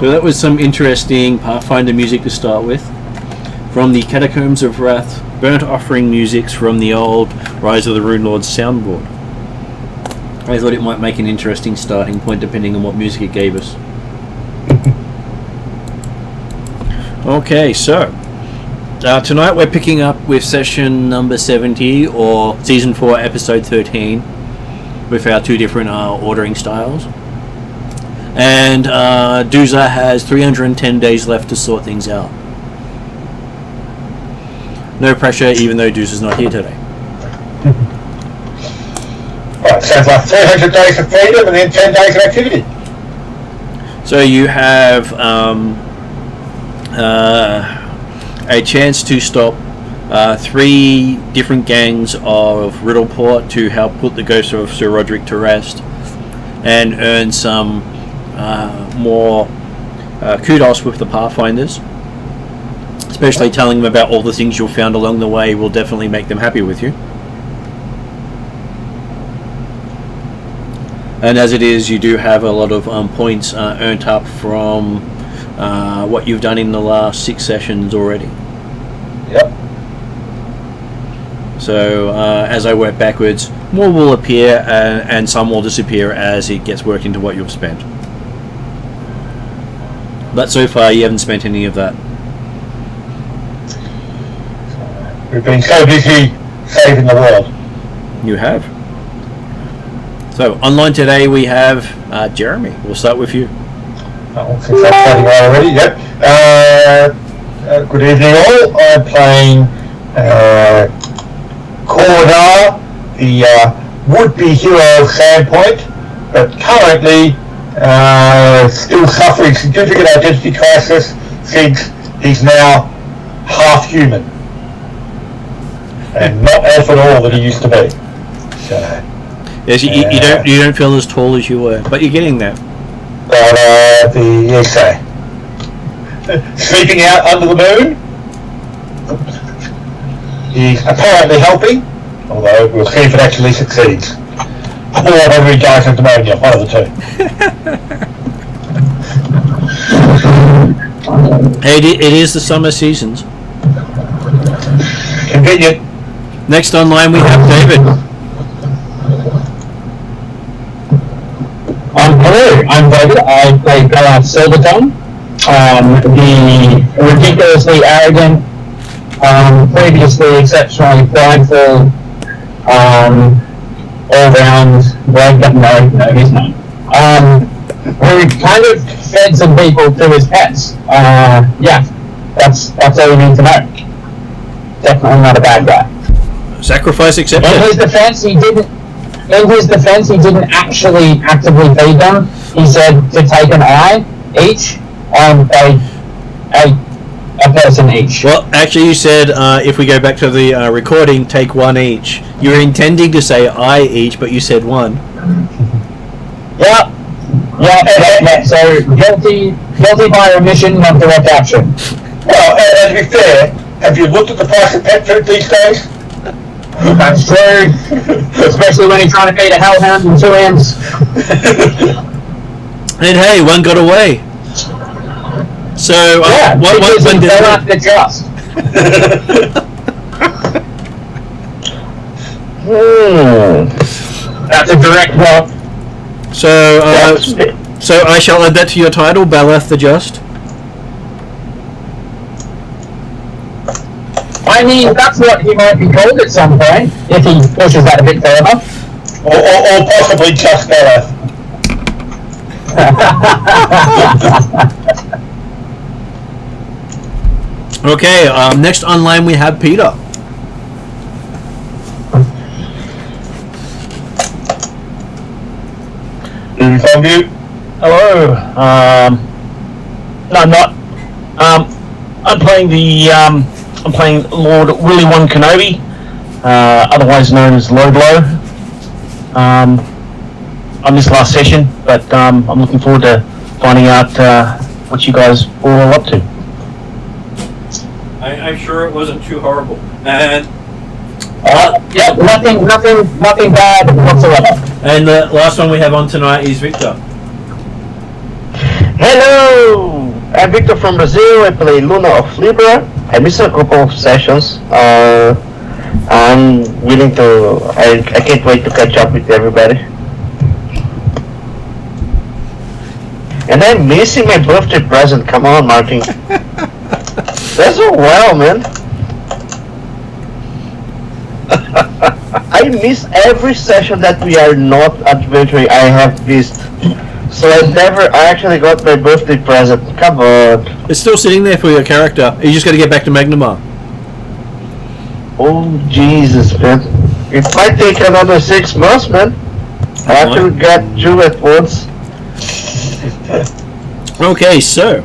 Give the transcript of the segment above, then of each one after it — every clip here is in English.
So that was some interesting Pathfinder music to start with. From the Catacombs of Wrath, Burnt Offering musics from the old Rise of the Runelords soundboard. I thought it might make an interesting starting point depending on what music it gave us. Okay, so tonight we're picking up with session number 70 or season 4 episode 13 with our two different ordering styles. And Dooza has 310 days left to sort things out. No pressure, even though Dooza's not here today. Right, sounds like 300 days of freedom and then 10 days of activity. So you have a chance to stop 3 different gangs of Riddleport to help put the ghost of Sir Roderick to rest and earn some more kudos with the Pathfinders, especially telling them about all the things you've found along the way will definitely make them happy with you. And as it is, you do have a lot of points earned up from what you've done in the last 6 sessions already. Yep. So as I work backwards, more will appear and some will disappear as it gets worked into what you've spent. But so far you haven't spent any of that. We've been so busy saving the world. You have. So online today we have Jeremy. We'll start with you. Since I'm starting already, yep. Good evening all. I'm playing Otehr, the would-be hero of Sandpoint, but currently still suffering significant identity crisis since he's now half human and not elf at all that he used to be. So, yes, you don't feel as tall as you were, but you're getting there. But sleeping out under the moon. He's apparently helping, although we'll see if it actually succeeds. Or whether he dies of pneumonia, one of the two. Hey, it is the summer seasons. Convenient. Next online we have David. Hello, I'm David. I play Bella Silvertongue, the ridiculously arrogant, previously exceptionally prideful, all-round, no, he's not. Who kind of fed some people to his pets. Yeah, that's all you need to know. Definitely not a bad guy. Sacrifice accepted. In his defense, he didn't actually actively feed them. He said to take an eye each on a person each. Well, actually you said, if we go back to the recording, take one each. You were intending to say eye each, but you said one. Yeah. So guilty by omission, not direct action. Well, and to be fair, have you looked at the price of pet food these days? That's true. Especially when you're trying to feed a hellhound in 2 hands. And hey, one got away. So, yeah, what did not the just. That's a direct quote. So I shall add that to your title, Baleth the Just. I mean, that's what he might be called at some point, if he pushes that a bit further. Or possibly just Baleth. Okay, next online we have Peter. On mute. Hello. No, I'm not. I'm playing Lord Willy One Kenobi, otherwise known as Low Blow. I missed last session, but I'm looking forward to finding out what you guys are all up to. I'm sure it wasn't too horrible. And yeah, nothing bad whatsoever. And the last one we have on tonight is Victor. Hello! I'm Victor from Brazil. I play Luna of Libra. I missed a couple of sessions. I'm willing to. I can't wait to catch up with everybody. And I'm missing my birthday present. Come on, Martin. That's so well, man. I miss every session that we are not adventuring. I have missed. So I actually got my birthday present. Come on. It's still sitting there for your character. You just got to get back to Magnamar. Oh Jesus, man! It might take another 6 months, man. I have to get through at once. Okay, so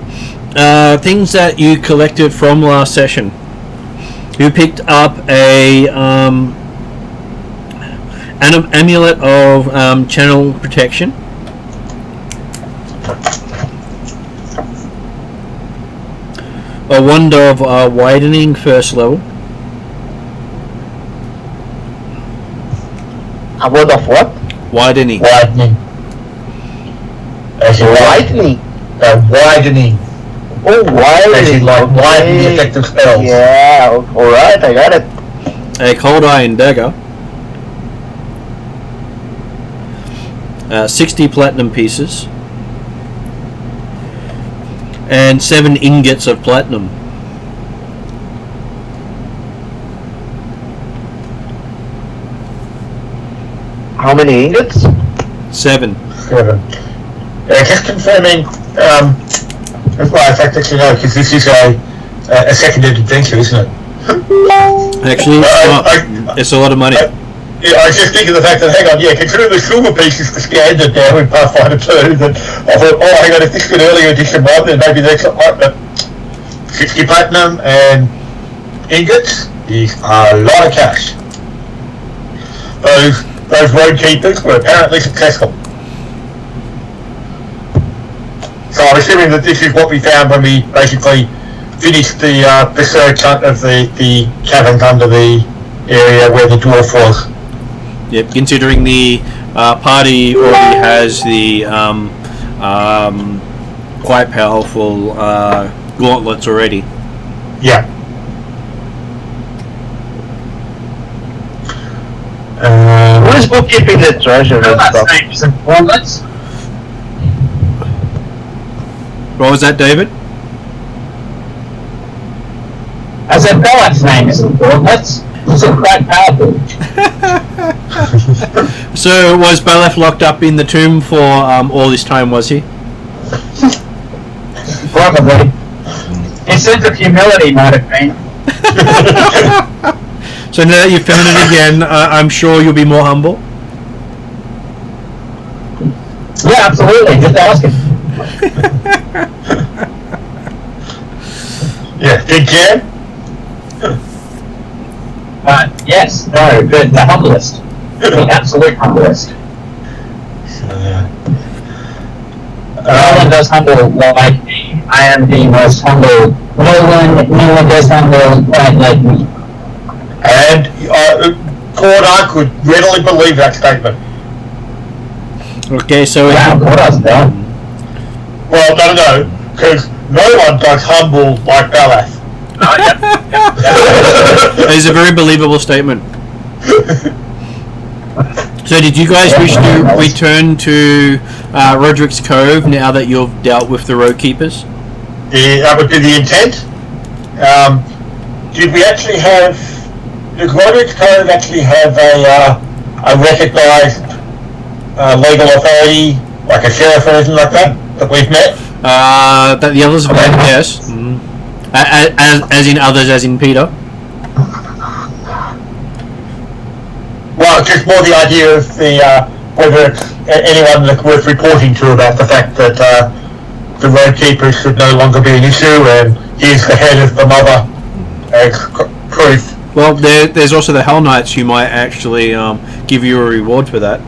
things that you collected from last session. You picked up a an amulet of channel protection. A wand of widening first level. A word of what? Widening. Widening. As in Lightning. widening. Oh, widening. As in like Okay. widening effective spells. Yeah. All right, I got it. A cold iron dagger. 60 platinum pieces. And 7 ingots of platinum. How many ingots? 7. 7. Just confirming, well, in fact, actually no, because this is a seconded adventure, isn't it? Actually, it's not. It's a lot of money. Yeah, I was just thinking the fact that, hang on, yeah, considering the silver pieces the standard now in Pathfinder 2, that I thought, oh, hang on, if this is an earlier edition one, then maybe that's not right, but 60 platinum and ingots is a lot of cash. Those road keepers were apparently successful. So I'm assuming that this is what we found when we basically finished the search of the caverns under the area where the dwarf was. Yep, considering the party already has the quite powerful gauntlets already. Yeah. Who is bookkeeping the treasure and stuff? Gauntlets. What was that, David? I said Bellet's name isn't Gauntlets. It's quite powerful. So was Balef locked up in the tomb for all this time, was he? Probably. His sense of humility might have been. So now that you've found it again, I'm sure you'll be more humble. Yeah, absolutely. Just ask him. Yeah, did Jan? Yes, no, the humblest. The absolute humblest. No one does humble like me. I am the most humble. No one does humble like me. And Cordar could readily believe that statement. Okay, so Wow, what else done? Well, no, because no one does humble like Balath. it's a very believable statement. So did you guys wish to return to Roderick's Cove now that you've dealt with the road keepers? Yeah, that would be the intent. Did we actually have... Does Roderick's Cove actually have a recognised legal authority, like a sheriff or anything like that we've met? That the others have met, yes. Mm. As in others, as in Peter. Well, just more the idea of the whether it's anyone that's worth reporting to about the fact that the road keepers should no longer be an issue, and he's the head of the mother as proof. Well, there's also the Hell Knights who might actually give you a reward for that.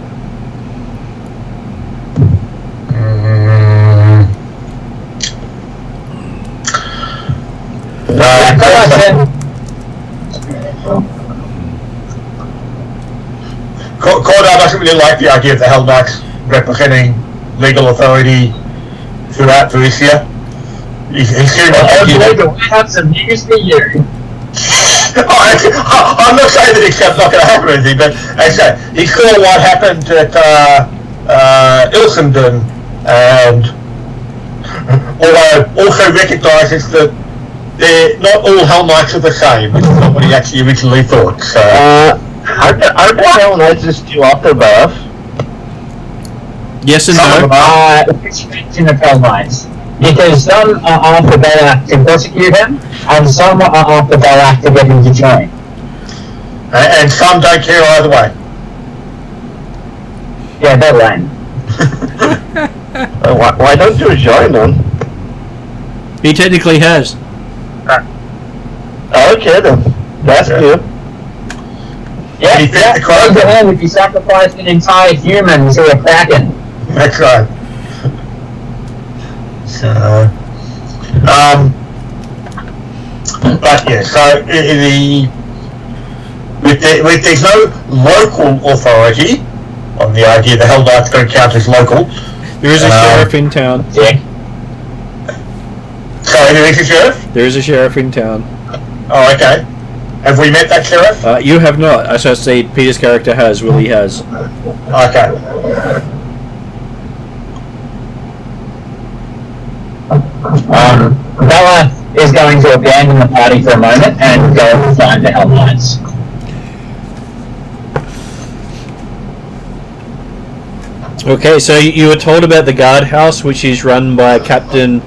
Cordar doesn't really like the idea of the Hell Knights representing legal authority throughout Varisia. He's hearing I have some news for you. I'm not saying that it's not going to happen or anything, but as I say, he saw what happened at Ilsenden, and although also recognises that they're not all Hell Knights are the same, which is not what he actually originally thought. So, are the Hell Knights just two after buff? Yes and Some of no. them Expansion of Hell Knights. Because some are after Balak to prosecute him, and some are after Balak to get him to join. and some don't care either way. Yeah, they're lame. Why don't you join them? He technically has. Okay then, that's good. Yeah, He fits the go crime. ahead if you sacrifice an entire human to a kraken. That's right. So, but yeah, so with there's no local authority on the idea the Hell Knights don't count as local. There is a sheriff in town. Yeah. So there is a sheriff? There is a sheriff in town. Oh, okay. Have we met that sheriff? You have not. As I say, Peter's character has. Willie has. Okay. Bella is going to abandon the party for a moment and go and find the Hell Knights. Okay, so you were told about the guardhouse, which is run by Captain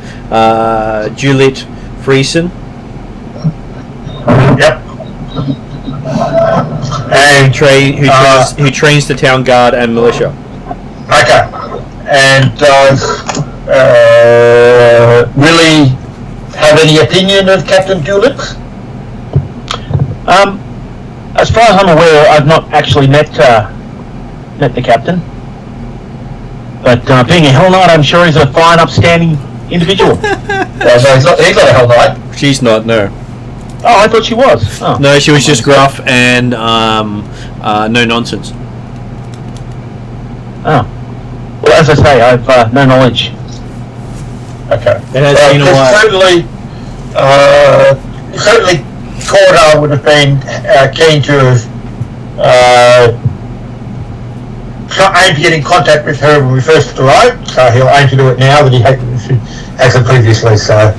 Juliet Friesen. Yep. Who, And who trains the town guard and militia. okay. And does Willie have any opinion of Captain Juliet? As far as I'm aware, I've not actually met the captain. But being a Hell Knight, I'm sure he's a fine, upstanding individual. So he's not a Hell Knight. She's not, no. Oh, I thought she was. Oh. No, she was just gruff and no nonsense. Oh. Well, as I say, I've no knowledge. Okay. It has been a while. Certainly, Cordar would have been keen to aim to get in contact with her when we first arrived, so he'll aim to do it now that he hasn't previously. So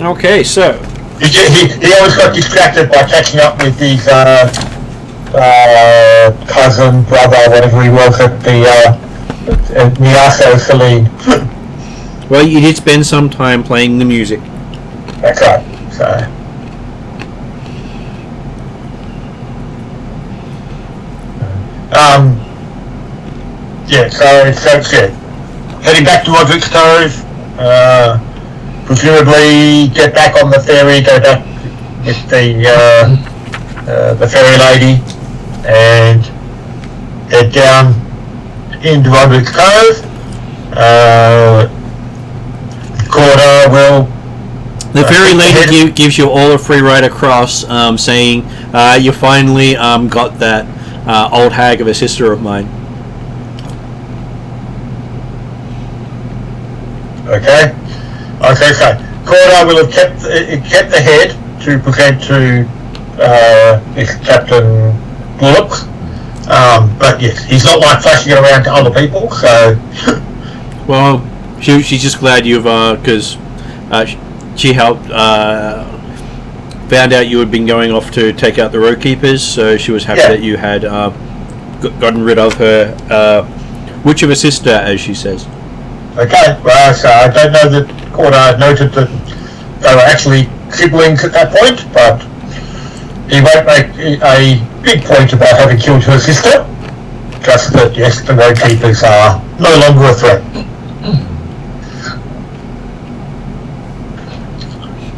Okay, so he always got distracted by catching up with his cousin, brother, whatever he was at the Thassilonian. well, you did spend some time playing the music. That's right. So. Yeah, so it's good. Heading back to Roderick's Cove, presumably get back on the ferry, go back with the ferry lady, and head down into Roderick's Cove. Corda will. The ferry lady gives you all a free ride across, saying you finally got that old hag of a sister of mine. Okay. So Corda will have kept the head to present to this Captain Bullock. But yes, he's not like flashing it around to other people. So. Well, she's just glad you've because she helped found out you had been going off to take out the road keepers, so she was happy that you had gotten rid of her witch of a sister, as she says. Okay, well, so I don't know that Corda noted that they were actually siblings at that point, but he won't make a big point about having killed her sister. Just that, yes, the road keepers are no longer a threat.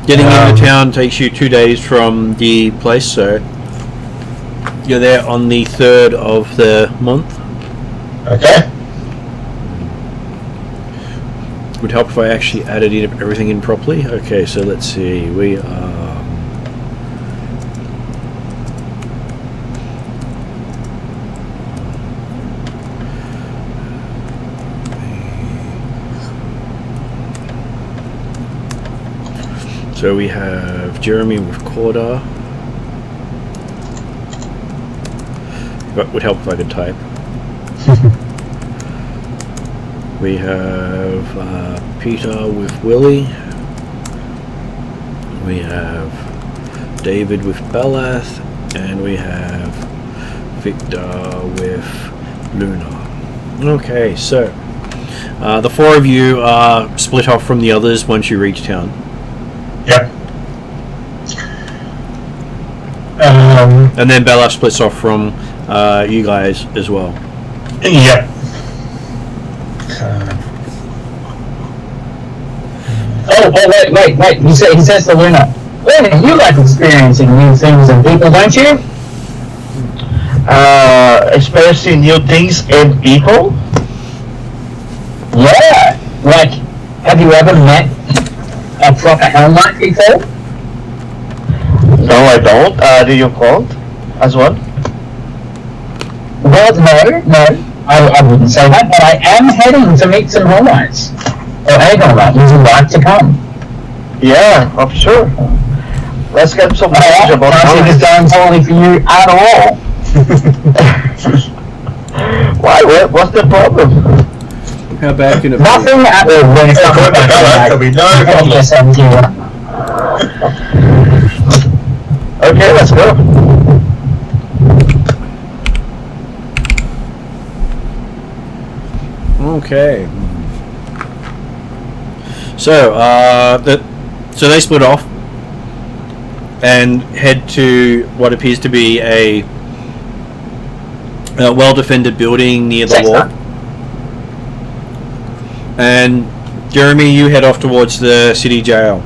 Getting into town takes you 2 days from the place, so you're there on the 3rd of the month. Okay. Would help if I actually added everything in properly. Okay, so let's see. We are. So we have Jeremy with Corda. That would help if I could type. We have Peter with Willie. We have David with Belath. And we have Victor with Luna. Okay, so the four of you are split off from the others once you reach town. Yep. And then Bella splits off from you guys as well. Yep. Wait. He says to Luna, Luna, you like experiencing new things and people, don't you? Experiencing new things and people? Yeah. Like, have you ever met a proper Hellknight before? No, I don't. Do you count as one? Well, no. I wouldn't say that, but I am heading to meet some Hellknights. Or a Hellknight, would you like to come? Yeah, I'm sure. Let's get some knowledge about I don't think it's going poorly for you at all. Why? What's the problem? How bad can it be? Nothing at all when it comes to There'll be no problem. Okay, let's go. Okay. So, so they split off and head to what appears to be a well-defended building near the wall. And Jeremy, you head off towards the city jail.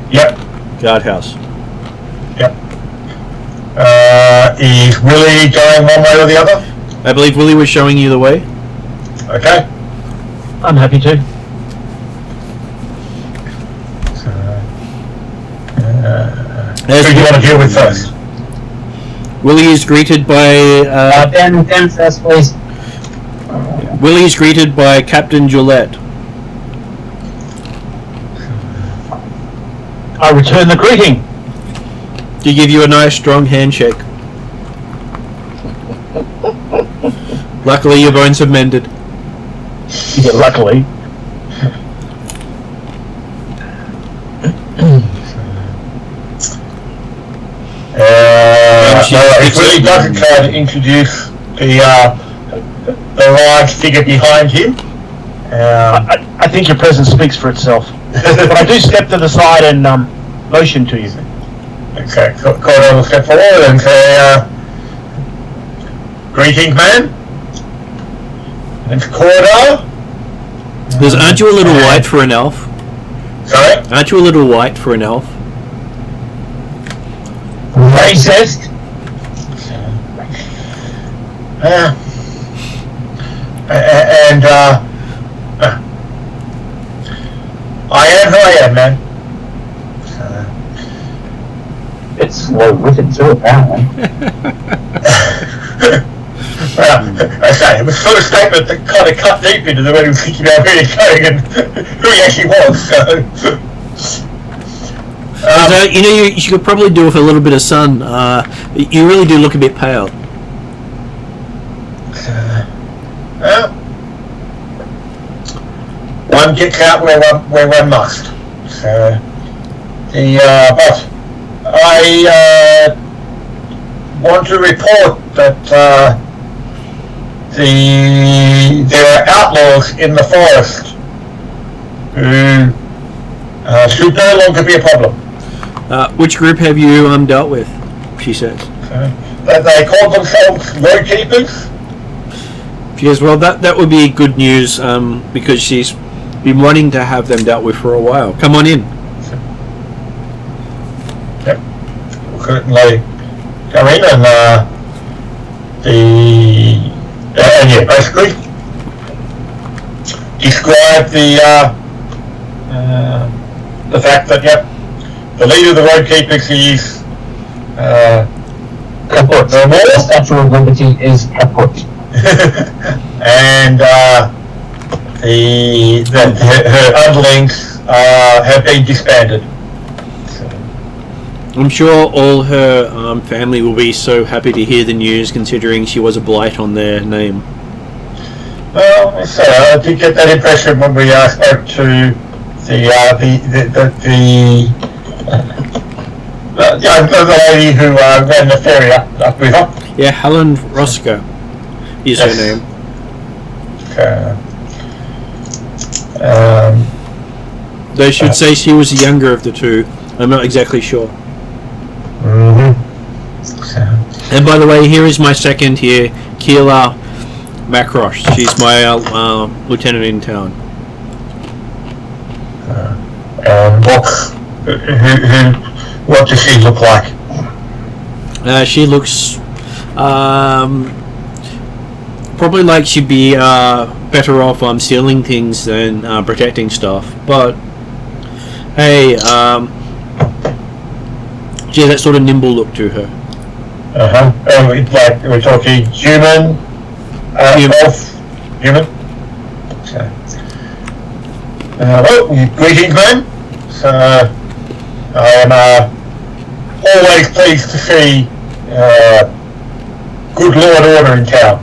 Yep. Guardhouse. Yep. Is Willie going one way or the other? I believe Willie was showing you the way. Okay. I'm happy to. Who do you want to deal with first? Willie is greeted by Ben first, please. Willie is greeted by Captain Gillette. I return the greeting. To give you a nice strong handshake. Luckily your bones have mended. Yeah, luckily. It really doesn't try to introduce the large figure behind him. I think your presence speaks for itself. But I do step to the side and motion to you. Okay, Cordo will step forward and say, greetings, man. And Cordo. Aren't you a little white for an elf? Sorry? Aren't you a little white for an elf? Racist. I am who I am, man. It's slow-witted too, apparently. Well, I say, it was sort of statement that kind of cut deep into the way he was thinking about where he's going and who he actually was, so... you know, you could probably do with a little bit of sun. You really do look a bit pale. Well, one gets out where one must. So, but I want to report that there are outlaws in the forest who should no longer be a problem. Which group have you dealt with? She says. They call themselves road keepers. She goes, well, that would be good news because she's been wanting to have them dealt with for a while. Come on in. Yep. We'll certainly come in and basically describe the fact that the leader of the road keepers is Kaput. no more. The Statue of Liberty is kaput. And her underlings have been disbanded. I'm sure all her family will be so happy to hear the news, considering she was a blight on their name. Well, so I did get that impression when we spoke to the lady who ran the ferry up river. Yeah, Helen Roscoe is her name. They should say she was the younger of the two. I'm not exactly sure. And by the way, here is my second here, Keela Macrosh. She's my lieutenant in town. What does she look like? She looks probably like she'd be better off stealing things than protecting stuff. But hey, she has that sort of nimble look to her. Like we're talking human. Human. Okay. Well, greetings, man. So I am always pleased to see good law and order in town.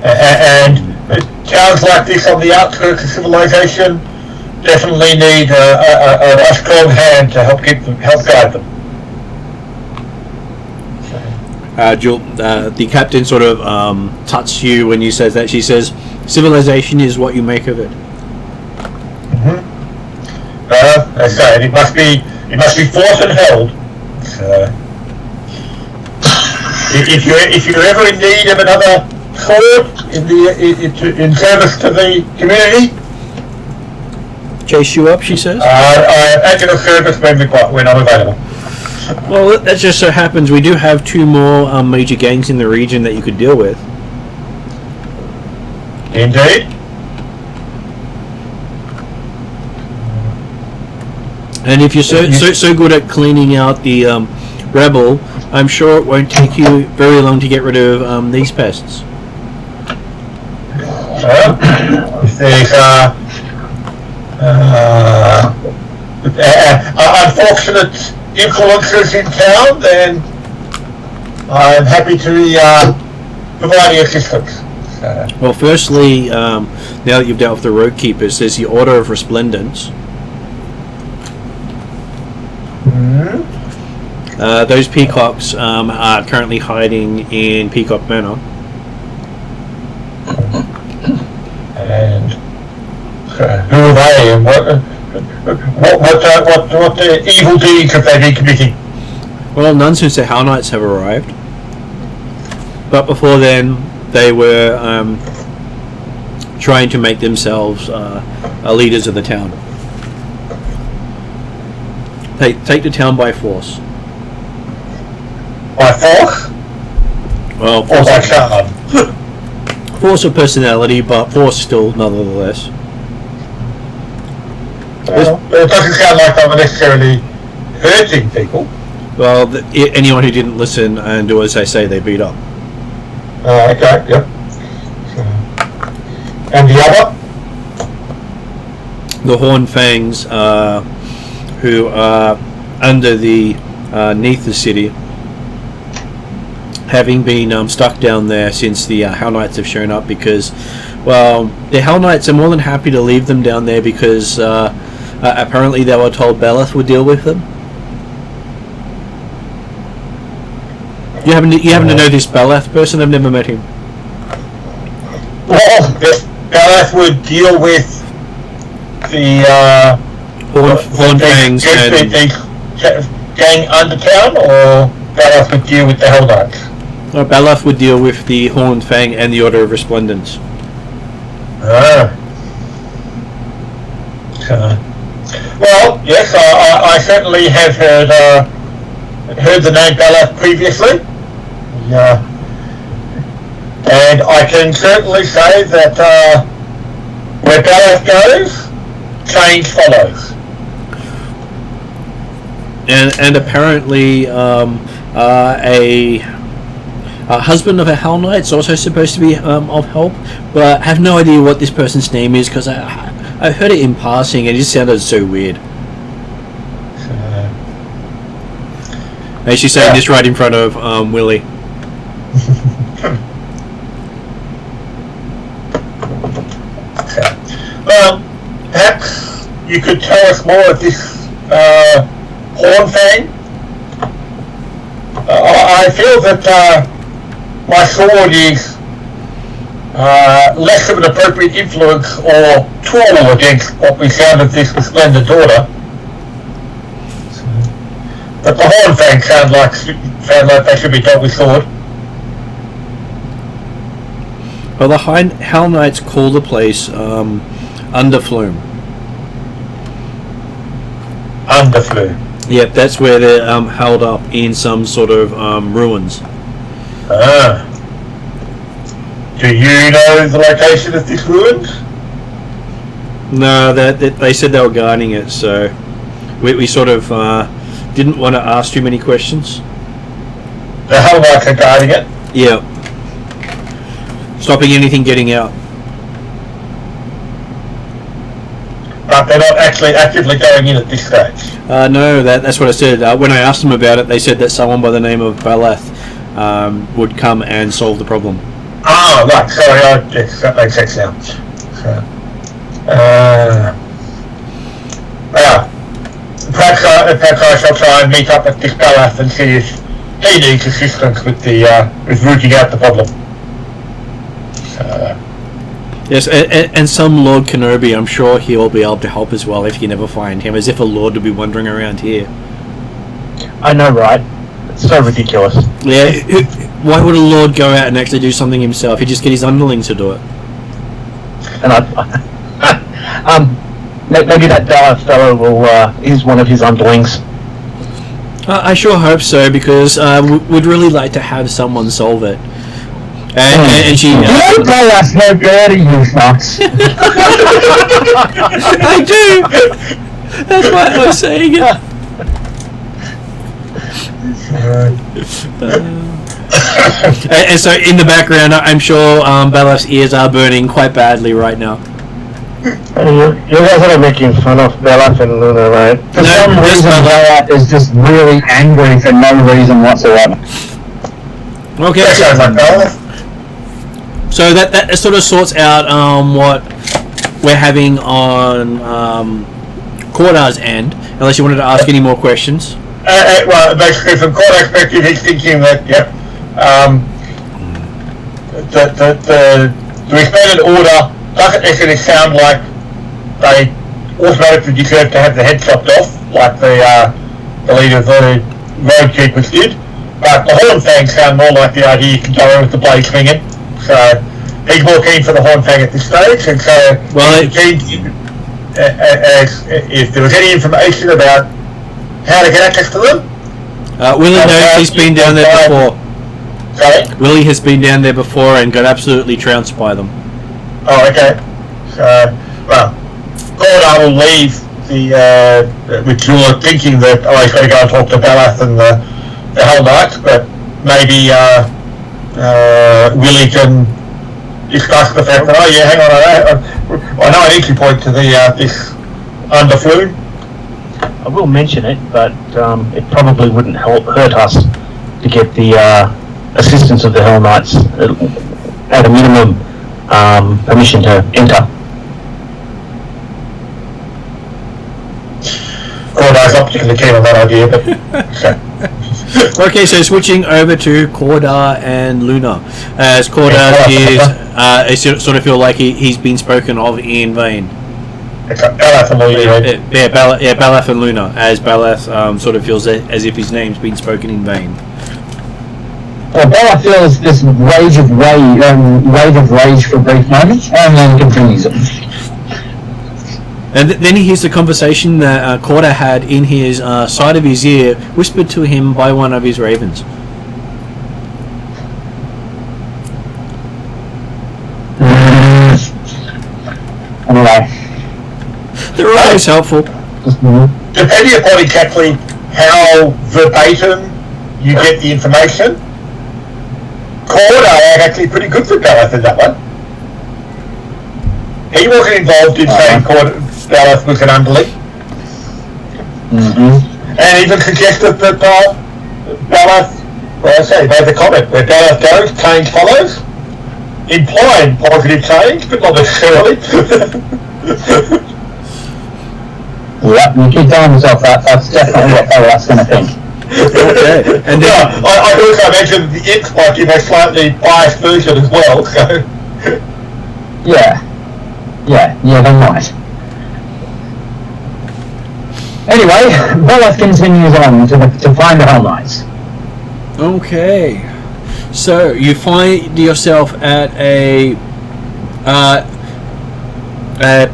And towns like this on the outskirts of civilization definitely need a strong hand to help guide them. The captain sort of tuts you when you says that. She says, "Civilization is what you make of it." As I said, it must be fought and held. If you're ever in need of another sword in service to the community, chase you up, she says. I am at your service when I'm available. Well, that just so happens we do have two more major gangs in the region that you could deal with. Indeed. And if you're so good at cleaning out the rebel, I'm sure it won't take you very long to get rid of these pests. If there's unfortunate influences in town, then I'm happy to provide the assistance. Well, firstly, now that you've dealt with the road keepers, there's the Order of Resplendence. Those peacocks are currently hiding in Peacock Manor. And who are they, and what evil deeds have they been committing? Well, none since the Hell Knights have arrived. But before then, they were trying to make themselves leaders of the town. Take the town by force. By force? Well, or by charm? Force of personality, but force still, nonetheless. Well, it doesn't sound like they were necessarily hurting people. Well, anyone who didn't listen and do as I say, they beat up. Okay, yep. And the other? The Horned Fangs, who are under the neath the city, having been stuck down there since the Hell Knights have shown up, because, well, the Hell Knights are more than happy to leave them down there because apparently they were told Beleth would deal with them. You happen to know this Beleth person? I've never met him. Well, Beleth would deal with the Horned Fangs and gang under town, or Beleth would deal with the Hell Knights? Beleth would deal with the Horned Fang and the Order of Resplendence. Well, yes, I certainly have heard the name Beleth previously. And I can certainly say that where Beleth goes, change follows. And apparently a husband of a Hell Knight's also supposed to be of help, but I have no idea what this person's name is because I heard it in passing, and it just sounded so weird. And she's saying this right in front of Willie. Perhaps you could tell us more of this horn fang. I feel that my sword is less of an appropriate influence or tool against what we found of this resplendent order. But the horn fang sound like they should be dealt with sword. Well, the Hell Knights call the place Underplume. Underplume. Yep, that's where they're held up in some sort of ruins. Ah. Do you know the location of this ruins? No, that they said they were guarding it, so we sort of didn't want to ask too many questions. The Hell Knights are guarding it? Yeah. Stopping anything getting out. But they're not actually actively going in at this stage? No, that's what I said. When I asked them about it, they said that someone by the name of Balath would come and solve the problem. Ah, right, sorry, yes, that makes sense now. So, well, perhaps I shall try and meet up with this Balath and see if he needs assistance with with rooting out the problem. Yes, and some Lord Kenobi, I'm sure he'll be able to help as well if you never find him, as if a Lord would be wandering around here. I know, right? It's so ridiculous. Yeah, why would a Lord go out and actually do something himself? He'd just get his underlings to do it. And maybe that Dallas fellow is one of his underlings. I sure hope so, because we'd really like to have someone solve it. And she... You tell us no dirty, you fucks. I do! That's why I was saying it. And so in the background, I'm sure Balaf's ears are burning quite badly right now. You guys are making fun of Balaf and Luna, right? For some reason, Balaf is just really angry for no reason whatsoever. Okay. So that sort of sorts out what we're having on Cordar's end, unless you wanted to ask any more questions. Well, basically, from Cordar's perspective, he's thinking that, the respected order doesn't necessarily sound like they automatically deserve to have the head chopped off, like the leader of the road keepers did. But the Horn Fang sound more like the idea you can go in with the blade swinging. So he's more keen for the Horn Fang at this stage, and so he's keen if there was any information about how to get access to them. Willie knows he's been down there before. Sorry? Willie has been down there before and got absolutely trounced by them. Oh, okay. So, well, Cordar will leave with Jula thinking that, he's got to go and talk to Balath and the Hell Knights, but maybe Willie can discuss the fact that, hang on, I know an entry point to this Underplume. I will mention it, but it probably wouldn't hurt us to get the assistance of the Hell Knights at a minimum permission to enter. Cordar's not particularly keen on that idea, but Okay, so switching over to Cordar and Luna, as Cordar is, I sort of feel like he's been spoken of in vain. Balath and Luna. Balath and Luna, as Balath sort of feels as if his name's been spoken in vain. Well, Bella feels this wave of rage for a brief moment, and then continues it. And then he hears the conversation that Cordar had in his side of his ear, whispered to him by one of his ravens. Anyway. They're always helpful. Depending upon exactly how verbatim you get the information, Cordar are actually pretty good for Balath in that one. he wasn't involved in saying Balath was an underling. And even suggested that Balath, well, I say, made the comment, where Balath goes, change follows, implying positive change, but not necessarily. Yep, you keep telling yourself that, that's definitely what Balath's going to think. Okay. And then, I also mentioned the X might give a slightly biased version as well, so... Yeah, they might. Anyway, Balath continues on to find the Hell Knights. okay. So you find yourself at a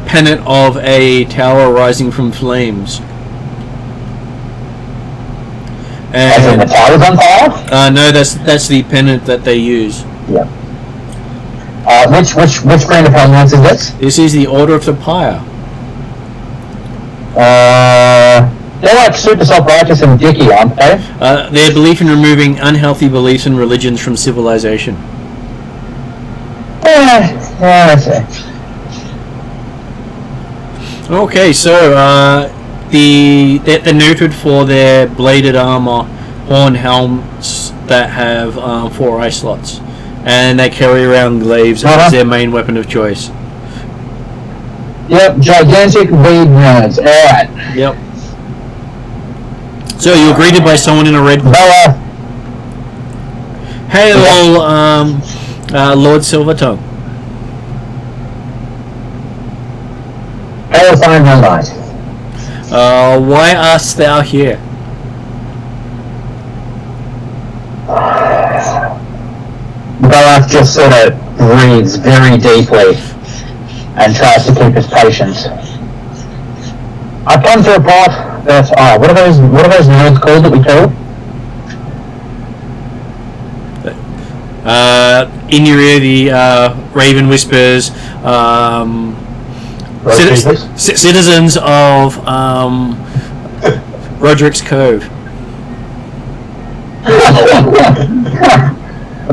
pennant of a tower rising from flames. As in the And tower's on fire? no, that's the pennant that they use. Yeah. Which brand of Hell Knights is this? This is the Order of the Pyre. They're like super self-righteous and dicky, aren't they? Their belief in removing unhealthy beliefs and religions from civilization. Yeah, I see. Okay, so they're noted for their bladed armor, horn helms that have 4 eye slots, and they carry around glaives as their main weapon of choice. Yep, gigantic weed nerds. Alright. Yep. So you're greeted by someone in a red. Bella. Hail, Lord Silvertongue. Hail, fine Hell Knight. Why art thou here? Bella just sort of breathes very deeply and tries to keep his patience. I've come to report that, what are those nerds called that we killed? In your ear, the Raven whispers, citizens of Roderick's Cove.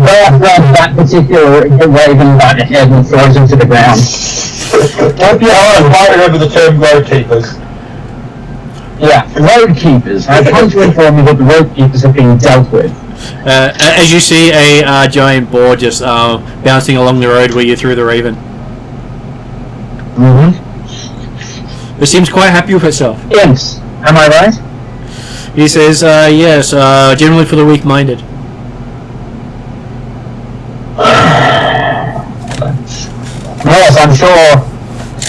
Bella grabs that particular Raven by the head and throws him to the ground. I remember the term roadkeepers. Yeah, road keepers. I've come to inform you that the road keepers have been dealt with. As you see a giant boar just bouncing along the road where you threw the Raven. It seems quite happy with itself. Imps, am I right? He says, yes, generally for the weak-minded. Yes,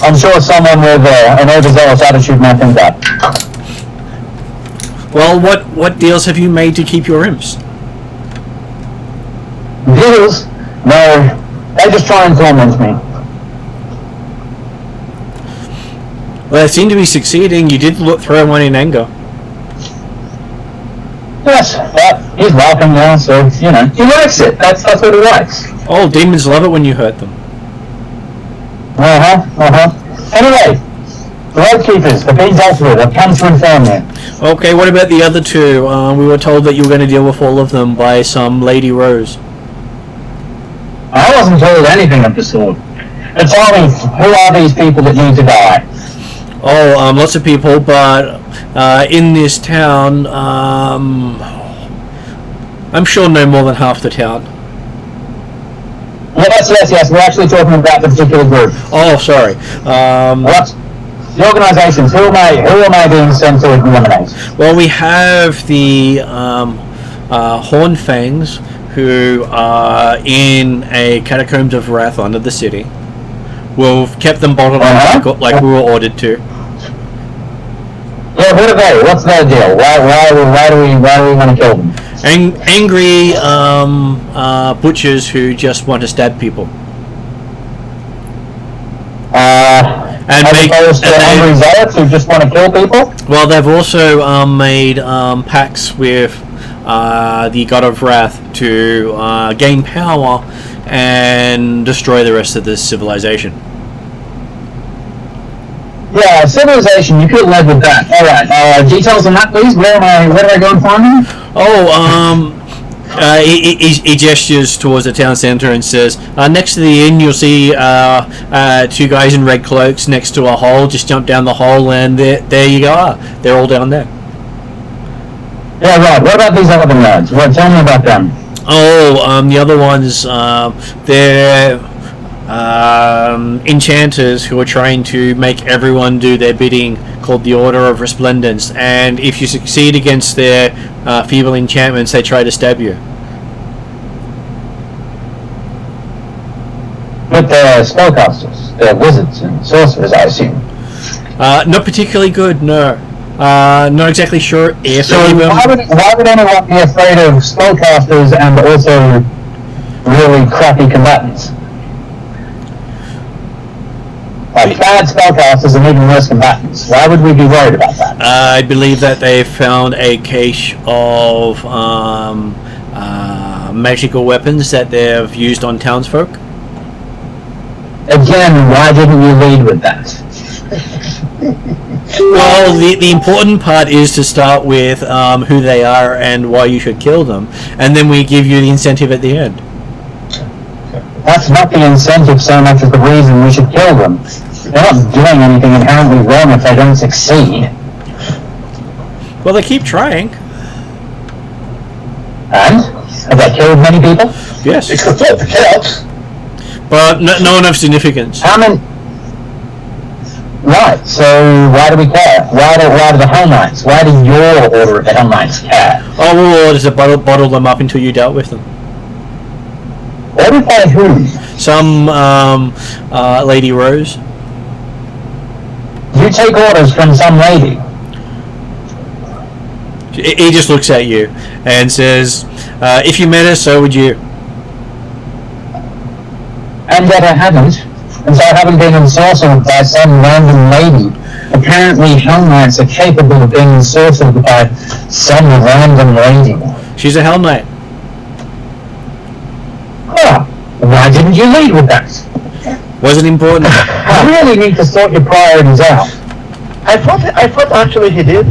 I'm sure someone with an overzealous attitude might think that. Well, what deals have you made to keep your imps? Deals? No, they just try and torment me. Well, they seem to be succeeding. You did throw one in anger. Yes, but he's laughing now, so, you know, he likes it. That's what he likes. Oh, demons love it when you hurt them. Anyway, the roadkeepers have been dealt with. I've come to inform you. Okay, what about the other two? We were told that you were going to deal with all of them by some Lady Rose. I wasn't told anything of the sort. It's only, who are these people that need to die? Oh, lots of people, but in this town, I'm sure no more than half the town. Yes, we're actually talking about the particular group. Oh, sorry. What? The organisations, who am I being sent to eliminate? Well, we have the Horn Fangs, who are in a catacombs of wrath under the city. We've kept them bottled up like we were ordered to. Yeah, what are they? What's their deal? Why do we want to kill them? Angry butchers who just want to stab people. And opposed to angry zealots who just want to kill people? Well, they've also made pacts with the God of Wrath to gain power and destroy the rest of this civilization. Yeah, civilization, you could have led with that. Alright, details on that please? Where do I go and find them? Oh, He gestures towards the town centre and says, next to the inn you'll see two guys in red cloaks next to a hole. Just jump down the hole and there you go. They're all down there. Yeah, right. What about these other nerds? Well, tell me about them. Oh, the other ones, they're enchanters who are trying to make everyone do their bidding, called the Order of Resplendence, and if you succeed against their feeble enchantments, they try to stab you. But they're spellcasters. They're wizards and sorcerers, I assume. Not particularly good, no. Not exactly sure if So why would anyone be afraid of spellcasters and also really crappy combatants? Like bad spellcasters and even worse combatants. Why would we be worried about that? I believe that they found a cache of magical weapons that they've used on townsfolk. Again, why didn't you lead with that? Well, the important part is to start with who they are and why you should kill them, and then we give you the incentive at the end. That's not the incentive so much as the reason we should kill them. They're not doing anything inherently wrong if they don't succeed. Well, they keep trying. And? Have they killed many people? Yes. It's the thought that counts. But no enough significance. How many? Right, so why do we care? Why do the Hell Knights? Why do your Order of the Hell Knights care? Oh, we'll order to bottle them up until you dealt with them. Ordered by who? Some Lady Rose. You take orders from some lady. He just looks at you and says, if you met her, so would you. And yet I haven't. And so I haven't been ensorcelled by some random lady. Apparently Hell Knights are capable of being ensorcelled by some random lady. She's a Hell Knight. Oh, why didn't you lead with that? Wasn't important. You really need to sort your priorities out. I thought actually he did.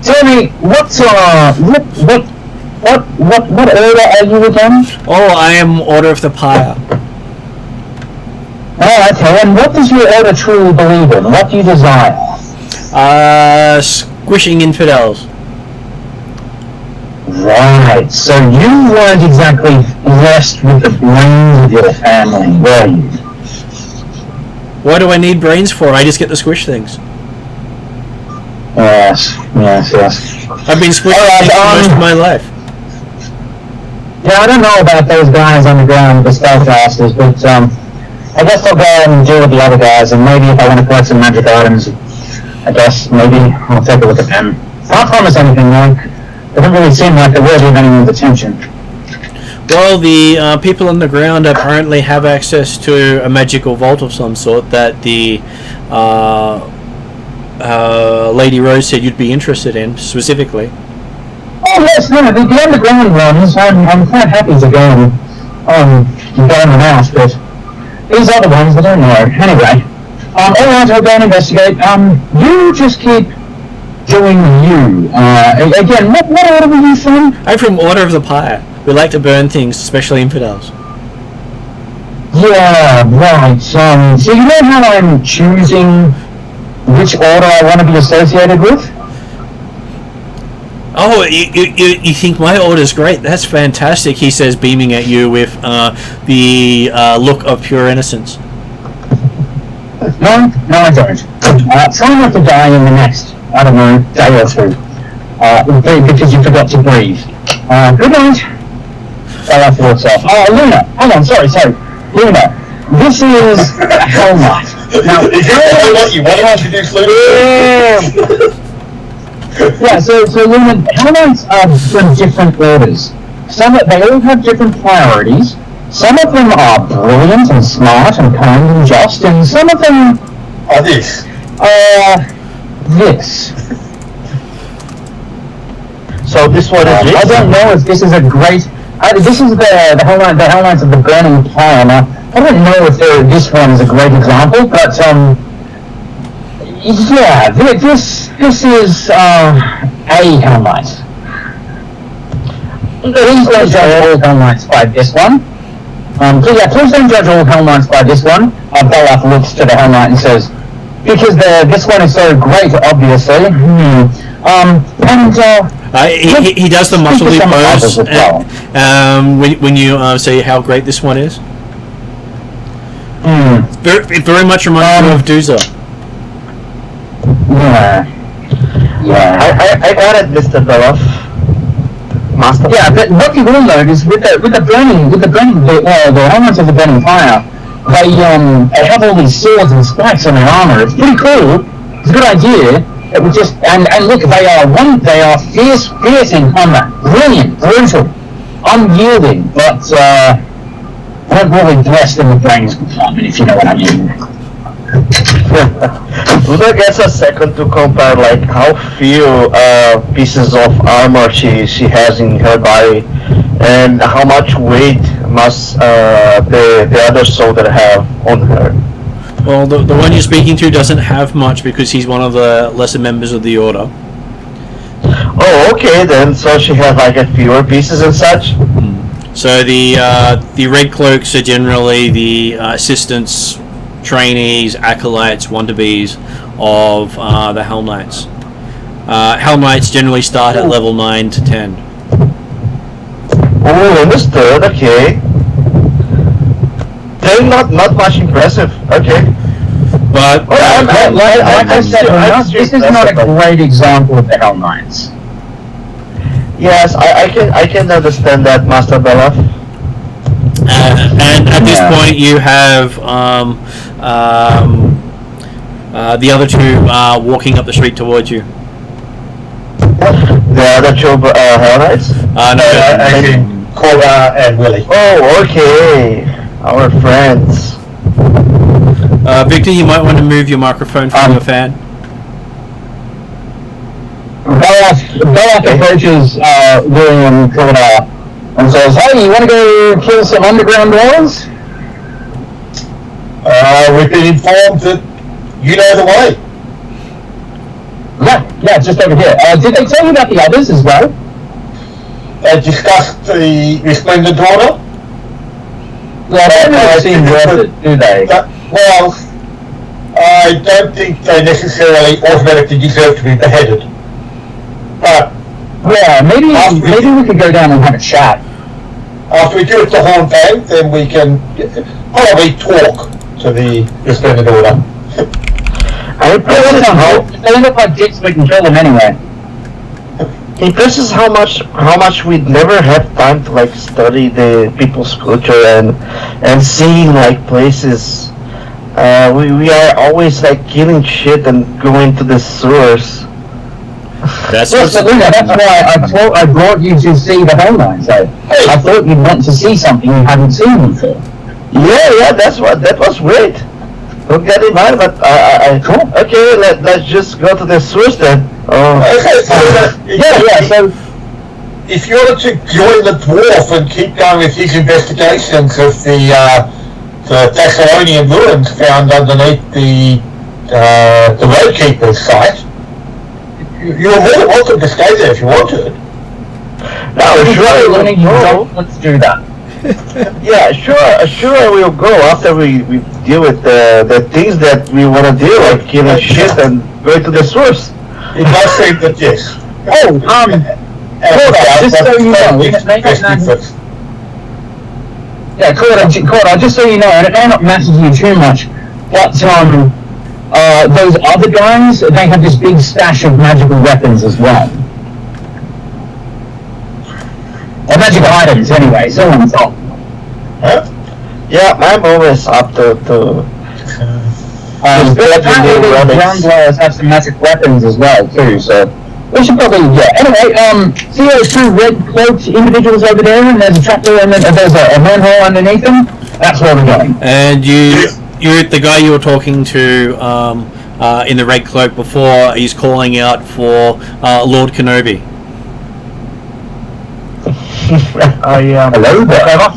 Tell me, what order are you again? Oh, I am Order of the Pyre. Oh, okay, and what does your order truly believe in? What do you desire? Squishing infidels. Right, so you weren't exactly blessed with the brains of your family, were you? What do I need brains for? I just get to squish things. Yes. I've been squishing things for most of my life. Yeah, I don't know about those guys on the ground, the spellcasters, but I guess I'll go and deal with the other guys, and maybe if I want to collect some magic items, I guess maybe I'll take a look at them. I can't promise anything, though. It doesn't really seem like they're worthy of anyone's attention. Well, the people on the ground apparently have access to a magical vault of some sort that the Lady Rose said you'd be interested in, specifically. Oh yes, no, the underground ones, I'm quite happy to go and out, but these other ones, I don't know. Anyway, alright, I'll go and investigate. You just keep doing you. Again, what order were you from? I'm from Order of the Pyre. We like to burn things, especially infidels. Yeah, right. So you know how I'm choosing which order I want to be associated with? Oh, you think my order's great? That's fantastic, he says, beaming at you with the look of pure innocence. No, I don't. Try not to die in the next, I don't know, day or two. Because you forgot to breathe. Good night. I'll have to work off. Luna, hang on, sorry. Luna, this is Hell Knight. Now, You want to introduce Luna? yeah, so Luna, Hell Knights are from different orders. They all have different priorities. Some of them are brilliant and smart and kind and just, and some of them are this. This. So this one is I don't know if this is a great. This is the Hell Knights of the Burning Pyre. Now, I don't know if this one is a great example, but yeah, this is a Hell Knight. Please don't judge all Hell Knights by this one. Please don't judge all Hell Knights by this one. Belaf looks to the Hell Knight and says, because this one is so great, obviously. He does the muscly pose when you say how great this one is. It very much reminds me of Duza. Yeah. I got it, Mr. Belov. Master. Yeah, but what you will note is with the elements of the burning fire, they have all these swords and spikes on their armor. It's pretty cool. It's a good idea. It would just and look, they are fierce in combat, brilliant, brutal, unyielding, but not really dressed in the brains compartment, if you know what I mean. Luda gets a second to compare like how few pieces of armor she has in her body and how much weight must the other soldier have on her. Well, the one you're speaking to doesn't have much because he's one of the lesser members of the order. Oh, okay then. So she has like a fewer pieces and such. So the red cloaks are generally the assistants, trainees, acolytes, wonderbees of the Hell Knights. Hell Knights generally start at level 9 to 10. Oh, understood. Okay. They're not much impressive. Okay. But this is not a great example of the Hell Knights. Yes, I can understand that, Master Belov. And at this point, you have the other two walking up the street towards you. The other two Hell Knights? Actually, Cora and Willie. Oh, okay. Our friends. Victor, you might want to move your microphone from your fan. Belaf approaches William Cora and says, "Hey, you want to go kill some underground dwellers?" We've been informed that you know the way. Yeah, just over here. Did they tell you about the others as well? They discussed the resplendent order. Well, they don't seem worth it, do they? Well, I don't think they necessarily automatically deserve to be beheaded. But yeah, maybe we could go down and have a chat. After we do it to Horn Fang, then we can probably talk to the resplendent order. If they look like dicks, we can kill them anyway. Impresses how much we never have time to like study the people's culture and seeing like places. We are always like killing shit and going to the sewers. That's why I brought you to see the Hell Knights. I thought you'd want to see something you hadn't seen before. Yeah, that was great. Don't get in mind, but cool. Okay, let's just go to the source then. So if you were to join the dwarf and keep going with his investigations of the Thassilonian ruins found underneath the Roadkeeper's site, you're more than welcome to stay there if you want to. Let's do that. Yeah, sure I will go after we deal with the things that we want to do, like killing shit and going to the source. It does seem that yes. Just so you know, Corda, just so you know, and it may not matter to you too much, but those other guys, they have this big stash of magical weapons as well. Or magical items, anyway, so on top. Huh? Yeah, I'm always up to apparently the ground dwellers have some magic weapons as well, too, so we should probably, Anyway, see those two red-cloaked individuals over there, and there's a trapdoor, and there's a manhole underneath them? That's where we're going. And you're the guy you were talking to in the red cloak before. He's calling out for Lord Kenobi. Hello there.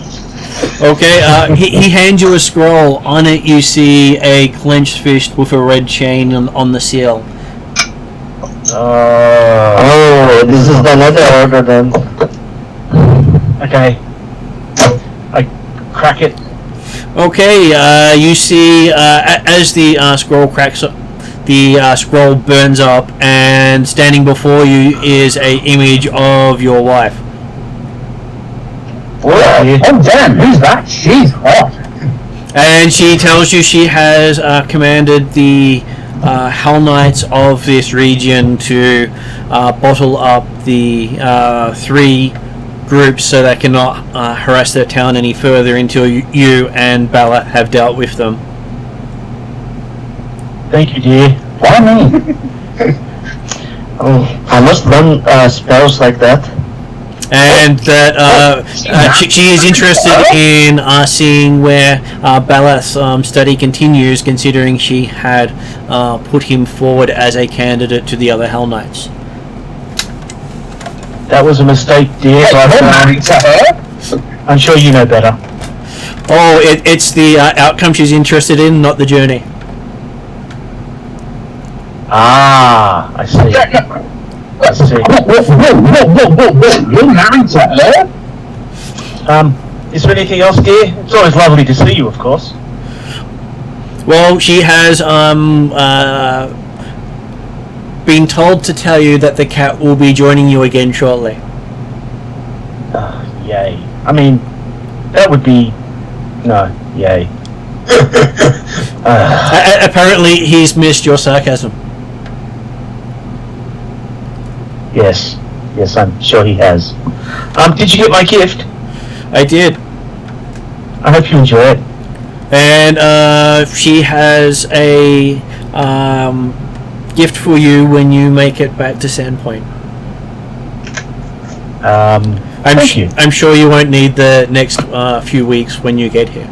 Okay, he hands you a scroll. On it you see a clenched fist with a red chain on the seal. Oh, this is another order then. Okay. I crack it. Okay, you see as the scroll cracks up, the scroll burns up, and standing before you is a image of your wife. Oh damn, who's that? She's hot. And she tells you she has commanded the Hell Knights of this region to bottle up the 3 groups so they cannot harass their town any further until you and Bala have dealt with them. Thank you, dear. Why me? Oh, I must run spells like that. And that she is interested in seeing where Balath's study continues, considering she had put him forward as a candidate to the other Hell Knights. That was a mistake, dear. Hey, But, you're married to her? I'm sure you know better. Oh, it's the outcome she's interested in, not the journey. Ah, I see. I see. Whoa, you're married to her? Is there anything else, dear? It's always lovely to see you, of course. Well, she has been told to tell you that the cat will be joining you again shortly. Yay. I mean, that would be... No, yay. Apparently, he's missed your sarcasm. Yes. Yes, I'm sure he has. Did you get my gift? I did. I hope you enjoy it. And she has a gift for you when you make it back to Sandpoint. Thank you. I'm sure you won't need the next few weeks when you get here.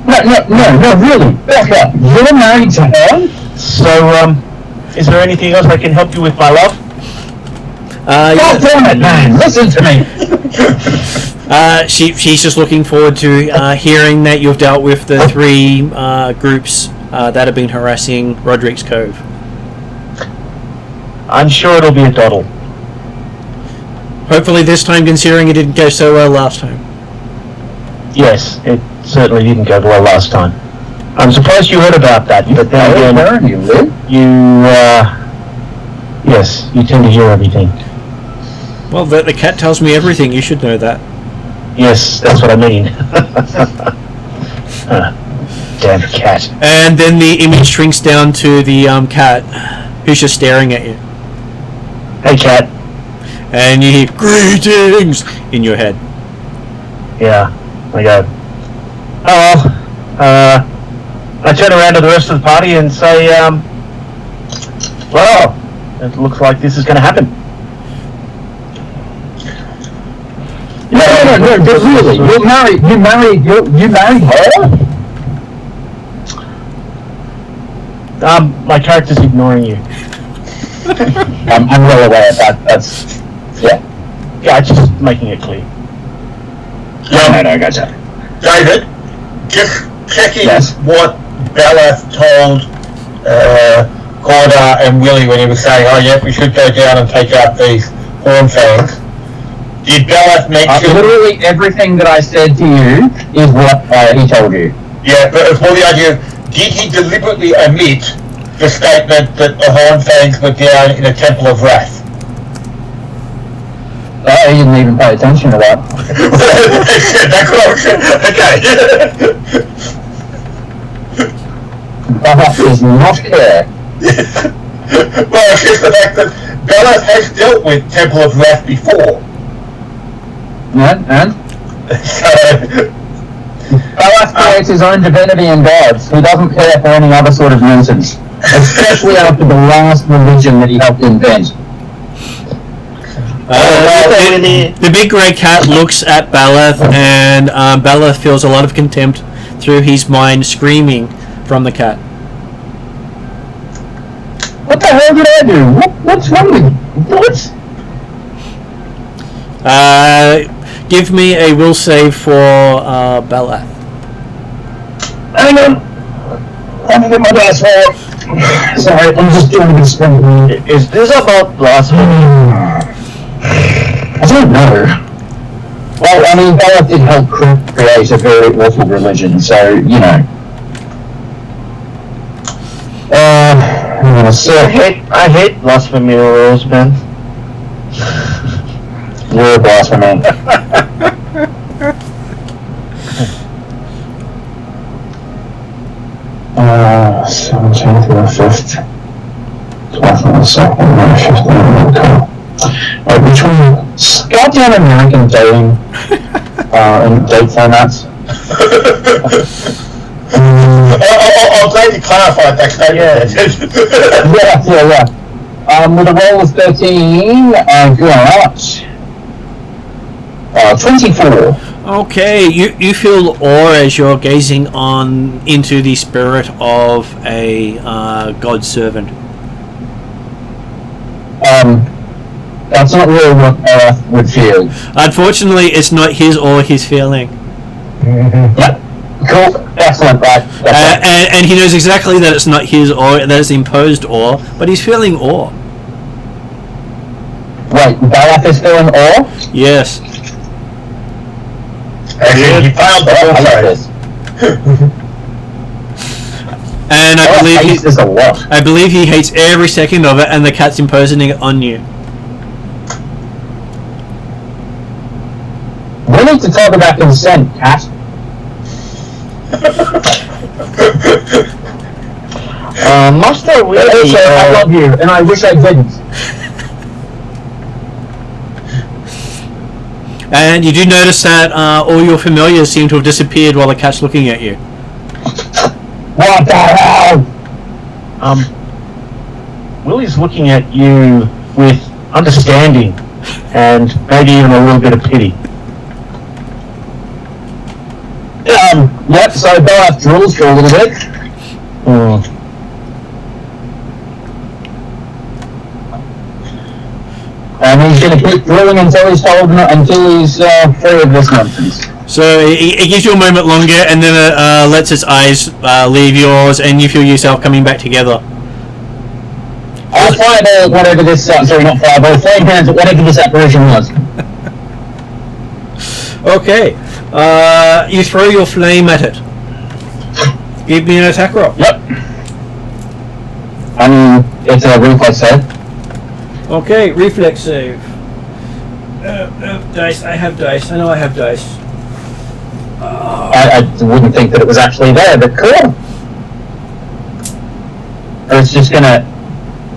No, really. Becca, you're married to her? So, is there anything else I can help you with, my love? God damn it, man! Listen to me! She's just looking forward to hearing that you've dealt with the 3 groups that have been harassing Roderick's Cove. I'm sure it'll be a doddle. Hopefully this time, considering it didn't go so well last time. Yes, it certainly didn't go well last time. I'm surprised you heard about that, but then again, Where do you live? yes, you tend to hear everything. Well, the cat tells me everything. You should know that. Yes, that's what I mean. Damn cat. And then the image shrinks down to the cat, who's just staring at you. Hey, cat. And you hear "greetings" in your head. Yeah, I go. Oh, I turn around to the rest of the party and say, well, it looks like this is going to happen. No, but really, you married her? My character's ignoring you. I'm well aware of that. That's yeah. Yeah, just making it clear. No, gotcha. David, just checking Yes. what Balath told Gorda and Willie when he was saying, oh yeah, we should go down and take out these horn fangs. Did Balath mention... Literally everything that I said to you is what he told you. Yeah, but as for the idea, did he deliberately omit the statement that the horn fangs were down in a Temple of Wrath? I didn't even pay attention to that. That's what I was saying. Okay. That does not care. Well, it's just the fact that Balath has dealt with Temple of Wrath before. And? So, Balath creates his own divinity and gods. He doesn't care for any other sort of nonsense. Especially after the last religion that he helped invent. The big grey cat looks at Balath, and Balath feels a lot of contempt through his mind, screaming from the cat. What the hell did I do? What's wrong with you? What? Give me a will save for Balath. Hang on. Let me get my dice roll. Sorry, I'm just doing a bit of spring. Is this about blasphemy? I don't know. Well, I mean, God did help create a very awful religion, so, you know. So I hate blasphemy rules, man. You're a blasphemy. 17th to the 5th. 12th and the 2nd, 15th. Right, which one? Goddamn American dating and date formats. I'm glad you clarified that statement. Yeah. With a roll of 13, I got 24. Okay, you feel awe as you're gazing on into the spirit of a god servant. That's not really what Earth would feel. Unfortunately, it's not his awe he's feeling. Yeah. Cool. Excellent. Right. And he knows exactly that it's not his awe, that it's imposed awe, but he's feeling awe. Wait, Balak is feeling awe? Yes. And he failed the whole phase. And I believe he hates every second of it, and the cat's imposing it on you. We need to talk about consent, cat. Master, we I love you, and I wish I didn't. And you do notice that all your familiars seem to have disappeared while the cat's looking at you. What the hell? Willie's looking at you with understanding and maybe even a little bit of pity. Yep, so Balak drills for a little bit. And he's going to keep drilling until he's free of this nonsense. So it gives you a moment longer, and then it lets its eyes leave yours, and you feel yourself coming back together. I'll fireball whatever this, not fireball, flame hands at whatever this apparition was. Okay. You throw your flame at it. Give me an attack roll. Yep. It's a reflex save. Okay, reflex save. Dice. I have dice. I know I have dice. I wouldn't think that it was actually there, but cool. Or it's just gonna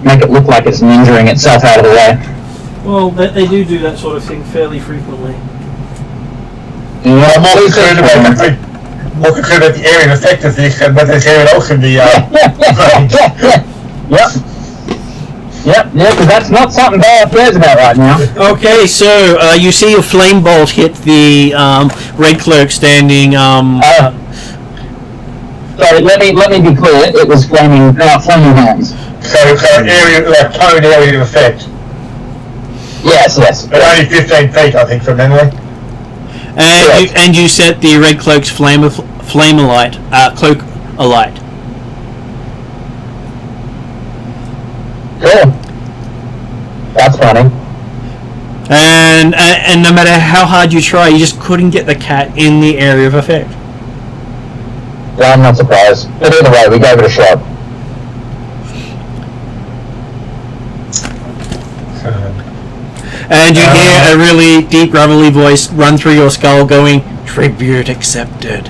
make it look like it's ninjaing itself out of the way. Well, they do that sort of thing fairly frequently. Yeah, I'm more concerned about the area of effect of this than whether there's anyone else in the Yep, because that's not something Bella cares about right now. Okay, so you see a flame bolt hit the red cloak standing. Sorry, let me be clear. It was flaming hands. So area, like tone area of effect. Yes. But only 15 feet, I think, from memory. And you set the red cloak's flame alight, cloak alight. Cool. That's funny. And no matter how hard you try, you just couldn't get the cat in the area of effect. Yeah, I'm not surprised. But either way, we gave it a shot. And you hear a really deep, gravelly voice run through your skull going, "Tribute accepted."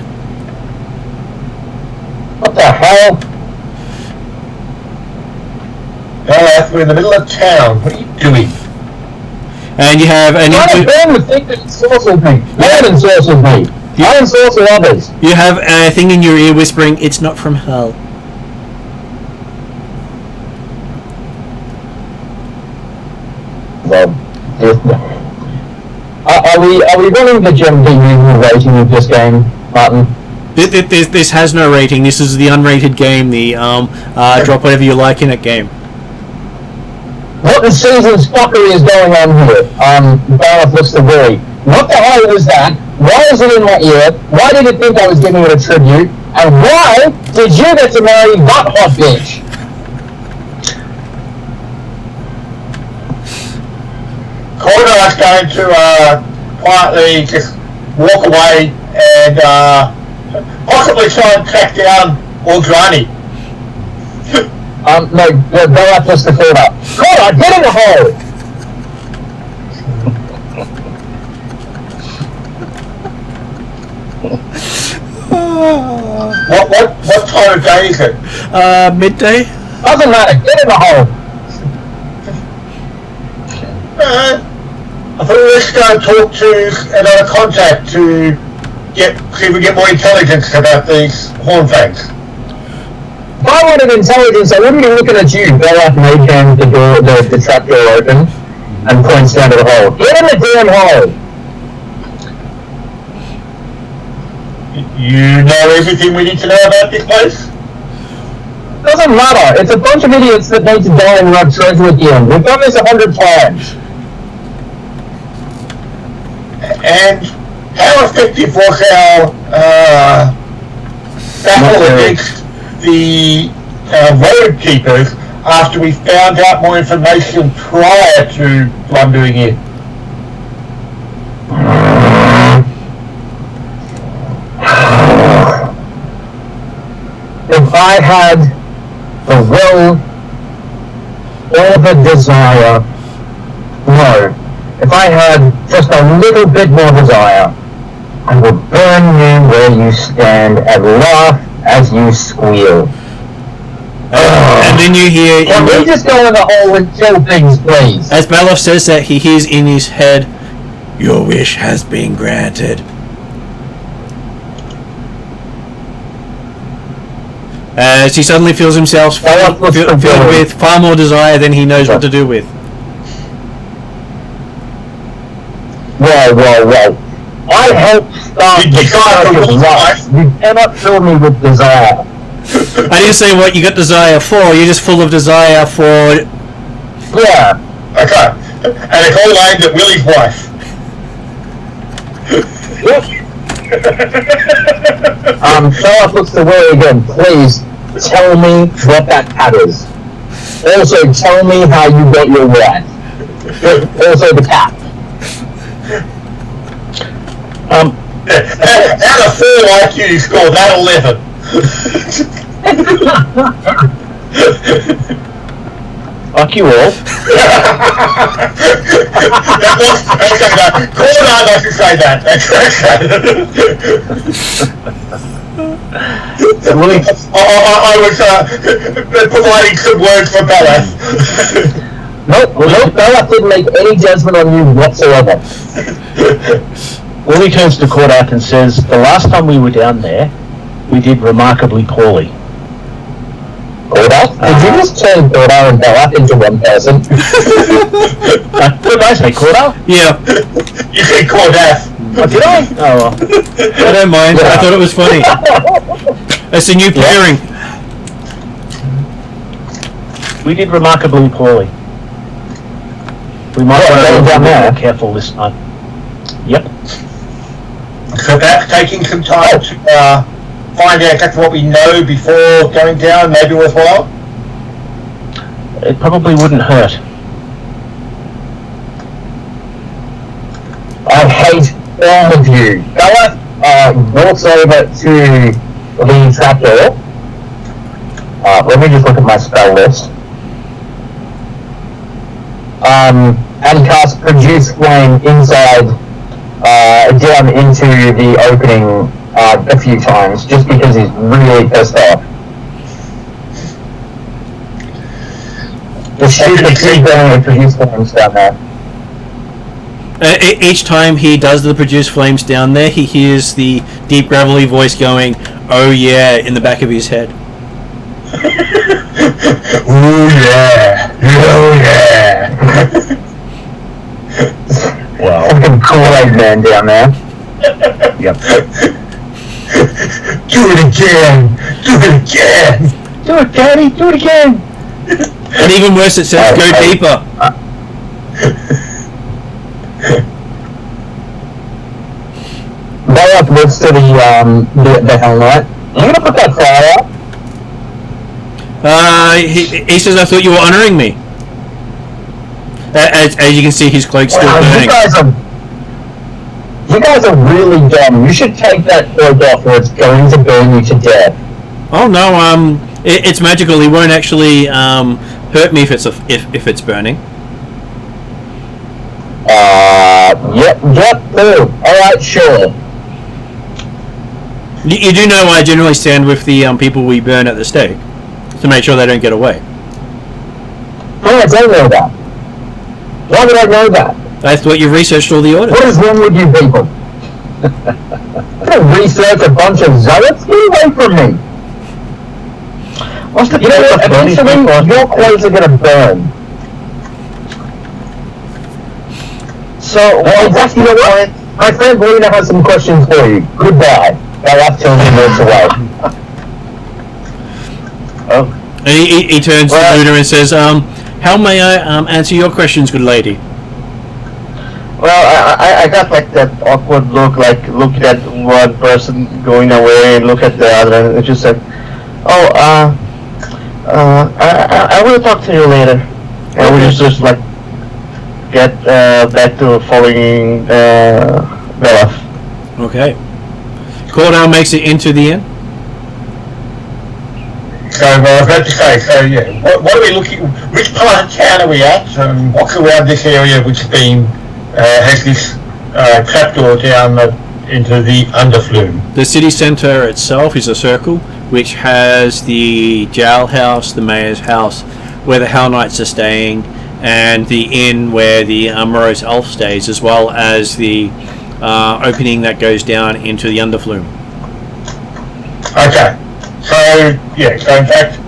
What the hell? Well, we're in the middle of town. What are you doing? And you have an Ben would think that it sorcered me. Ben ensorcelled me. I ensorcel others. You have a thing in your ear whispering, "It's not from hell." Well, are we running the GMD rating of this game, Martin? This has no rating. This is the unrated game. The drop whatever you like in it game. What in season's fuckery is going on here? Barrett looks to worry. What the hell was that? Why is it in my ear? Why did it think I was giving it a tribute? And why did you get to marry that hot bitch? just going to quietly just walk away and possibly try and track down Ordrani. No, go up just to Corda. Corda, get in the hole! What time of day is it? Midday. Doesn't matter, get in the hole! I thought let's go and talk to another contact to see if we get more intelligence about these horn fangs. If I wanted intelligence, I wouldn't be looking at you. Belloc made the door, the trap door open, and points down to the hole. Get in the damn hole! You know everything we need to know about this place? Doesn't matter. It's a bunch of idiots that need to die and rub treasure at the end. We've done this 100 times. And how effective was our battle against the road keepers after we found out more information prior to blundering in? If I had the will or the desire, no. If I had just a little bit more desire, I would burn you where you stand and laugh as you squeal. And then you hear... Can we just go in the hole and kill things, please? As Malov says that, he hears in his head, "Your wish has been granted." As he suddenly feels himself filled with far more desire than he knows what to do with. Whoa. I helped start the cycle of life. You cannot fill me with desire. I didn't say what you got desire for, you're just full of desire for... Yeah. Okay. And it's all aimed at Willie's wife. Belloc looks to Willie again. Please, tell me what that pad is. Also, tell me how you got your wife. Also, the cat. Out of 4 IQ, you scored that 11. Fuck you all. That was okay. Call out, I should say that. I was providing some words for Bella. Nope, Belloc didn't make any judgment on you whatsoever. Willie turns to Cordak and says, "The last time we were down there, we did remarkably poorly." Cordak? Did you just turn Cordak and Belloc into one person? What did I say, Cordak? Yeah. You said Cordak. Oh, did I? Oh, well. I don't mind, I thought it was funny. That's a new pairing. We did remarkably poorly. We might want to be more careful this time. Yep. So that's taking some time to find out exactly what we know before going down, maybe worthwhile? It probably wouldn't hurt. I hate all of you. Belloc walks over to the trapdoor. Let me just look at my spell list. And cast Produce Flame inside, down into the opening a few times, just because he's really pissed off. Just shoot the 3 burning Produce Flames down there. Each time he does the Produce Flames down there, he hears the deep gravelly voice going, "Oh yeah," in the back of his head. Oh yeah! Oh yeah! Wow. Fucking Kool-Aid Man down there. Yep. Do it again! Do it again! Do it, Daddy! Do it again! And even worse, it says, "Go deeper." Belloc looks to the Hell Knight. You gonna put that fire out? He says, "I thought you were honouring me." As you can see, his cloak's still burning. You guys are really dumb. You should take that cloak off, or it's going to burn you to death. Oh no, it's magical. He won't actually hurt me if it's burning. Yep. Alright, sure. You do know I generally stand with the people we burn at the stake to make sure they don't get away. Oh, I don't know that. Why would I know that? I thought you researched all the orders. What is wrong with you people? Don't research a bunch of zealots. Get away from me. What's the You know what? Eventually, your clothes are going to burn. So, You know what? My friend Lena has some questions for you. Goodbye. I'll have to minutes away. Oh. And he turns to Luna and says, how may I answer your questions, good lady? Well, I got like that awkward look, like looking at one person going away and look at the other, and it's just like, I will talk to you later. And we just like get back to following Bella. Okay. Cordell makes it into the inn. So I was about to say, what are we looking, which part of town are we at, and what's around this area which has this trapdoor down into the Underplume? The city centre itself is a circle which has the jailhouse, the mayor's house, where the Hell Knights are staying, and the inn where the morose elf stays, as well as the opening that goes down into the Underplume. Okay. So in fact,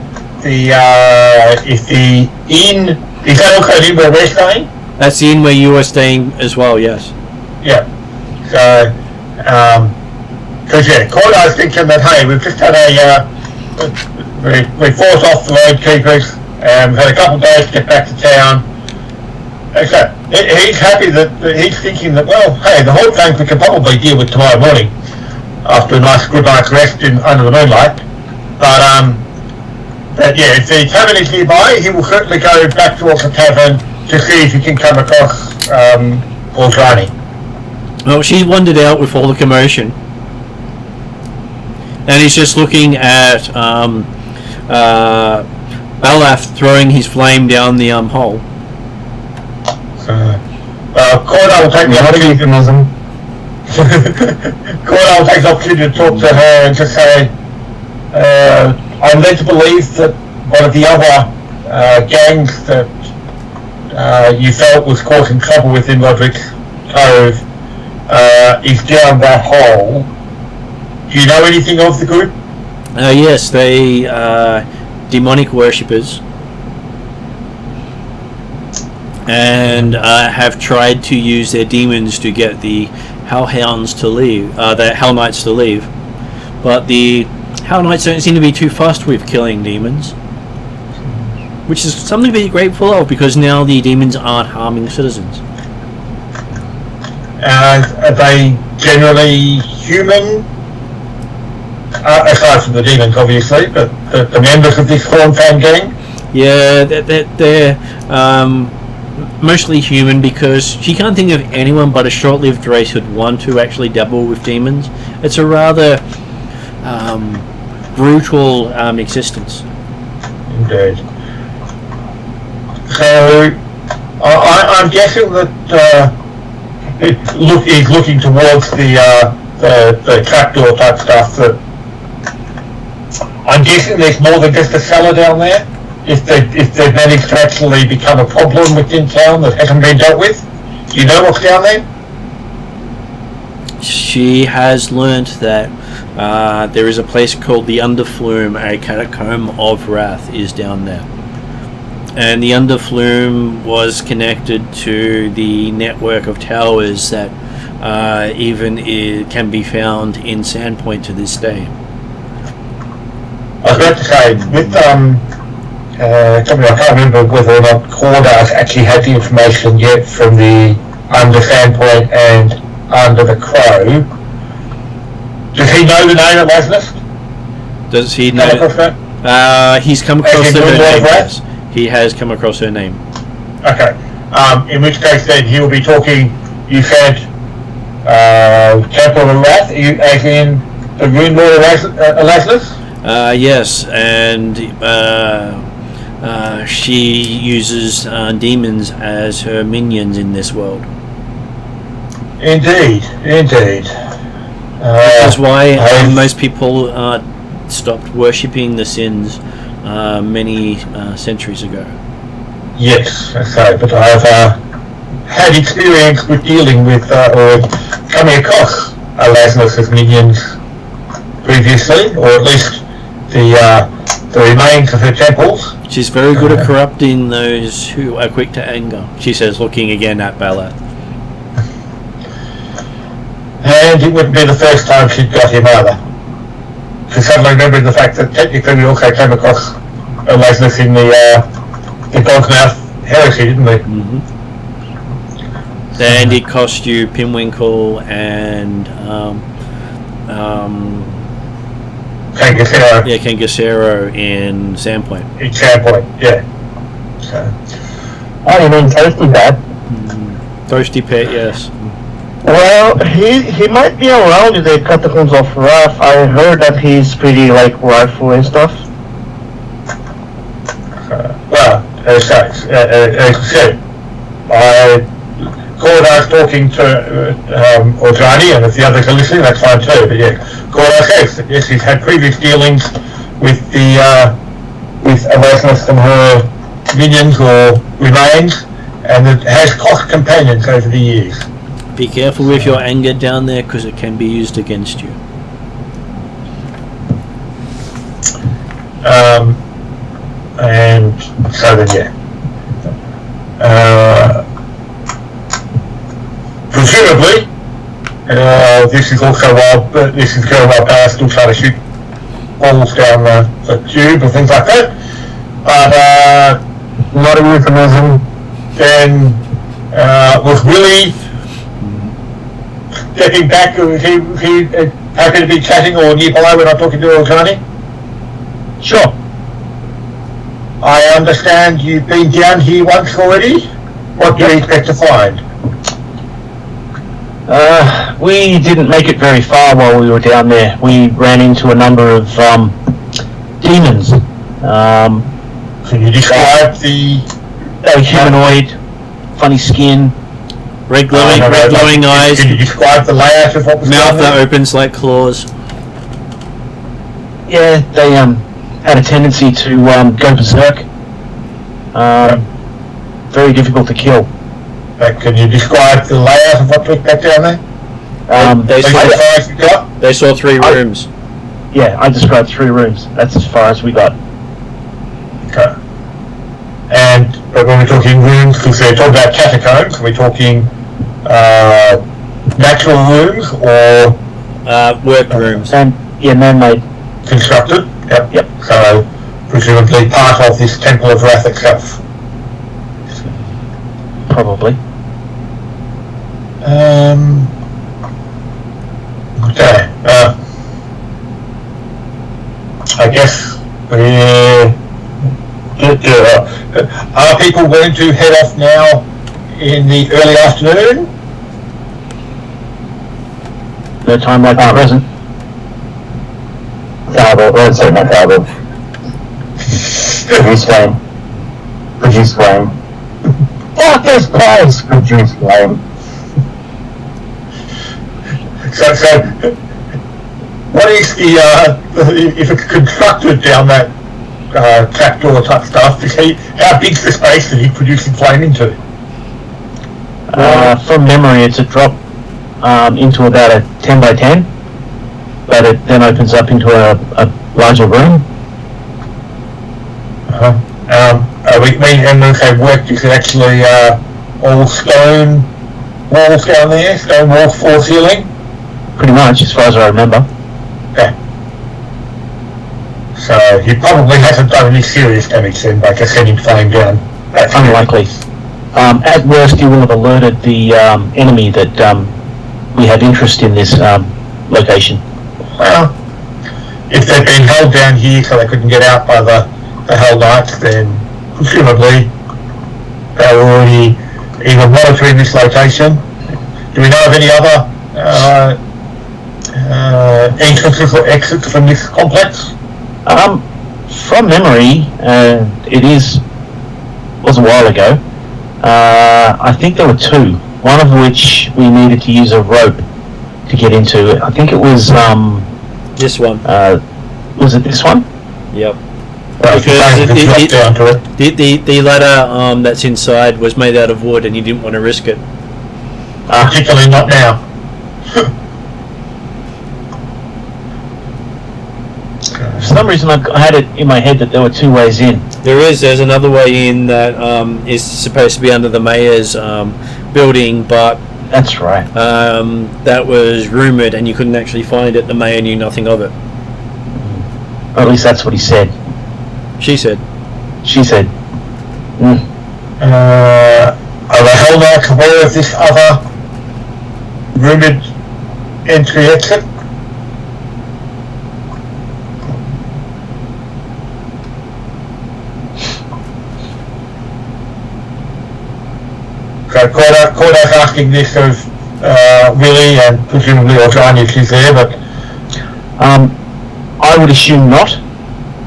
is the inn, is that also the inn where we're staying? That's the inn where you are staying as well, yes. Yeah. So, because Corda was thinking that, hey, we've just had we fought off the road keepers, and we've had a couple of days to get back to town. Okay. He's happy that he's thinking that, well, hey, the whole thing we can probably deal with tomorrow morning after a nice good night's rest under the moonlight. But if the tavern is nearby, he will certainly go back towards the tavern to see if he can come across Orjani. Well, she wandered out with all the commotion, and he's just looking at Balaf throwing his flame down the hole. Corda will take the opportunity. Corda will take the opportunity to talk to her and just say, I'm led to believe that one of the other gangs that you felt was causing trouble within Roderick's Cove is down that hole. Do you know anything of the group? Yes, they are demonic worshippers, and have tried to use their demons to get the Hellhounds to leave, the Hell Knights to leave, but the Hell Knights don't seem to be too fussed with killing demons, which is something to be grateful of, because now the demons aren't harming citizens. Are they generally human? Aside from the demons, obviously, but the members of this Fang gang? Yeah, they're mostly human, because she can't think of anyone but a short-lived race who'd want to actually dabble with demons. It's a rather brutal existence. Indeed. So, I'm guessing that he's looking towards the trapdoor type stuff. That I'm guessing there's more than just a cellar down there. If they've managed to actually become a problem within town that hasn't been dealt with, do you know what's down there? She has learnt that there is a place called the Underplume, a catacomb of wrath is down there. And the Underplume was connected to the network of towers that can be found in Sandpoint to this day. I was about to say, with I can't remember whether or not Cordas actually had the information yet from the Under Sandpoint and Under the Crow. Does he know the name of Lasnus? Does he know? He's come across her name. Yes. He has come across her name. Okay. In which case, then he'll be talking. You said Temple of Wrath, as in the Rune Lord of Lazarus? Yes, and she uses demons as her minions in this world. Indeed. That's why most people stopped worshipping the sins many centuries ago. Yes, okay, but I've had experience with dealing with or coming across Lazarus' minions previously, or at least the remains of her temples. She's very good at corrupting those who are quick to anger, she says, looking again at Balath. And it wouldn't be the first time she'd got him either. She suddenly remembered the fact that technically we also came across Lazarus in the God's Mouth heresy, didn't we? Mm-hmm. And it cost you Pinwinkle and Kangasero. Yeah, Kangasero in Sandpoint. In Sandpoint, yeah. So. Oh, you mean Toasty Bad? Toasty Pet, yes. Well, he might be around in the Catacombs of Wrath. I heard that he's pretty like rightful and stuff. Well, as I said, I was talking to Orjani, and if the others are listening, that's fine too. But yeah, Cordash says that yes, he's had previous dealings with with Lazarus and her minions or remains, and it has cost companions over the years. Be careful with your anger down there, because it can be used against you. And so then, yeah. Presumably, this is also while this is going while Power still trying to shoot balls down the tube and things like that. But not a euphemism. Then was Willie stepping back? Was he happy to be chatting or nearby when I'm talking to Orjani? Sure. I understand you've been down here once already. What do you expect to find? We didn't make it very far while we were down there. We ran into a number of demons. Can you describe They were humanoid, funny skin. Red glowing eyes. Can you describe the layout of what was Mouth going that on? opens like claws. Yeah, they had a tendency to go berserk. Very difficult to kill. Can you describe the layout of what took that down there? They saw 3 rooms. Yeah, I described 3 rooms. That's as far as we got. Okay. And when we're talking rooms, because they're talking about catacombs, we're talking natural rooms or Work rooms. And yeah, man-made. constructed? Yep. So presumably part of this Temple of Wrath itself. Probably. Okay. I guess are people going to head off now in the early afternoon? No time like the present. Let's say not Talbot. Produce flame. Darkness calls, produce flame. So what is the if it's constructed down that trapdoor type stuff? How big's the space that he's producing flame into? From memory, it's a drop into about a 10 by 10, but it then opens up into a larger room. We mean, and when we say work, is it actually all stone walls down there, stone walls, floor, ceiling? Pretty much, as far as I remember. Yeah. So he probably hasn't done any serious damage then by just sending flame down. That's Unlikely. At worst, you will have alerted the enemy that we have interest in this location. Well, if they've been held down here so they couldn't get out by the Hell Knights, then presumably they were already either monitoring this location. Do we know of any other entrances or exits from this complex? From memory, was a while ago. I think there were two. One of which we needed to use a rope to get into. I think it was This one. Was it this one? Yep. Because The ladder that's inside was made out of wood, and you didn't want to risk it. particularly not now. For some reason, I had it in my head that there were two ways in. There's another way in that is supposed to be under the mayor's building, but That's right. that was rumoured, and you couldn't actually find it. The mayor knew nothing of it. Or at least that's what he said. She said. She said. Are the Hell Knights aware of this other rumoured entry-exit? So Corda's asking this of Willie and presumably Orjani if she's there, but I would assume not,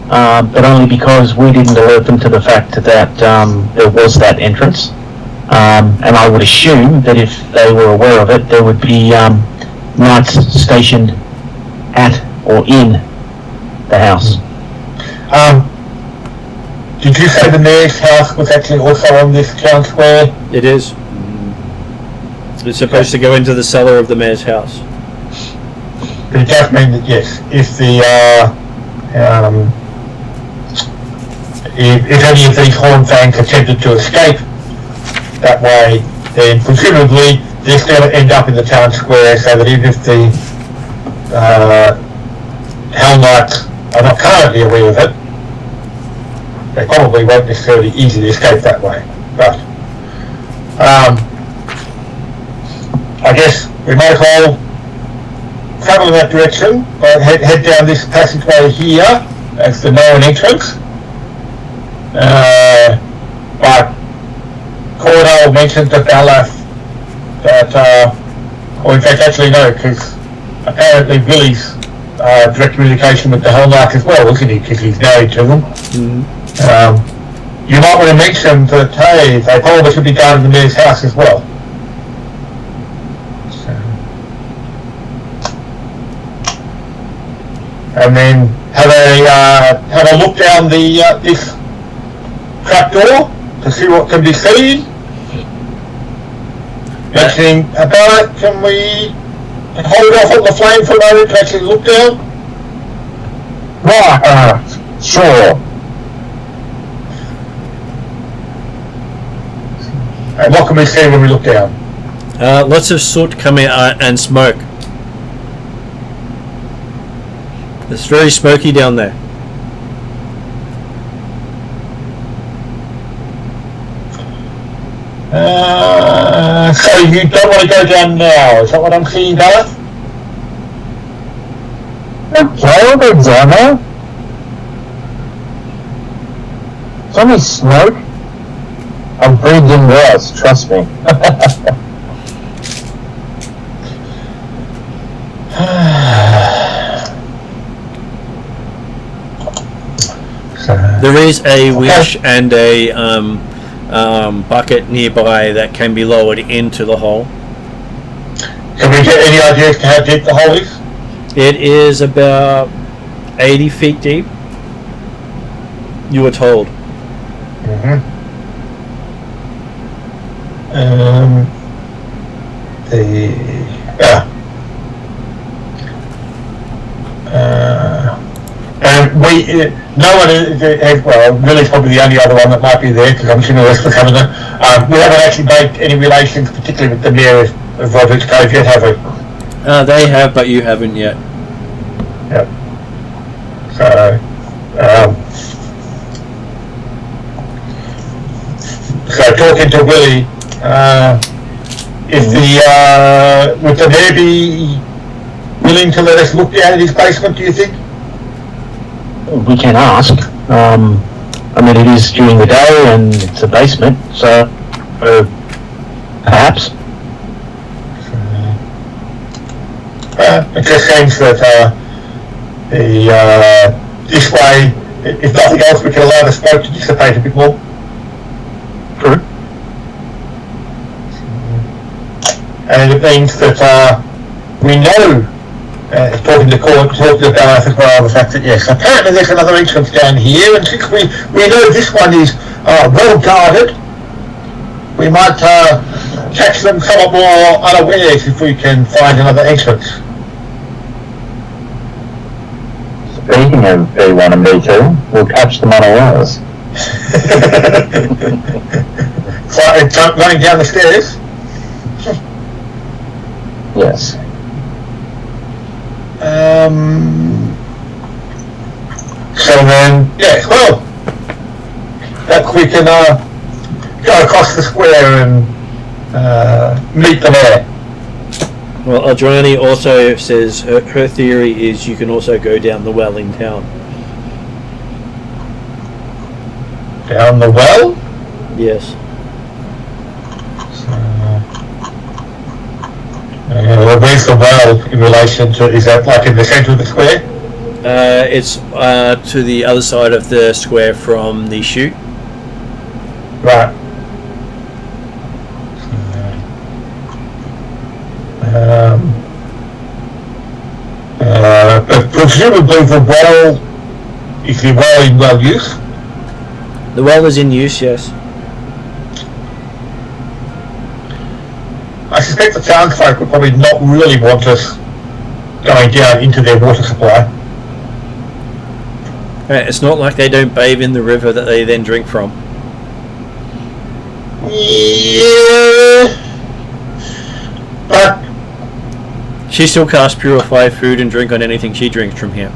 but only because we didn't alert them to the fact that there was that entrance. And I would assume that if they were aware of it, there would be knights stationed at or in the house. did you say the mayor's house was actually also on this town square? It is. It's supposed to go into the cellar of the mayor's house. But it does mean that yes, if the if any of these horn fangs attempted to escape that way, then presumably they're still to end up in the town square, so that even if the Hell Knights are not currently aware of it, they probably won't necessarily easily escape that way. But I guess we might as well travel in that direction, but head down this passageway here as the known entrance. But Cordell mentioned to Balaf that, or in fact actually no, because apparently Billy's direct communication with the Hell Knights as well, isn't he, because he's married to them. You might want to mention that, hey, they probably should be down in the mayor's house as well. And then have a look down the this trapdoor to see what can be seen. Mentioning about it, can we hold off on the flame for a moment to actually look down? Right, sure. And what can we see when we look down? Lots of soot coming out and smoke. It's very smoky down there. So you don't want to go down now, is that what I'm seeing, Gareth? Okay, we'll go down there. It's only smoke. I'm breathing worse, trust me. There is a winch and a bucket nearby that can be lowered into the hole. Can we get any idea as to how deep the hole is? It is about 80 feet deep. You were told. And no one is, well, Lily's probably the only other one that might be there, because I'm assuming the rest of us haven't. We haven't actually made any relations, particularly with the mayor of Roderick's Cove yet, have we? They have, but you haven't yet. Yep. So talking to Willie, would the mayor be willing to let us look down at his basement, do you think? We can ask. I mean, it is during the day and it's a basement, so Perhaps. It just seems that this way, if nothing else, we can allow the smoke to dissipate a bit more. True. And it means that we know, talking to Core, talking about as well, the fact that yes, apparently there's another entrance down here, and since we know this one is well guarded, we might catch them somewhat more unawares if we can find another entrance. Speaking of B1 and B2, we'll catch them unawares. So, running down the stairs. Yes. So then, yes, well, that we can go across the square and meet them there. Well, Adrani also says her theory is you can also go down the well in town. Down the well? Yes. Where's the well in relation to, is that like in the centre of the square? It's to the other side of the square from the chute. Right. But presumably the well, is the well in well use? The well is in use, yes. I suspect the townsfolk would probably not really want us going down into their water supply. It's not like they don't bathe in the river that they then drink from. Yeah, but She still casts purify food and drink on anything she drinks from here.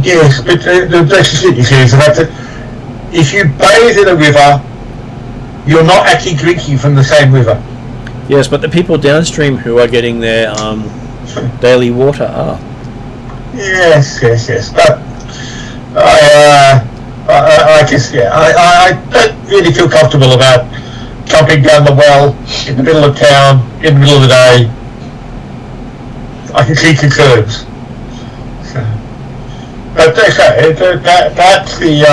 yes, but that's just it. You see, is the fact that if you bathe in a river, you're not actually drinking from the same river. Yes, but the people downstream who are getting their daily water are. Yes. But I guess I don't really feel comfortable about jumping down the well in the middle of town in the middle of the day. I can see concerns. So, but okay, that's the.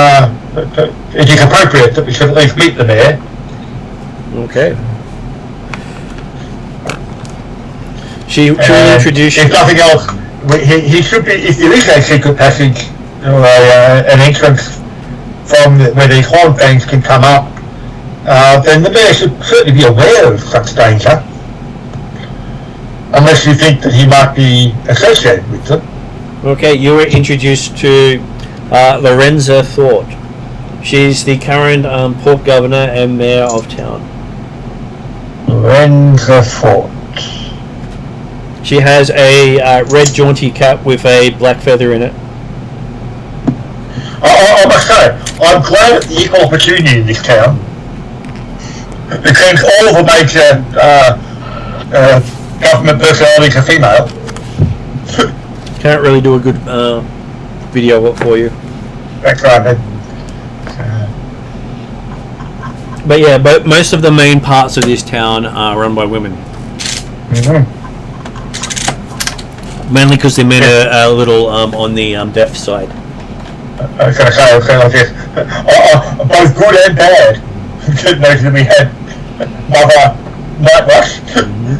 It is appropriate that we should at least meet the mayor. Okay. She introduced. If nothing else, he should be. If there is a secret passage or an entrance from where these horn fangs can come up, then the mayor should certainly be aware of such danger. Unless you think that he might be associated with them. Okay, you were introduced to Lorenza Thought. She's the current port governor and mayor of town. Lorenza Thought. She has a red jaunty cap with a black feather in it. I must say, I'm glad at the equal opportunity in this town. It seems all of the major government personalities are female. Can't really do a good video for you. That's right. But yeah, but most of the main parts of this town are run by women. Mm-hmm. Mainly because the men are a little on the deaf side. I was going to say like this. Both good and bad. Noted that we had Mother Nightrush. Mm-hmm.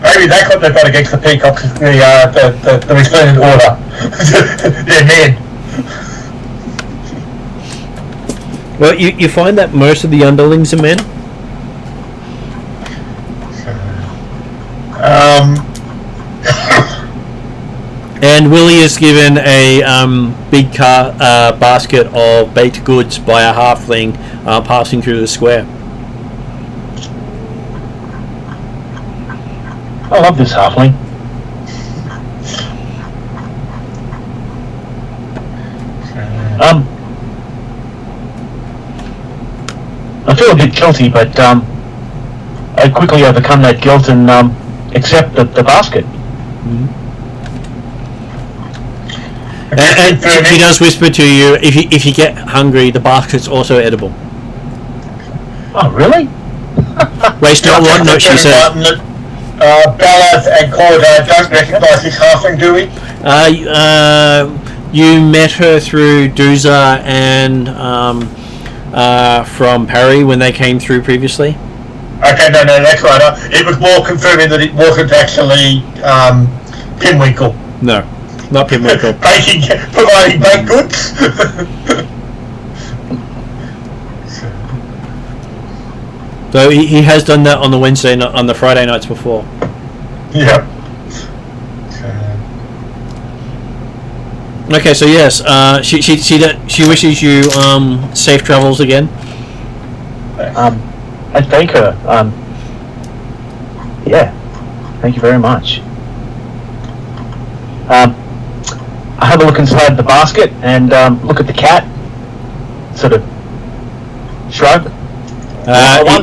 Maybe that's what they've got against the peacocks, the resplendent order. They're men. Well, you find that most of the underlings are men. And Willie is given a big basket of baked goods by a halfling passing through the square. I love this halfling. I feel a bit guilty, but I quickly overcome that guilt and accept the basket. Mm-hmm. And he does whisper to you, if you get hungry, the basket's also edible. Oh, really? Waste not, want not, she says. Ballard and Corridor don't recognise this halfling, do we? You met her through Dooza and from Parry when they came through previously. Okay, no, that's right. It was more confirming that it wasn't actually Pinwinkle. No, not Pinwinkle. Providing baked goods. So he has done that on the on the Friday nights before. Yeah. Okay, so yes, she wishes you safe travels again. I thank her. Yeah, thank you very much. I have a look inside the basket and look at the cat. Sort of shrug.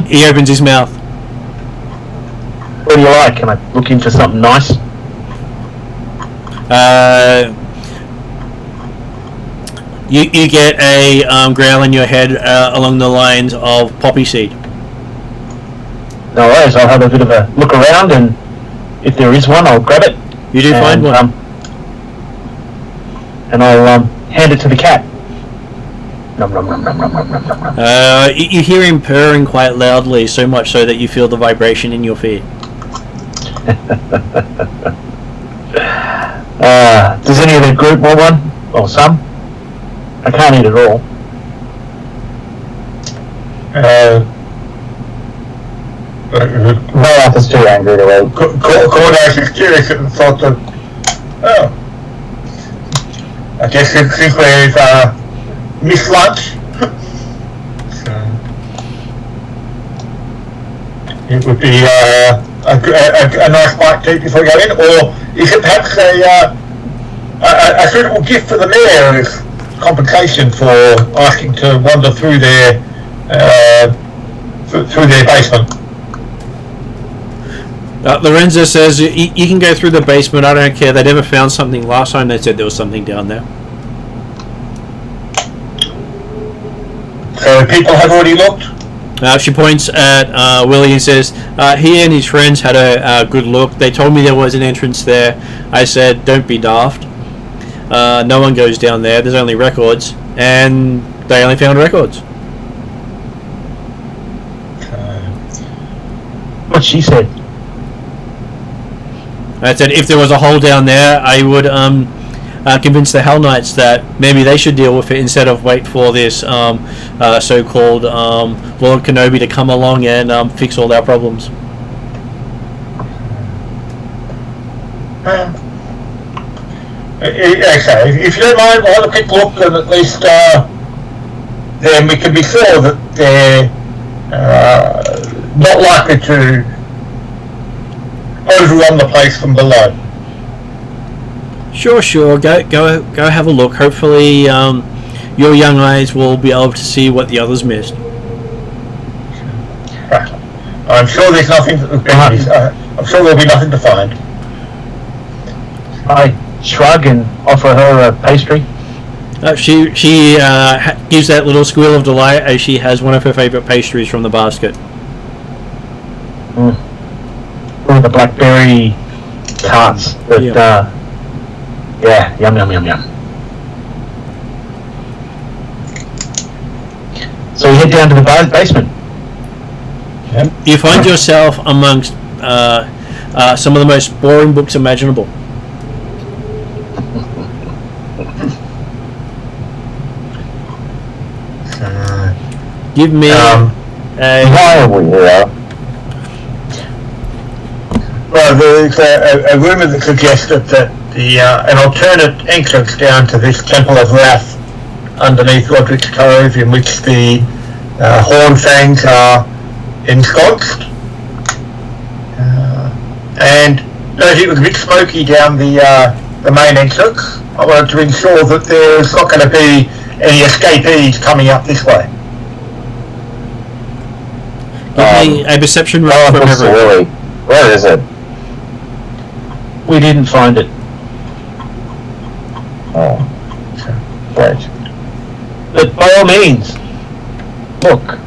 He opens his mouth. What do you like? Can I look in for something nice? You get a growl in your head along the lines of poppy seed. No worries, I'll have a bit of a look around, and if there is one, I'll grab it. You do find one. And I'll hand it to the cat. Nom, nom, nom, nom, nom, nom, nom, nom. You hear him purring quite loudly, so much so that you feel the vibration in your feet. Does any of the group want one? Or some? I can't eat it all. My wife is too angry to eat. Cordash is curious at the thought of, I guess since we've missed lunch, so it would be a nice bite to eat before we go in, or is it perhaps a suitable gift for the mayor as compensation for asking to wander through their basement? Lorenzo says you can go through the basement. I don't care. They never found something last time. They said there was something down there. So people have already looked? She points at Willie and says he and his friends had a good look. They told me there was an entrance there. I said, don't be daft. No one goes down there. There's only records. And they only found records. What she said. I said if there was a hole down there, I would convince the Hell Knights that maybe they should deal with it instead of wait for this so-called Lord Kenobi to come along and fix all our problems. Okay, if you don't mind, we'll have a quick look and at least then we can be sure that they're not likely to overrun the place from below. Sure. Go have a look. Hopefully, your young eyes will be able to see what the others missed. Right. I'm sure there's nothing. I'm sure there'll be nothing to find. I shrug and offer her a pastry. She gives that little squeal of delight as she has one of her favourite pastries from the basket. One of the blackberry tarts that, yum. So we head down to the basement. Yep. You find yourself amongst some of the most boring books imaginable. Give me Why are we here? Well, there's a rumour that suggested that an alternate entrance down to this Temple of Wrath underneath Roderick's Cove, in which the Horn Fangs are ensconced, and as it was a bit smoky down the main entrance, I wanted to ensure that there's not going to be any escapees coming up this way. give me a perception roll from everyone. Where is it? We didn't find it. Oh, right. But by all means, look.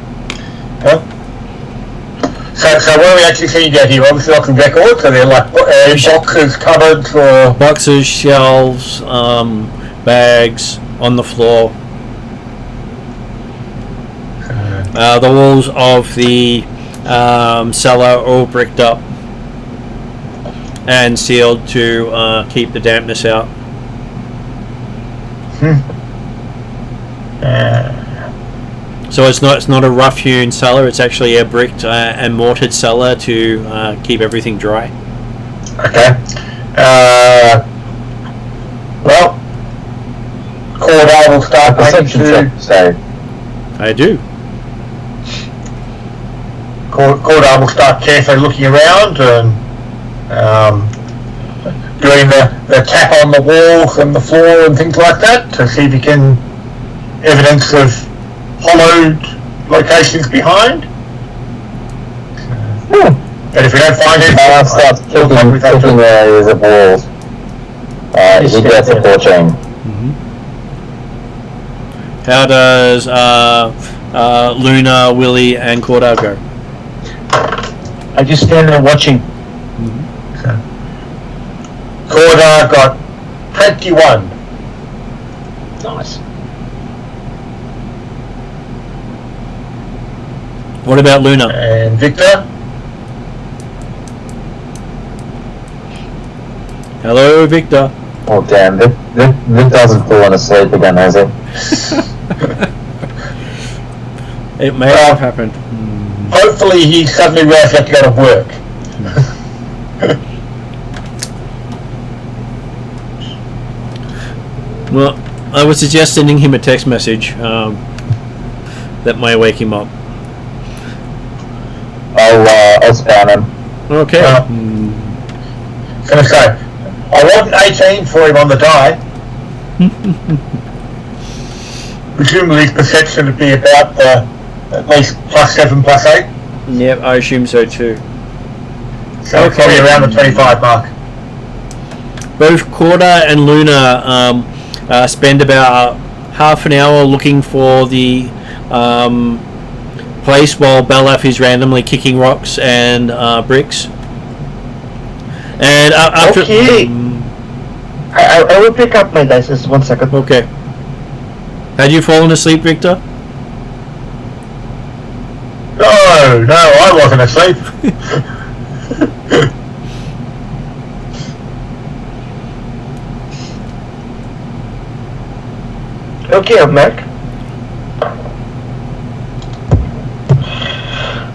So what are we actually seeing out here? Obviously not some records, so they're like boxes, cupboards, or... Boxes, shelves, bags on the floor. The walls of the cellar are all bricked up and sealed to keep the dampness out. So it's not a rough hewn cellar. It's actually a bricked and mortared cellar to keep everything dry. Okay. Well, Cordar will start making to... So, I do. Cordar will start carefully looking around and doing the tap on the walls and the floor and things like that to see if he can evidence of hollowed locations behind. And if we don't find it, starts kicking areas of walls. He gets a 14. How does Luna, Willie, and Cordar go? I just stand there watching. Cordar got 21. Nice. What about Luna? And Victor? Hello, Victor. Oh damn, Vic doesn't fall asleep again, has it? It may have happened. Hopefully he suddenly realized he had to go to work. Well, I would suggest sending him a text message that might wake him up. I'll spam him. Okay. Gonna say, I want an 18 for him on the die. Presumably his perception would be about at least +7, +8. Yep, I assume so too. So probably around the 25 mark. Both Cordar and Luna spend about half an hour looking for the place while Belaf is randomly kicking rocks and bricks. And after... Okay. I will pick up my dice. Just 1 second. Okay. Had you fallen asleep, Victor? No, I wasn't asleep. Okay, I'm back.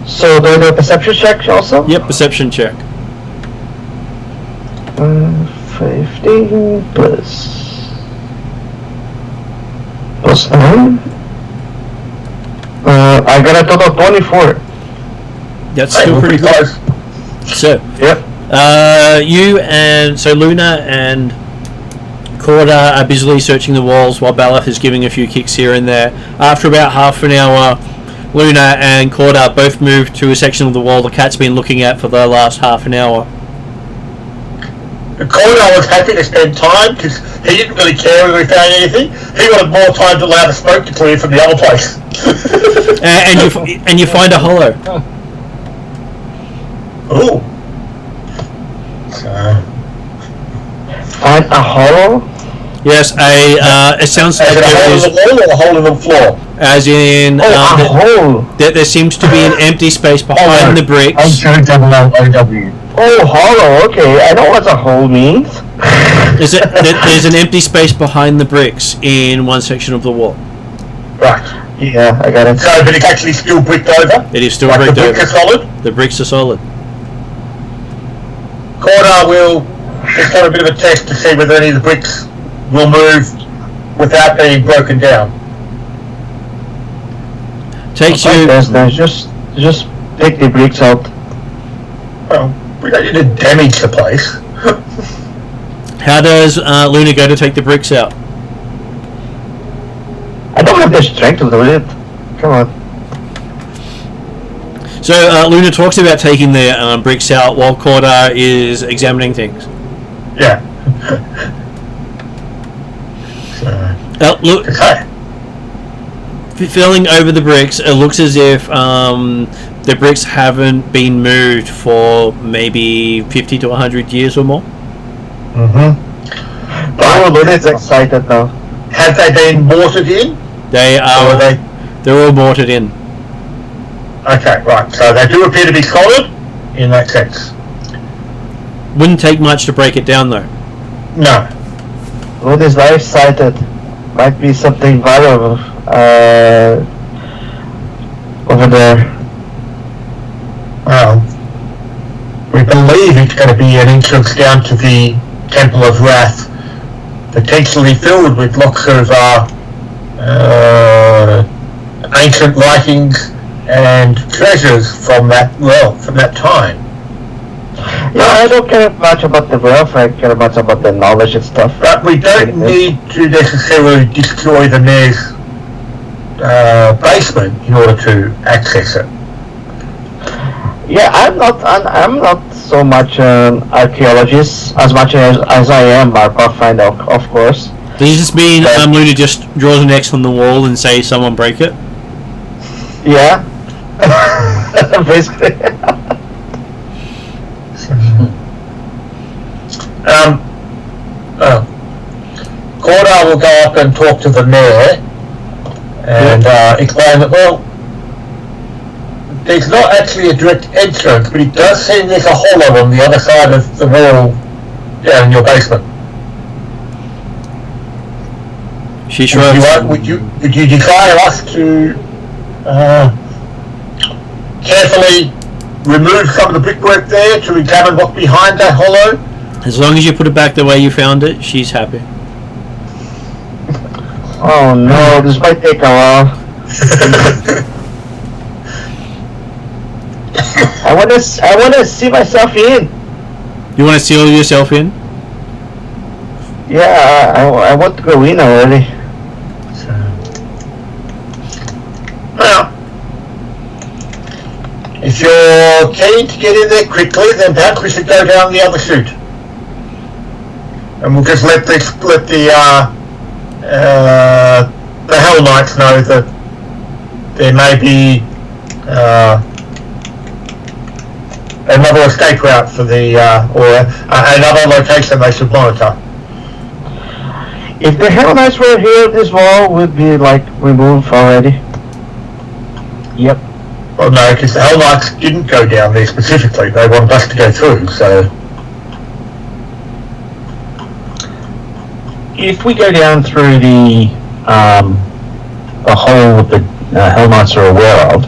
So do I do a perception check also? Yep, perception check. 15 plus 9. I got a total of 24. That's still pretty good. close. So, Yep. so Luna and Cordar are busily searching the walls while Belaf is giving a few kicks here and there. After about half an hour, Luna and Cordar both move to a section of the wall the cat's been looking at for the last half an hour. Cordar was happy to spend time because he didn't really care whether he found anything. He wanted more time to allow the smoke to clear from the other place. and you find a hollow. Ooh. Find a hollow? Yes, it sounds like Is it a hole in the wall or a hole in the floor? as in A hole! there seems to be an empty space behind the bricks. Oh, hollow, okay. I know what a hole means. There's an empty space behind the bricks in one section of the wall. Right. Yeah, I got it. So, but it's actually still bricked over? It is still Like the bricked bricks over. are solid? The bricks are solid. Cordar will just have a bit of a test to see whether any of the bricks will move without being broken down. Takes Okay, you. there's just take the bricks out. Well, we don't need to damage the place. How does Luna go to take the bricks out? I don't have the strength to do it. Come on. So Luna talks about taking the bricks out while Cordar is examining things. Yeah. Look, Okay. filling over the bricks, it looks as if the bricks haven't been moved for maybe 50 to 100 years or more. Oh, Luna's excited now. Have they been mortared in? They are. They're all mortared in. Okay, right. So they do appear to be solid in that sense. Wouldn't take much to break it down, though. No. Luna's very excited. Might be something valuable over there. Well, we believe it's going to be an entrance down to the Temple of Wrath, potentially filled with lots of ancient writings and treasures from that time. Yeah, I don't care much about the wealth, I care much about the knowledge and stuff. But we don't need to necessarily destroy the mayor's basement in order to access it. Yeah, I'm not so much an archaeologist as much as I am a Pathfinder, of course. Does this mean Luna just draws an X on the wall and say someone break it? Yeah. Basically. Cordar will go up and talk to the mayor and explain that, well, there's not actually a direct entrance, but it does seem there's a hollow on the other side of the wall down in your basement. She shrugs. Would you desire us to carefully remove some of the brickwork there to examine what's behind that hollow? As long as you put it back the way you found it, she's happy. Oh no, this might take a while. I wanna see myself in. You want to seal yourself in? Yeah, I want to go in already. Well, if you're keen to get in there quickly, then perhaps we should go down the other chute, and we'll just let the Hell Knights know that there may be another escape route for the or another location they should monitor. If the Hell Knights were here, this wall would be like removed already. Yep. Well, no, because the Hell Knights didn't go down there specifically. They wanted us to go through, so. If we go down through the hole that the Hell Knights are aware of,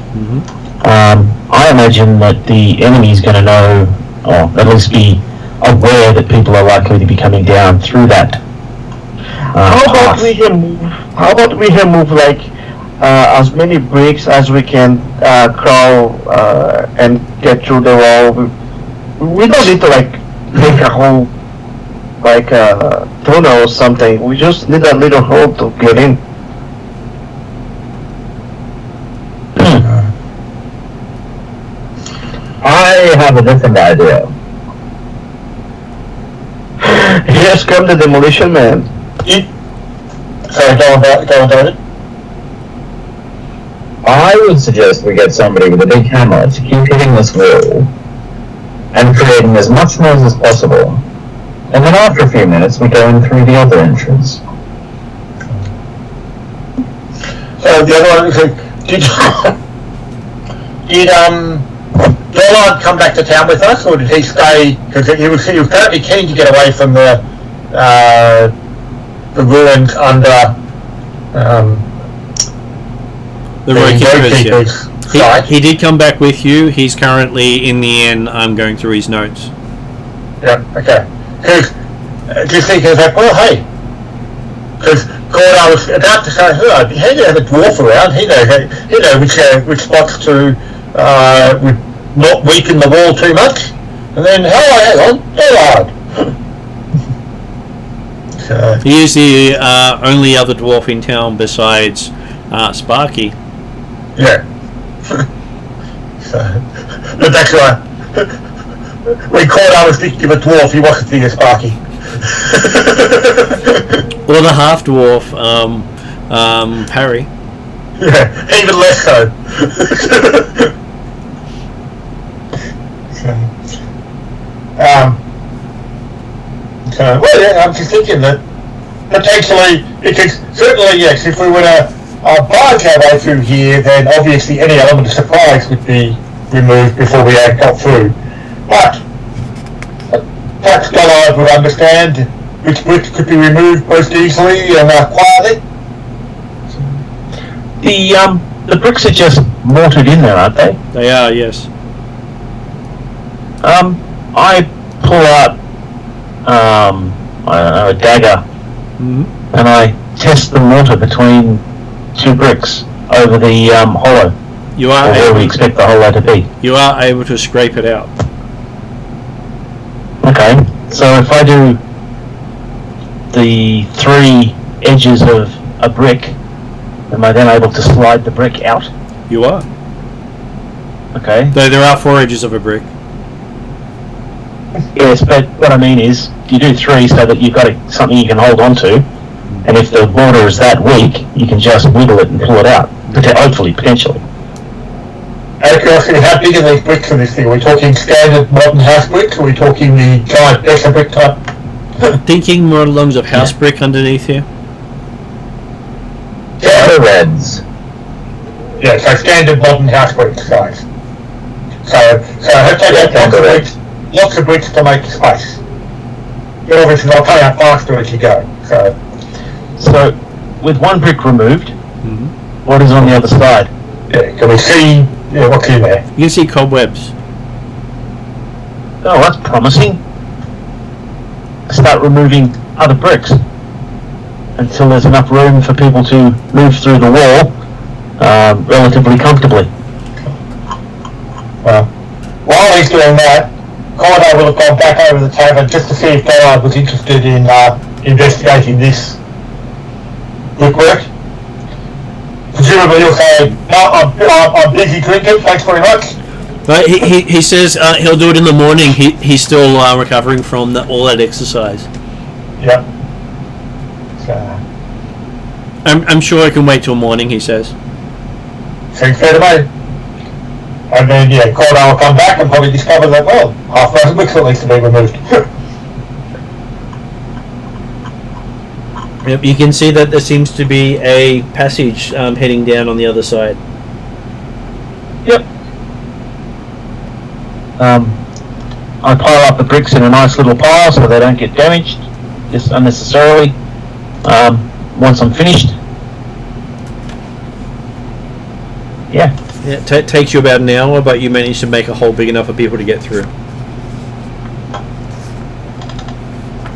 I imagine that the enemy's going to know, or at least be aware that people are likely to be coming down through that. How about we remove like as many bricks as we can crawl and get through the wall. We don't need to like make a whole like tunnel or something. We just need a little hole to get in. I have a different idea. Here's come the demolition man. Sorry, go on, David. I would suggest we get somebody with a big hammer to keep hitting this wall and creating as much noise as possible. And then after a few minutes, we go in through the other entrance. So the other one is, did Dollard come back to town with us, or did he stay? Because he was apparently keen to get away from the ruins under The Roadkeeper's site. He did come back with you. He's currently in the inn. I'm going through his notes. Yeah, okay. Because just thinking like, well, hey, because I was about to say, hey, you have a dwarf around. He knows which spots to not weaken the wall too much. And then, hang on, Dollard. He is the only other dwarf in town besides Sparky. Yeah. But that's right. When Cordar was thinking of a dwarf, he wasn't thinking of Sparky. Or the half dwarf, Harry. Yeah, even less so. Well, yeah, I'm just thinking that potentially, because certainly, yes, if we were to barge our way through here, then obviously any element of surprise would be removed before we had got through. But perhaps Dollard would understand which bricks could be removed most easily and quietly. The bricks are just mortared in there, aren't they? They are, yes. I pull out I don't know, a dagger, and I test the mortar between two bricks over the hollow. You are where we expect the hollow to be. You are able to scrape it out. Okay, so if I do the 3 edges of a brick, am I then able to slide the brick out? You are. Okay. Though there are 4 edges of a brick. Yes, but what I mean is, you do 3 so that you've got something you can hold on to, and if the mortar is that weak, you can just wiggle it and pull it out. Hopefully, potentially. Out of curiosity, how big are these bricks in this thing? Are we talking standard modern house bricks, or are we talking the giant Deca brick type? Thinking more along of house brick underneath here. The reds. Yeah, so standard modern house brick size. So I have to take out lots of bricks to make space. You're obviously not paying up faster as you go. So, with 1 brick removed, what is on the other side? Yeah, can we see what's in there? You can see cobwebs. Oh, that's promising. Start removing other bricks until there's enough room for people to move through the wall relatively comfortably. Well, while he's doing that, Cordo will have gone back over the tavern just to see if Dollard was interested in investigating this brickwork. Presumably he'll say, no, I'm busy drinking, thanks very much. But he says he'll do it in the morning. He's still recovering from all that exercise. Yep. So, I'm sure I can wait till morning, he says. seems fair to me. And then, Cordo will come back and probably discover that, well, half those bricks at least to be removed. Yep, you can see that there seems to be a passage heading down on the other side. Yep. I pile up the bricks in a nice little pile so they don't get damaged just unnecessarily. Once I'm finished. Yeah. Yeah, it takes you about an hour, but you manage to make a hole big enough for people to get through.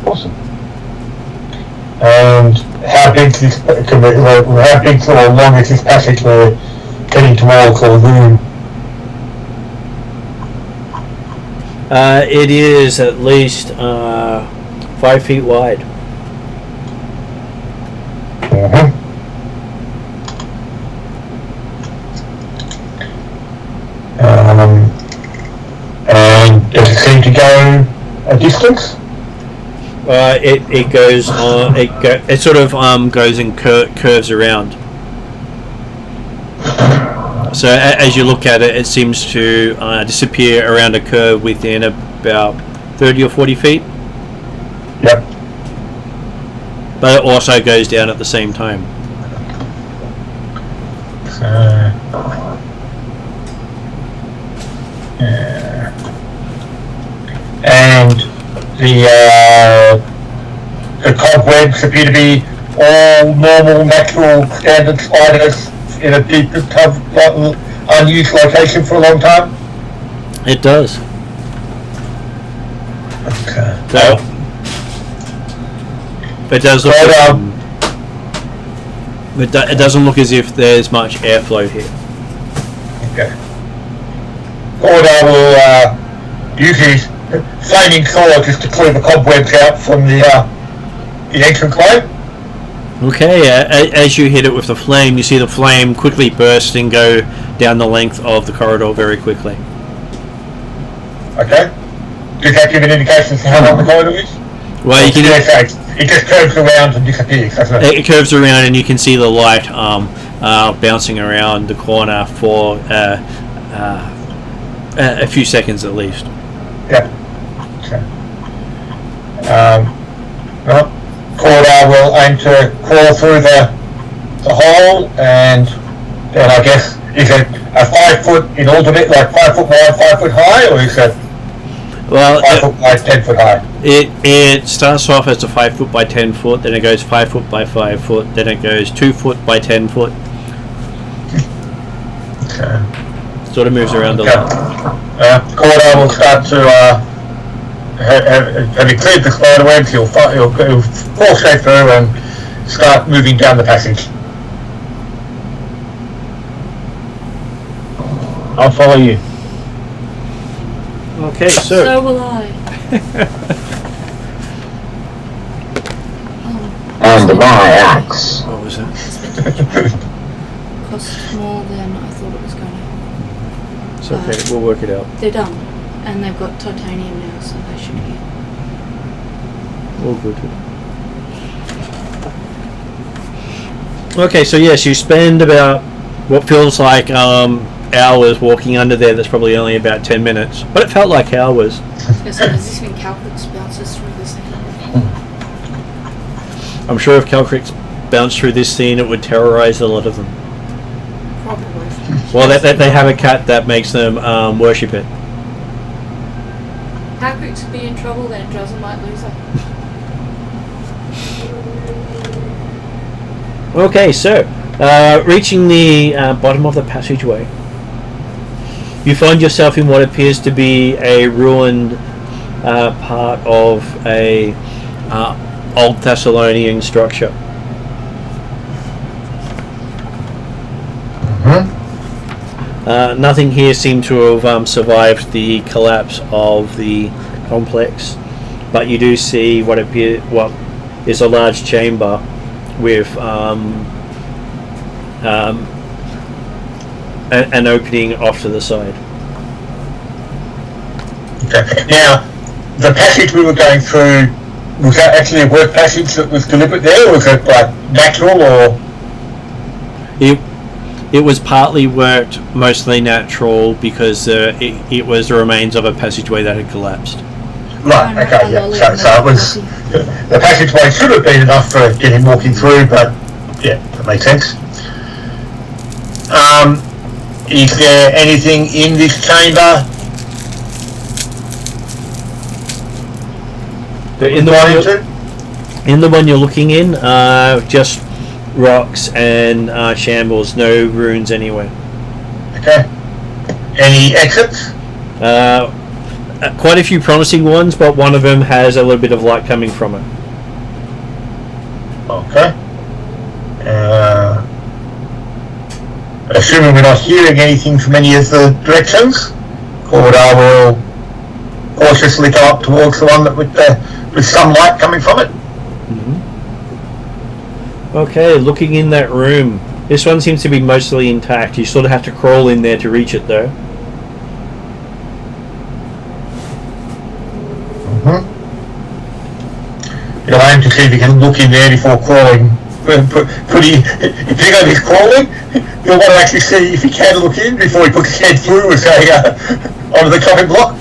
Awesome. And how big or long is this passage we're heading towards or room? It is at least 5 feet wide. And does it seem to go a distance? It goes on. It sort of goes and curves around. So as you look at it, it seems to disappear around a curve within about 30 or 40 feet. Yep. But it also goes down at the same time. And the cobwebs appear to be all normal, natural, standard spiders in a deep, tough, unused location for a long time. It does. Okay. So, it does look. It doesn't look as if there's much airflow here. Okay. Cordo will use his flaming sword just to clear the cobwebs out from the entranceway. Okay, as you hit it with the flame, you see the flame quickly burst and go down the length of the corridor very quickly. Okay. Does that give an indication as to how long the corridor is? Well, you can. It just curves around and disappears, doesn't it? It curves around, and you can see the light bouncing around the corner for A few seconds at least. Yeah. Okay. Well, Cordar will aim to crawl through the hole, and then I guess, is it a 5 foot in alternate, like 5 foot wide, 5 foot high, or is it 5 foot wide, 10 foot high? It starts off as a 5 foot by 10 foot, then it goes 5 foot by 5 foot, then it goes 2 foot by 10 foot. Okay. Sort of moves around a lot. Cordar will start to, having cleared the spider webs, he'll fall straight through and start moving down the passage. I'll follow you. Okay, So will I. And my axe. What was that? Cost more than I thought it was going to. It's okay, we'll work it out. They're done, and they've got titanium now, so they should be. All good. Okay, so yes, you spend about what feels like hours walking under there. That's probably only about 10 minutes, but it felt like hours. As this thing Calcrix bounces through this thing. I'm sure if Calcrix bounced through this scene, it would terrorize a lot of them. Probably. Well, they have a cat that makes them worship it. Calcrix would be in trouble, then Drazza might lose her. Okay, so reaching the bottom of the passageway, you find yourself in what appears to be a ruined part of a old Thassilonian structure. Nothing here seemed to have survived the collapse of the complex, but you do see what is a large chamber with an opening off to the side. Okay. Now, the passage we were going through, was that actually a work passage that was deliberate there, or was it like natural, or? It was partly worked, mostly natural, because it was the remains of a passageway that had collapsed. Right, okay, yeah. So it was, the passageway should have been enough for getting walking through, but yeah, that makes sense. Is there anything in this chamber? In the one you're looking in, just rocks and shambles, no runes anywhere. Okay. Any exits? Quite a few promising ones, but one of them has a little bit of light coming from it. Okay. Assuming we're not hearing anything from any of the directions, Cordar will cautiously go up towards the one that with some light coming from it. Mm-hmm. Okay, looking in that room, this one seems to be mostly intact. You sort of have to crawl in there to reach it, though. You'll aim to see if you can look in there before crawling. If you think he's crawling, you'll want to actually see if he can look in before he puts his head through and say onto the chopping block.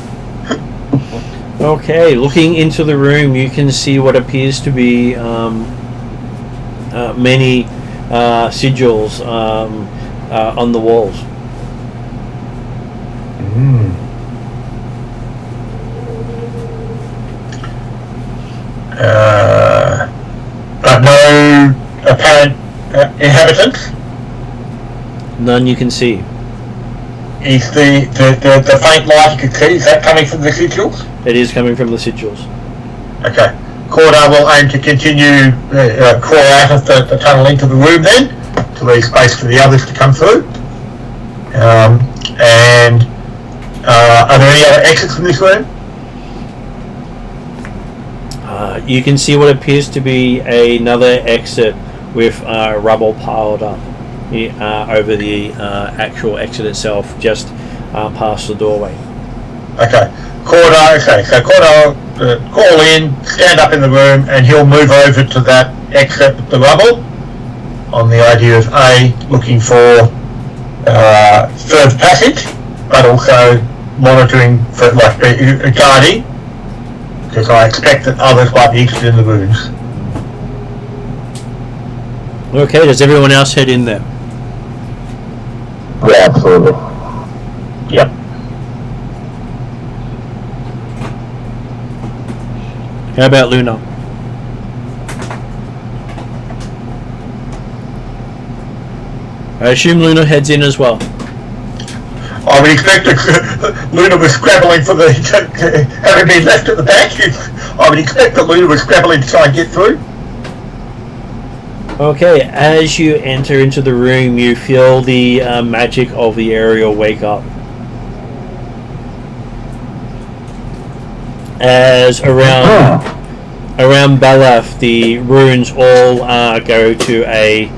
Okay, looking into the room, you can see what appears to be many sigils on the walls. But no apparent inhabitants? None you can see. Is the faint light you can see, is that coming from the sigils? It is coming from the sigils. Okay. Cordar will aim to continue crawl out of the tunnel into the room then, to leave space for the others to come through. And are there any other exits from this room? You can see what appears to be another exit with rubble piled up over the actual exit itself, just past the doorway. Okay. Cordar, okay, so Cordar will call in, stand up in the room, and he'll move over to that exit with the rubble, on the idea of looking for third passage, but also monitoring for like guarding, because I expect that others might be interested in the runes. Okay, does everyone else head in there? Yeah, absolutely. Yep. How about Luna? I assume Luna heads in as well. I would expect that Luna was scrabbling for the having been left at the back. I would expect that Luna was scrabbling to try and get through. Okay, as you enter into the room, you feel the magic of the area wake up. As around Balath, the runes all go to a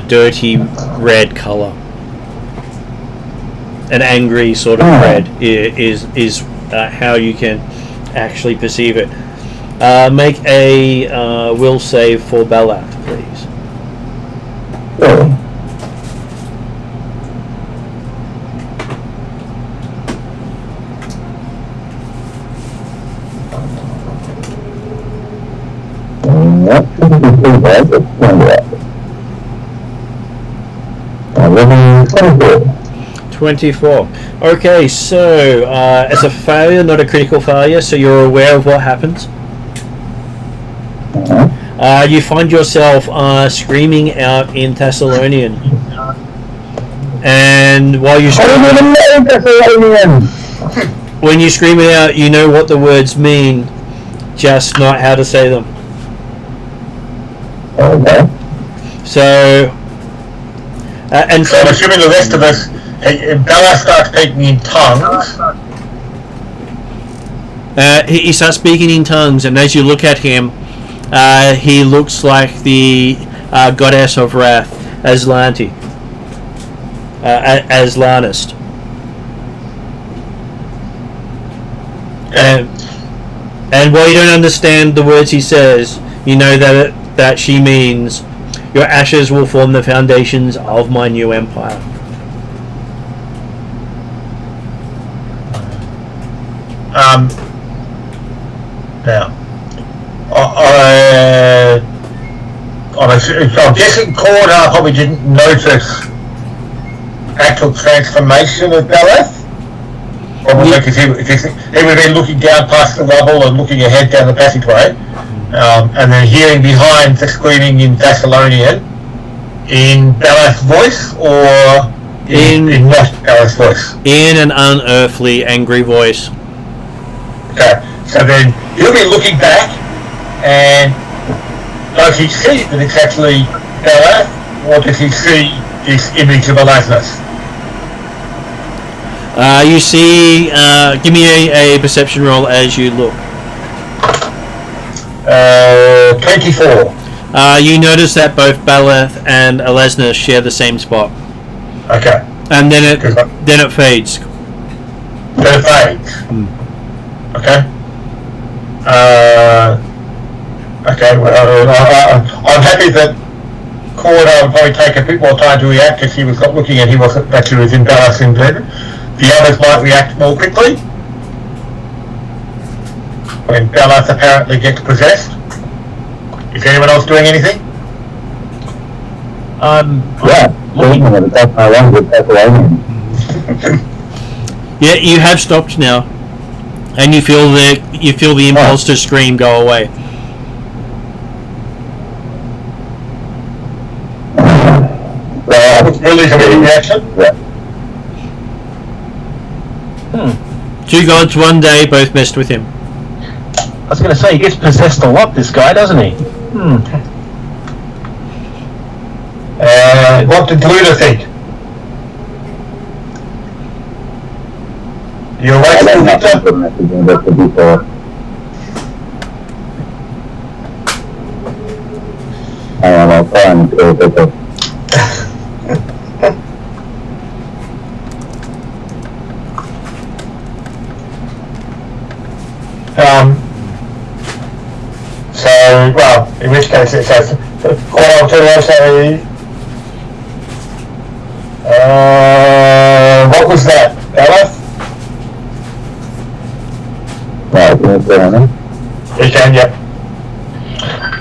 dirty red color. An angry sort of red is how you can actually perceive it. Make a will save for Balath, please. Really? That shouldn't be too bad, but it's not bad. 24. Okay, so it's a failure, not a critical failure, so you're aware of what happens. You find yourself screaming out in Thassilonian. And while you when you scream it out, you know what the words mean, just not how to say them. Okay. So, and So I'm assuming the rest of us, Bella starts speaking in tongues. he starts speaking in tongues, and as you look at him, he looks like the goddess of wrath, Aslanti, Aslanist. And while you don't understand the words he says, you know that she means, your ashes will form the foundations of my new empire. Now, I'm guessing Corda probably didn't notice actual transformation of Balath. Probably because he would have been looking down past the rubble and looking ahead down the passageway, and then hearing behind the screaming in Thassilonian in Balath's voice, or in not Balath's voice. In an unearthly, angry voice. Okay, so then he'll be looking back, and does he see that it's actually Balath, or does he see this image of Alasnas? You see, give me a perception roll as you look. 24. You notice that both Balath and Alasna share the same spot. Okay. And then it fades. Then it fades. Okay. Okay, well, I'm happy that Corda would probably take a bit more time to react because he was not looking and he wasn't actually was in Balath's intent. The others might react more quickly when Balath apparently gets possessed. Is anyone else doing anything? Yeah, you have stopped now, and you feel the impulse to scream go away. Really committing reaction? Two gods, one day, both messed with him. I was going to say, he gets possessed a lot, this guy, doesn't he? What did Luna think? You awake, Victor? I'll try and do it. So, well, in which case it says, what was that? still on them? You can, yeah.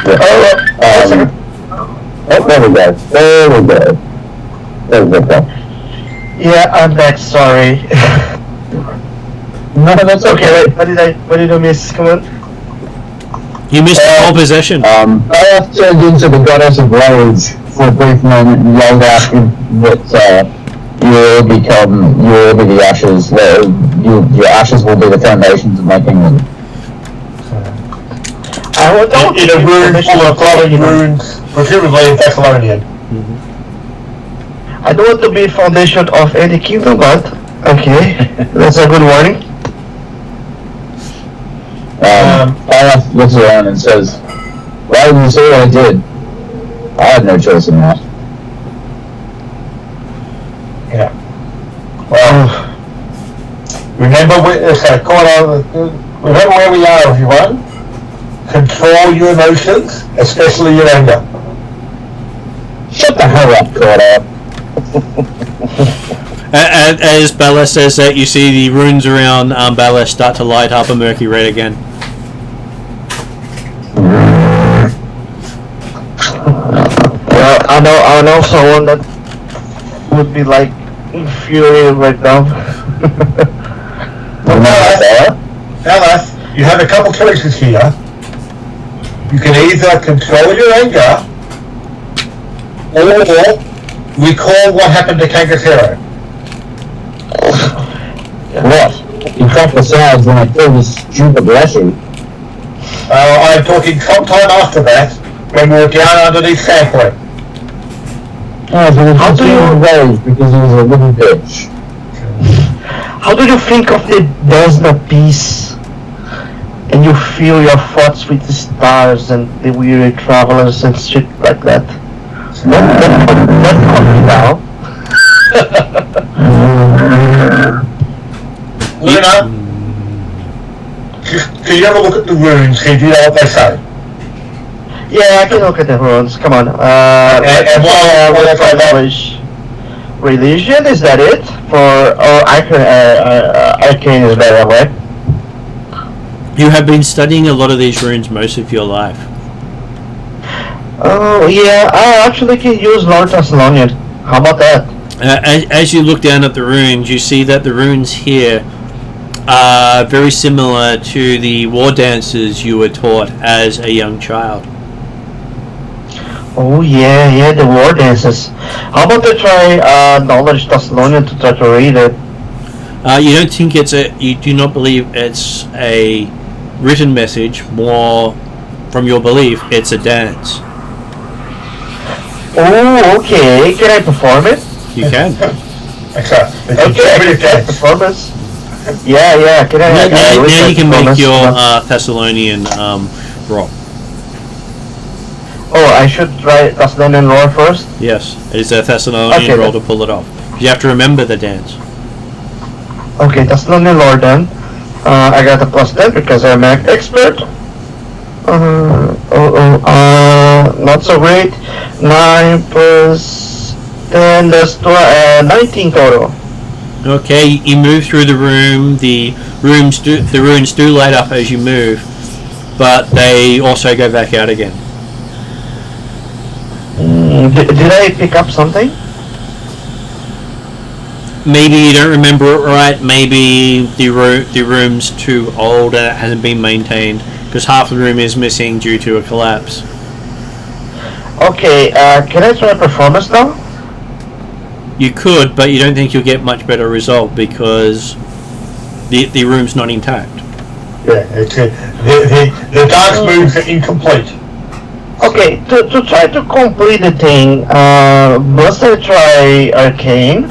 There we go. There we go. Yeah, I'm back. Sorry. No, that's Okay, okay. wait. What did I miss? Come on. You missed the whole possession. Earth turned into the goddess of rage for a brief moment and yelled out that you will be the ashes. Your ashes will be the foundations of my kingdom. I want In a room full of glowing runes, presumably in Thassilonian. I don't want to be foundation of any kingdom, but okay, that's a good warning. Path looks around and says, "Well, you see what I did. I had no choice in that." Yeah. Well, remember where we are, everyone. Control your emotions, especially your anger. Shut the hell up, Corda. As Bella says that, you see the runes around Bella start to light up a murky red again. Well, I know someone that would be like infuriated right now. Alice, you have a couple choices here. You can either control your anger, or recall what happened to Kangaskero. What? You cracked the sides when I killed this stupid Leshy. I'm talking sometime after that, when we were down underneath Sandpoint. Oh, so How do you- rage because he was a little bitch. How do you think of the Desna piece? And you feel your thoughts with the stars and the weary travelers and shit like that. That comes now. Luna, can you have a look at the runes? Can you know what they say? Yeah, I can look at the runes. Come on. and while I try that- Religion, is that it? Arcane is better, right? You have been studying a lot of these runes most of your life. Oh, yeah, I actually can use Lord Thassilonian. How about that? As you look down at the runes, you see that the runes here are very similar to the war dances you were taught as a young child. Oh, yeah, the war dances. How about I try Knowledge Thassilonian to try to read it? You don't think you do not believe it's a written message, more from your belief, it's a dance. Oh, okay. Can I perform it? You can. Okay, Okay, I can performance. Yeah. Can I? Now you can make performance? your Thassilonian roll. Oh, I should try Thassilonian roll first. Yes, it's a Thassilonian Okay, roll then. to pull it off. You have to remember the dance. Okay, Thassilonian roll done. I got a +10 because I'm an expert. Not so great. 9 plus 10, that's 19 total. Okay, you move through the room. The runes do light up as you move, but they also go back out again. Did I pick up something? Maybe you don't remember it right. Maybe the room's too old and it hasn't been maintained because half the room is missing due to a collapse. Okay, can I try performance now? You could, but you don't think you'll get much better result because the room's not intact. Yeah, the dance moves are incomplete. Okay, to try to complete the thing, must I try Arcane?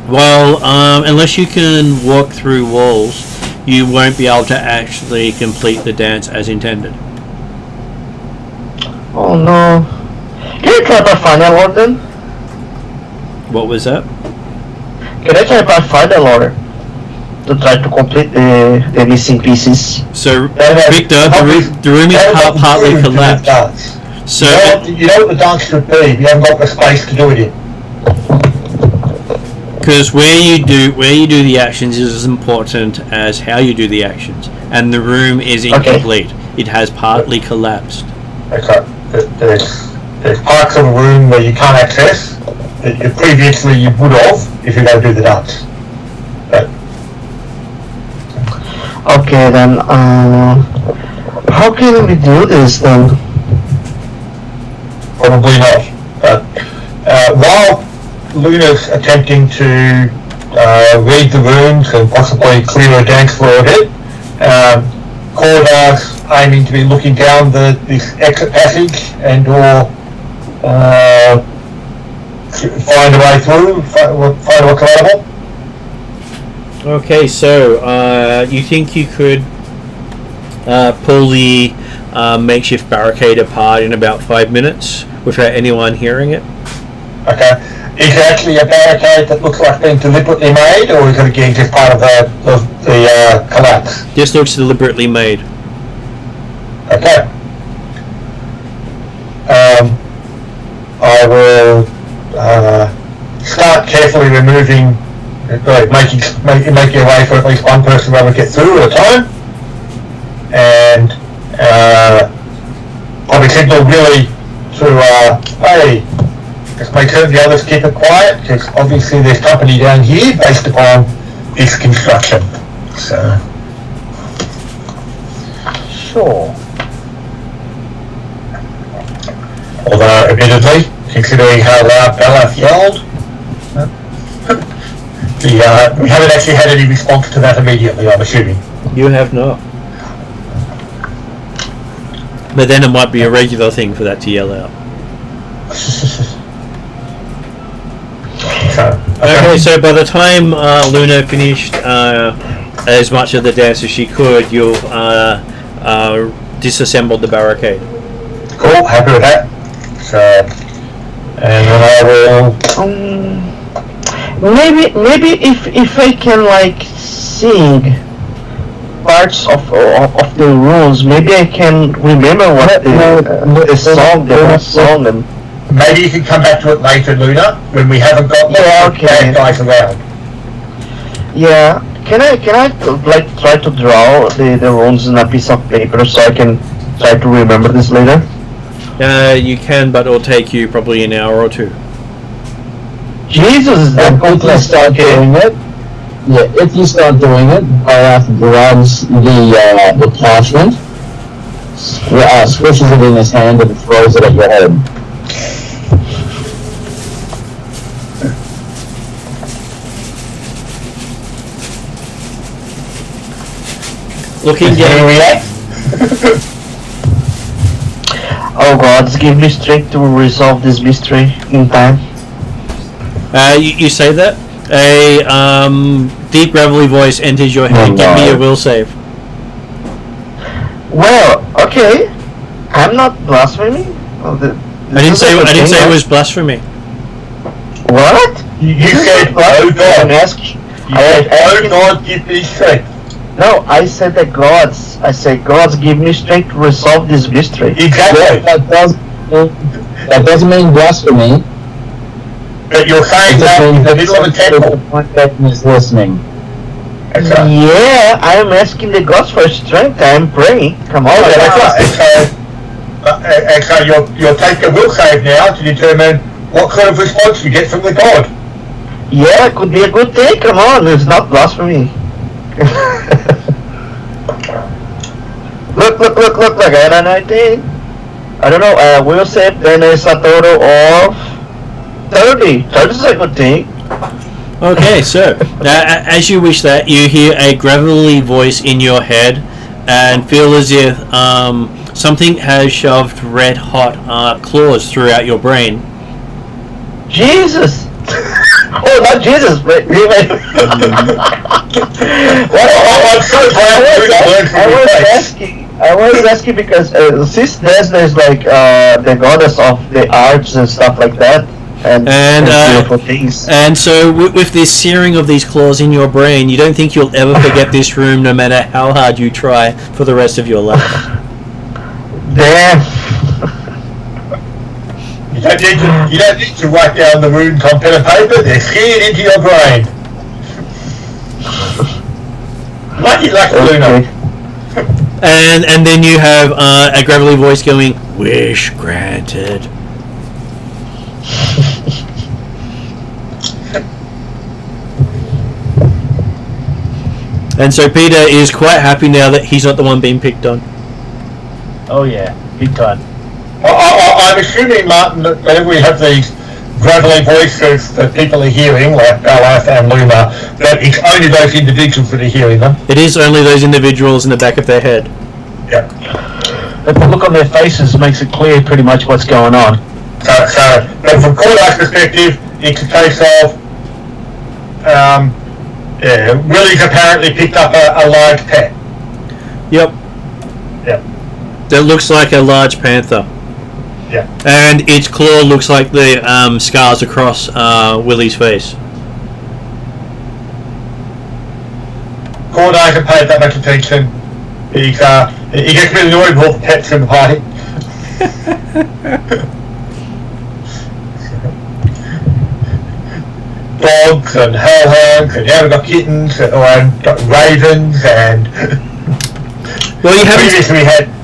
Well, unless you can walk through walls, you won't be able to actually complete the dance as intended. Oh no. Can I try Pathfinder Lord then? What was that? Can I try Pathfinder Lord to try to complete the missing pieces? So, Victor, the room is partly collapsed. So, You know what the dance should be. You haven't got the space to do it in. because where you do the actions is as important as how you do the actions. and the room is incomplete. It has partly collapsed. Okay. There's parts of a room where you can't access that previously you would have if you go do the dance. But Okay, then, how can we do this then? probably not. But while Luna's attempting to read the rooms and possibly clear a dance floor a bit, Cordar's aiming to be looking down this exit passage and or find a way through, find what's available. Okay, so you think you could pull the makeshift barricade apart in about 5 minutes without anyone hearing it? Okay. Is it actually a barricade that looks like being deliberately made, or is it again just part of the collapse? This looks deliberately made. Okay. I will start carefully removing, making a way for at least one person to be able to get through at a time, and probably signal really to hey, just make certain the others keep it quiet, because obviously there's company down here based upon this construction. So, Sure. although admittedly, considering how loud Bella yelled, we haven't actually had any response to that immediately, I'm assuming. You have not. But then it might be a regular thing for that to yell out. Okay, so by the time Luna finished as much of the dance as she could, you've disassembled the barricade. Cool, happy with that. So, and then I will... Maybe if I can like sing parts of the rules, maybe I can remember what the song and Maybe you can come back to it later, Luna, when we haven't got bad guys around. Yeah, can I like try to draw the runes in a piece of paper so I can try to remember this later? You can, but it'll take you probably an hour or two. Jesus, And if you start doing it, if you start doing it, Baraf grabs the parchment, squishes it in his hand, and throws it at your head. Looking down. Oh God, give me strength to resolve this mystery in time. You say that? A deep gravelly voice enters your head. Oh, Give me a no. will save. Well, okay, I'm not blaspheming. I didn't say it was blasphemy. What? You said, oh I'm God. asking. You said, oh God, give me strength. No, I said the gods. I said gods give me strength to resolve this mystery. Exactly. That doesn't mean blasphemy. But you're saying that in the middle of a temple. Is listening. That's right. Yeah, I'm asking the gods for strength. I'm praying. Come on. Okay, that's right. And so you'll take a will save now to determine what kind of response you get from the god. Yeah, it could be a good thing. Come on, it's not blasphemy. Look, I got an idea. I don't know, we'll say then it's a total of 30. 30 is a good thing. Okay, so as you wish that, you hear a gravelly voice in your head and feel as if something has shoved red hot claws throughout your brain. Jesus! Oh, not Jesus, but I was asking because since there's like the goddess of the arts and stuff like that, and beautiful things. And so with this searing of these claws in your brain, you don't think you'll ever forget this room, no matter how hard you try for the rest of your life. Damn. You don't need to write down the runes on pen and paper, they're seared into your brain. Lucky Luna. And then you have a gravelly voice going, "Wish granted." And so Peter is quite happy now that he's not the one being picked on. Oh yeah, big time. I'm assuming, Martin, that whenever we have these gravelly voices that people are hearing, like Ballath and Luma, that it's only those individuals that are hearing them. It is only those individuals in the back of their head. Yeah. But the look on their faces makes it clear pretty much what's going on. So from Cordar's perspective, it's a case of Willie's apparently picked up a large pet. Yep. Yep. That looks like a large panther. Yeah. And its claw looks like the scars across Willie's face. Cordar hasn't paid that much attention. He gets really annoyed with all the pets in the party. Dogs and hellhounds, and now we've got kittens, and got ravens, and Well, you haven't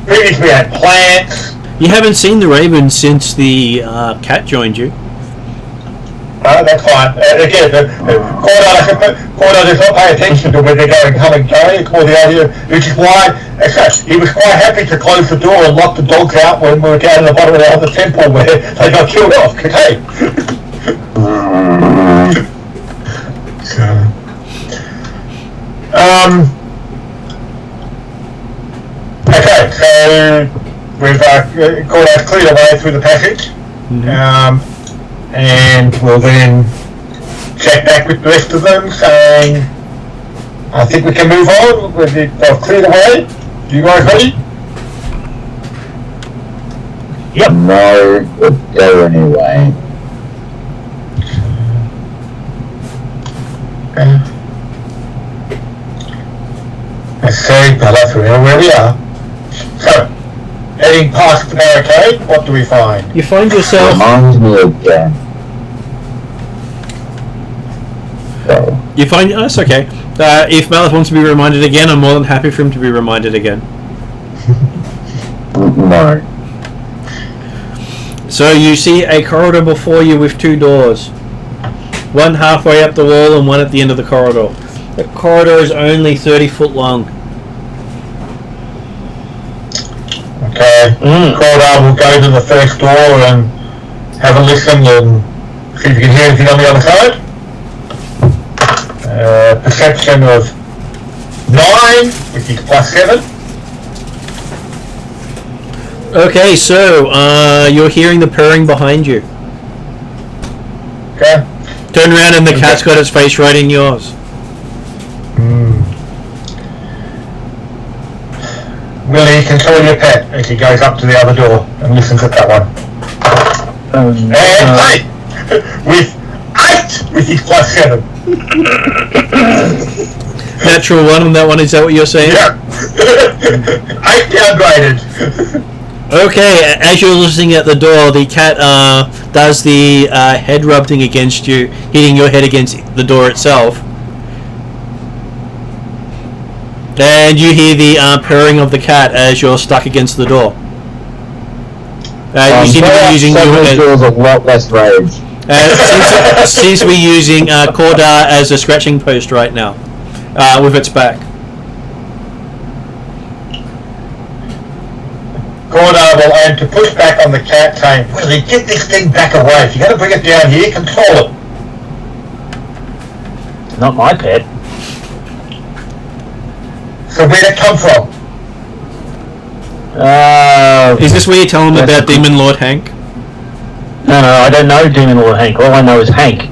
previously we had plants. you haven't seen the raven since the cat joined you. That's fine. Again, Cordar does not pay attention to where they're going, come and go. It's more the idea, which is why he was quite happy to close the door and lock the dogs out when we were down at the bottom of the other temple where they got killed off. Because hey. Okay, so we've Cordar's cleared away through the passage. Mm-hmm. And we'll then check back with the rest of them, saying, I think we can move on. They've cleared away. You guys ready? Yep. No, we'll go anyway. Let's see, Bella, we know where we are. So, heading past the barricade, what do we find? You find yourself. Reminds me again. So, You find. Oh, that's okay. If Malith wants to be reminded again, I'm more than happy for him to be reminded again. no. So you see a corridor before you with two doors. One halfway up the wall and one at the end of the corridor. The corridor is only 30 foot long. Okay, Cordar will go to the first door and have a listen and see if you can hear anything on the other side. Perception of 9, which is +7. Okay, so you're hearing the purring behind you. Okay. Turn around and the cat's got its face right in yours. Willie, control your pet as he goes up to the other door and listens at that one. And play with 8 with his +7. Natural 1 on that one, is that what you're saying? Yeah. 8 downgraded. Okay, as you're listening at the door, the cat does the head rubbing against you, hitting your head against the door itself. And you hear the purring of the cat as you're stuck against the door. You seem to be using feels a lot less rage. seems to be using Cordar as a scratching post right now, with its back. Cordar will aim to push back on the cat, saying, Willie, get this thing back away. If you're going to bring it down here, control it. Not my pet. So where'd it come from? Is this where you tell him about Demon Lord Hank? No, I don't know Demon Lord Hank. All I know is Hank.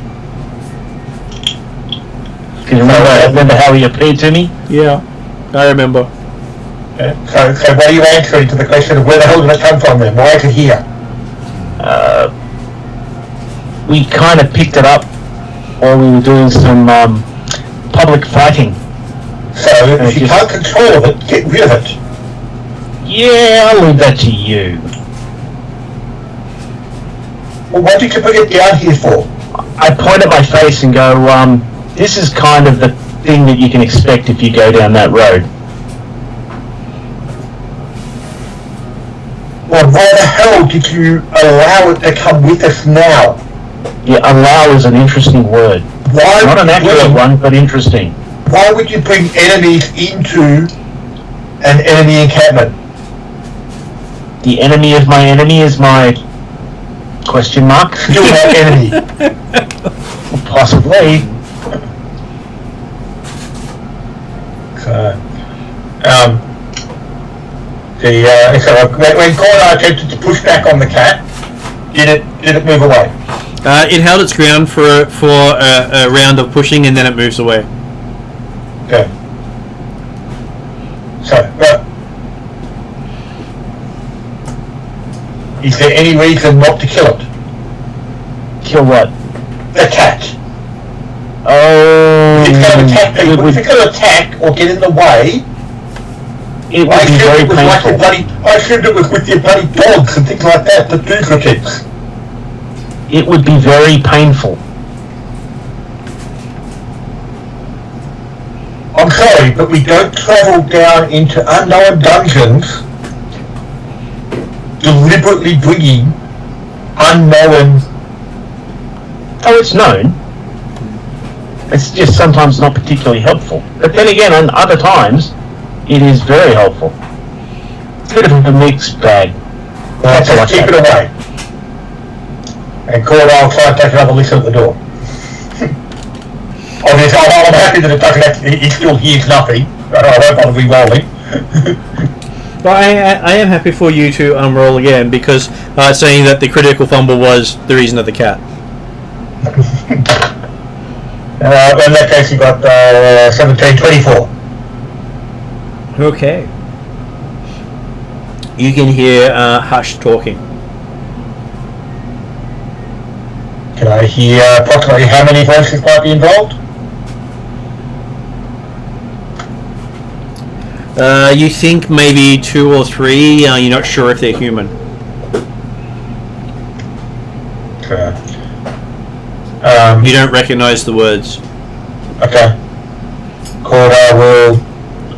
Can you remember how he appeared to me? Yeah, I remember. So what are you answering to the question of where the hell did it come from then? Why is it here? We kind of picked it up while we were doing some public fighting. So if you can't control it, get rid of it. Yeah, I'll leave that to you. Well, what did you bring it down here for? I point at my face and go, this is kind of the thing that you can expect if you go down that road. Well, why the hell did you allow it to come with us now? Yeah, allow is an interesting word. Why Not an accurate one, but interesting. Why would you bring enemies into an enemy encampment? The enemy of my enemy is my... question mark? Still my enemy. Possibly. So, when Connor attempted to push back on the cat, did it move away? It held its ground for a round of pushing, and then it moves away. Okay. So, is there any reason not to kill it? Kill what? The cat. Oh... If it's going to attack people, if it's going to attack or get in the way, It would be very painful. I assumed it was with your bloody dogs and things like that that do crickets. It would be very painful. I'm sorry, but we don't travel down into unknown dungeons deliberately bringing unknown... Oh, it's known. It's just sometimes not particularly helpful. But then again, on other times, it is very helpful. It's a bit of a mixed bag. Well, just keep it away. And I'll try and take another listen at the door. Obviously, I'm happy that it doesn't actually, he still hears nothing. I won't bother re-rolling. But I am happy for you to roll again, because saying that the critical fumble was the reason of the cat. In that case, you got 1724. Okay. You can hear Hush talking. Can I hear approximately how many voices might be involved? You think maybe 2 or 3. You're not sure if they're human. Okay. You don't recognize the words. Okay. Corda will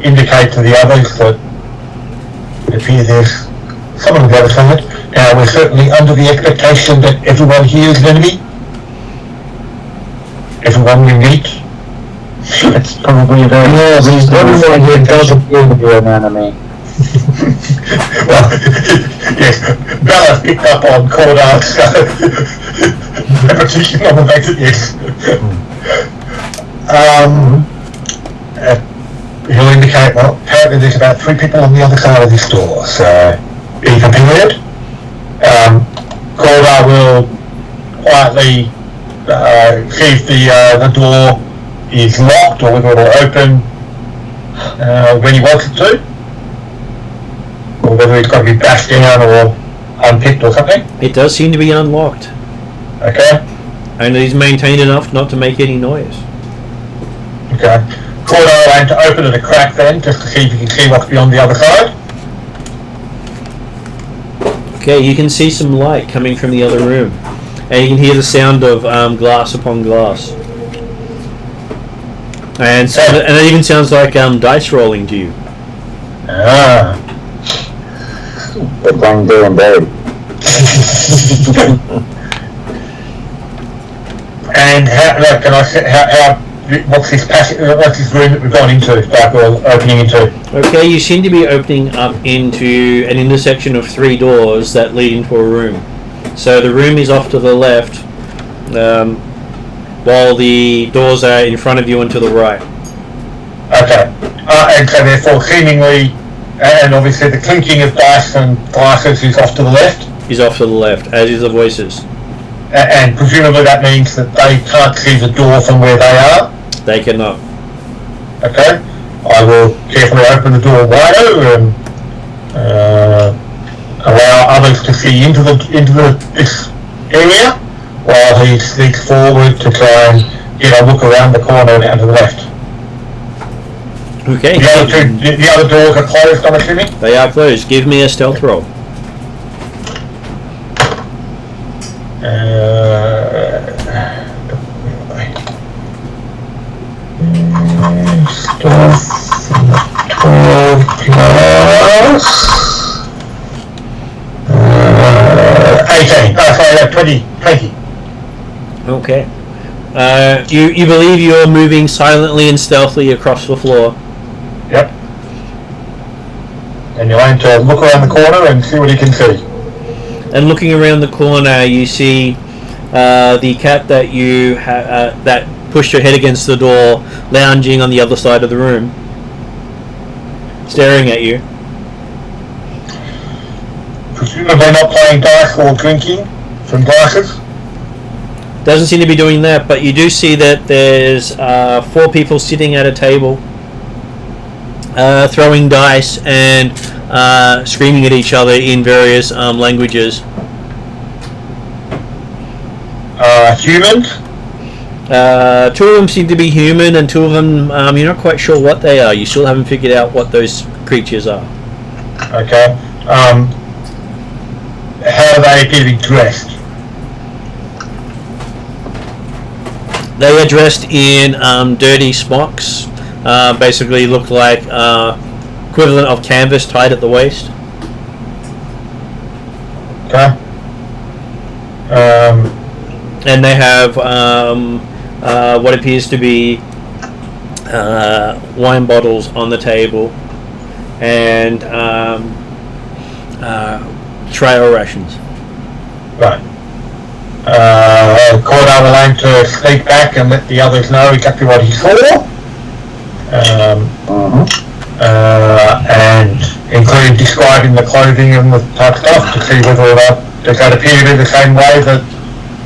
indicate to the others that it appears there's someone on the other side. Now, we're certainly under the expectation that everyone here is an enemy. Everyone we meet. It's probably a very... Yes, everyone here does appear to be an enemy. Well, yes, Bella picked up on Corda's repetition of the fact that yes. He'll indicate, well, apparently there's about 3 people on the other side of this door, so be prepared. Corda will quietly see if the door is locked or whether it will open when he wants it to, or whether it's got to be bashed down or unpicked or something. It does seem to be unlocked. Okay. And he's maintained enough not to make any noise. Okay. Corda will aim to open it a crack then, just to see if you can see what's beyond the other side. Okay, you can see some light coming from the other room. And you can hear the sound of glass upon glass. And it even sounds like dice rolling to you. Ah. They're playing day and day. And what's this passage? What's this room that we've gone into? Opening into. Okay, you seem to be opening up into an intersection of 3 doors that lead into a room. So the room is off to the left, while the doors are in front of you and to the right. Okay. And so therefore, seemingly, and obviously the clinking of dice and glasses is off to the left. Is off to the left, as is the voices. And presumably that means that they can't see the door from where they are. They cannot. Okay. I will carefully open the door wider and allow others to see into this area while he sneaks forward to try and get a look around the corner and out to the left. Okay. The other doors are closed, I'm assuming? They are closed. Give me a stealth roll. Stealth 12 plus You believe you're moving silently and stealthily across the floor. Yep. And you aim to look around the corner and see what you can see. And looking around the corner, you see the cat that you that pushed your head against the door, lounging on the other side of the room, staring at you. Presumably not playing dice or drinking from glasses. Doesn't seem to be doing that, but you do see that there's 4 people sitting at a table, throwing dice and screaming at each other in various languages. Humans? 2 of them seem to be human, and 2 of them you're not quite sure what they are. You still haven't figured out what those creatures are. Okay. How are they appear to be dressed? They are dressed in dirty smocks. Basically look like equivalent of canvas tied at the waist. Okay. And they have what appears to be wine bottles on the table and trail rations. Right. Cordar will aim to sneak back and let the others know exactly what he saw. And including describing the clothing and the type of stuff to see whether or not does that appear to be the same way that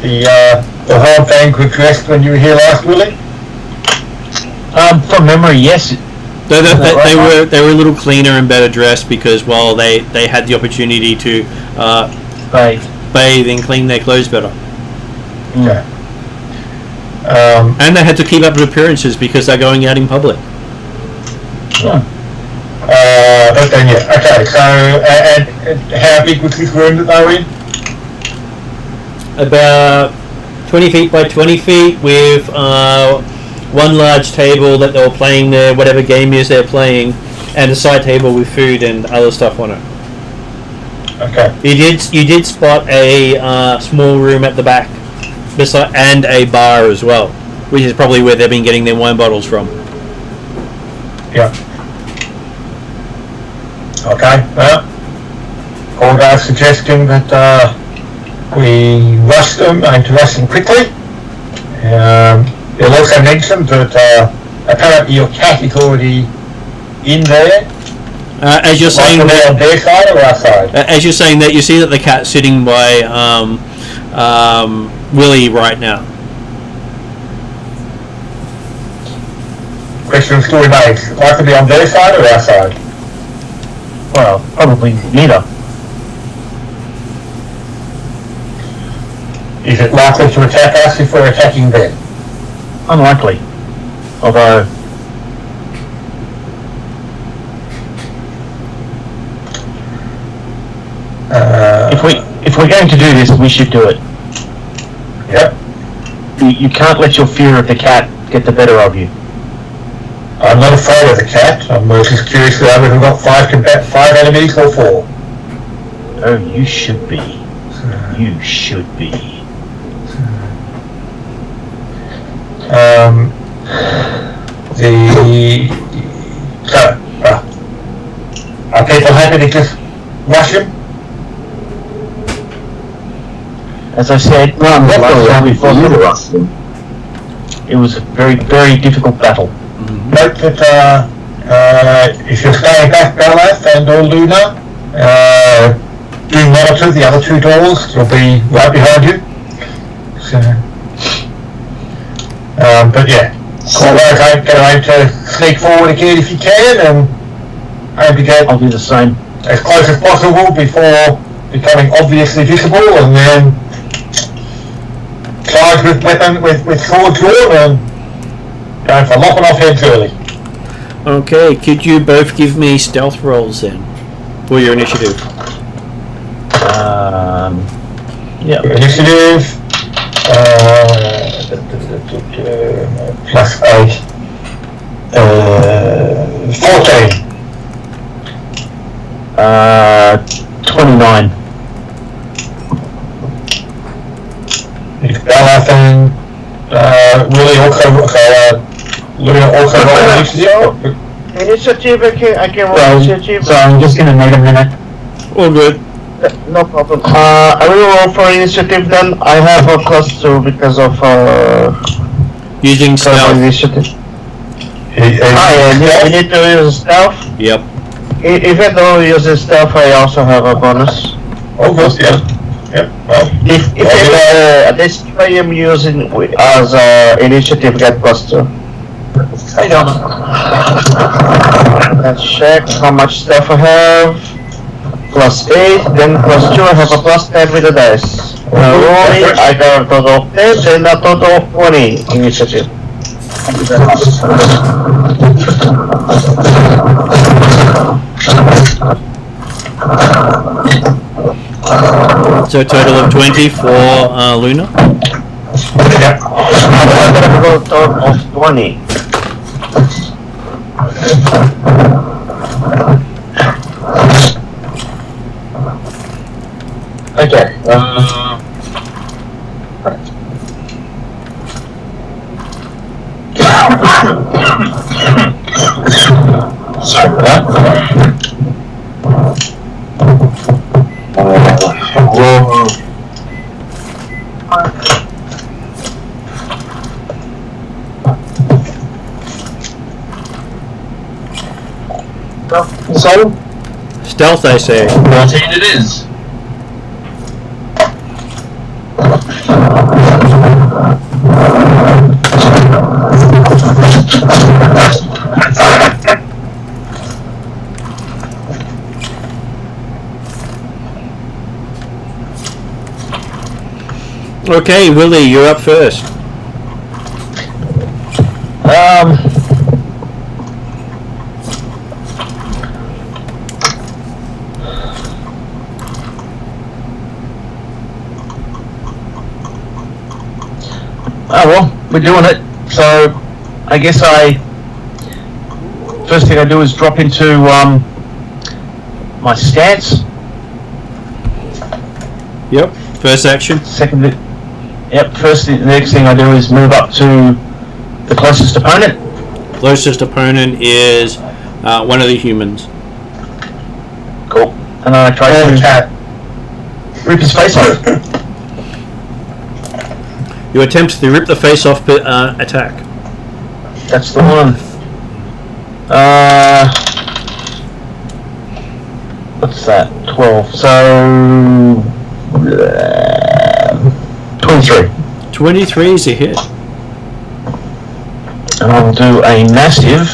the Horn Fangs were dressed when you were here last, Willie? From memory, yes. They were a little cleaner and better dressed because they had the opportunity to bathe and clean their clothes better. Okay. And they had to keep up with appearances because they're going out in public. But then yeah, okay. So and how big was this room that they were in? About 20 feet by 20 feet with one large table that they were playing their whatever game is they're playing, and a side table with food and other stuff on it. Okay. You did spot a small room at the back, and a bar as well, which is probably where they've been getting their wine bottles from. Yeah. Okay. Well, Cordar's suggesting that we rush them and to rush them quickly. You'll also mention that apparently your cat is already in there. As you're saying that, on their side or our side? as you're saying that, you see that the cat's sitting by Willie right now. Question still remains: likely to be on their side or our side? Well, probably neither. Is it likely to attack us if we're attacking them? Unlikely. Although, if we're going to do this, we should do it. Yep. You can't let your fear of the cat get the better of you. I'm not afraid of the cat. I'm just curious whether we've got 5 enemies or 4. Oh, you should be. You should be. Are people happy to just rush him? As I said, last time we fought him, it was a very, very difficult battle. Note that if you're staying back, Beleth and or Luna, do monitor the other 2 doors. They'll be right behind you. So, but yeah, going to aim to sneak forward again if you can, and aim to get I'll do the same. as close as possible before becoming obviously visible, and then charge with weapon with sword drawn and going for lopping off heads early. Okay, could you both give me stealth rolls then for your initiative? Yeah. Initiative plus 8 14. 29. If Beleth and Luna also roll initiative. Initiative, I can roll So, initiative. so I'm just going to need a minute. All good. No problem. I will roll for initiative then. I have a +2 because of Using stealth. initiative. Yeah. We need to use stealth. Yep. Even though we use stealth, I also have a bonus. Oh, good, yeah. Yep, well. If this I am using as initiative, get +2. I don't. Let's check how much stuff I have. +8, then +2, I have a +10 with the dice. Rolling, I got a total of 10, then a total of 20 initiative. So a total of 20 for Luna. Yeah. I got a total of 20. Okay. Sorry for that. So, Stealth, I say. 14 it is. Okay, Willie, you're up first. Oh well, we're doing it. So, I guess first thing I do is drop into my stance. Yep. First action. The next thing I do is move up to the closest opponent. Closest opponent is one of the humans. Cool. And then I try to rip his face off. You attempt to rip the face off attack. That's the one. What's that? 12. So 23. 23 is a hit. And I'll do a massive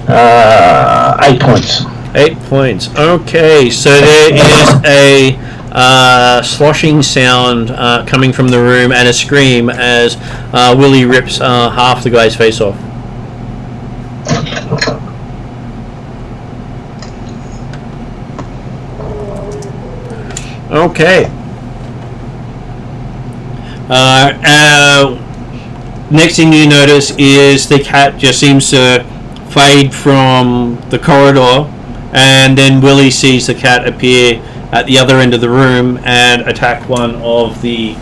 8 points. 8 points. Okay, so there is a sloshing sound coming from the room and a scream as Willie rips half the guy's face off. Okay. Next thing you notice is the cat just seems to fade from the corridor, and then Willie sees the cat appear at the other end of the room and attack one of the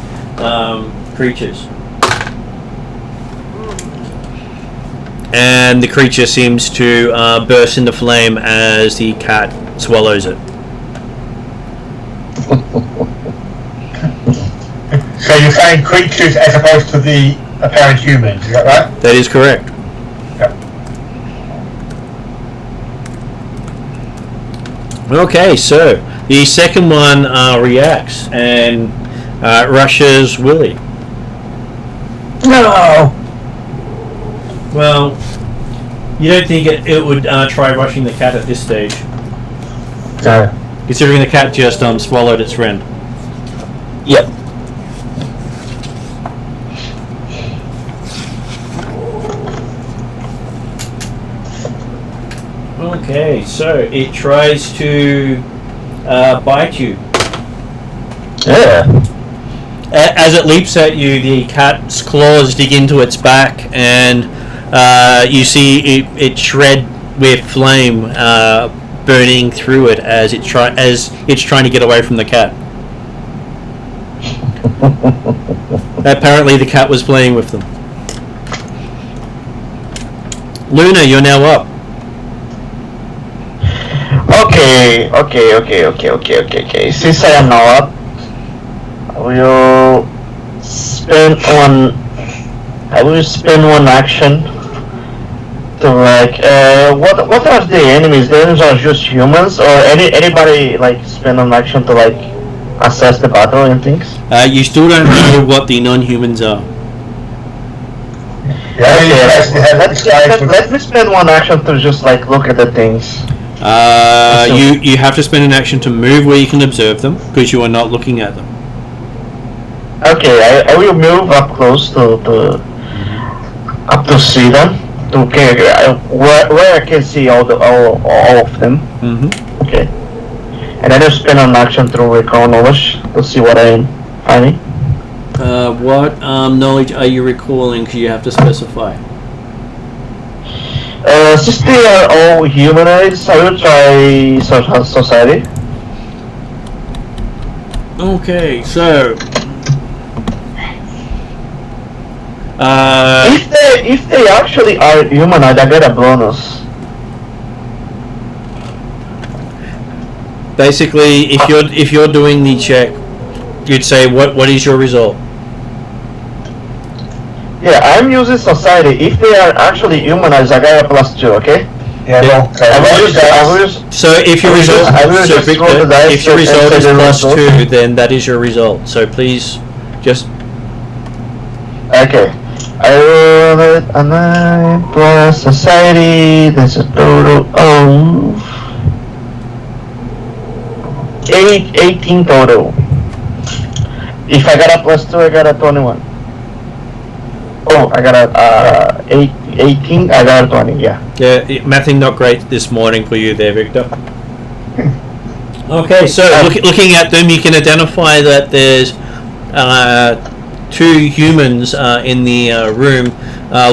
creatures. And the creature seems to burst into flame as the cat swallows it. So you're saying creatures as opposed to the apparent humans, is that right? That is correct. Yep. Okay, so the second one reacts and rushes Willie. No! Well, you don't think it would try rushing the cat at this stage? No. Considering the cat just swallowed its friend. Yep. Okay, so it tries to bite you. Yeah. As it leaps at you, the cat's claws dig into its back, and you see it shred with flame burning through it as it's trying to get away from the cat. Apparently the cat was playing with them. Luna, you're now up. Okay. Since I am now up, I will spend one action to like what are the enemies? The enemies are just humans, or anybody like spend an action to like assess the battle and things? You still don't know what the non-humans are. Let me spend one action to just like look at the things. You have to spend an action to move where you can observe them, because you are not looking at them. Okay, I will move up close to see them. Okay, where I can see all of them. Mm-hmm. Okay, and then I spend an action through recall knowledge to see what I'm finding. What knowledge are you recalling? Because you have to specify. Since they are all humanoids, I will try society. Okay, so If they actually are humanoid, I get a bonus. basically, if you're doing the check, you'd say what is your result? Yeah, I'm using society. If they are actually humanoids, I get a +2. Okay. Yeah, well, I will use So if your result, just roll the dice if your and result say is the result. +2, then that is your result. So please, just Okay. I roll it a 9 plus society. That's a total of 18 total. If I got a +2, I got a 21. Oh, I got a 18. I got a 20. Yeah. mathing not great this morning for you there, Victor. Okay, so looking at them, you can identify that there's 2 humans in the room,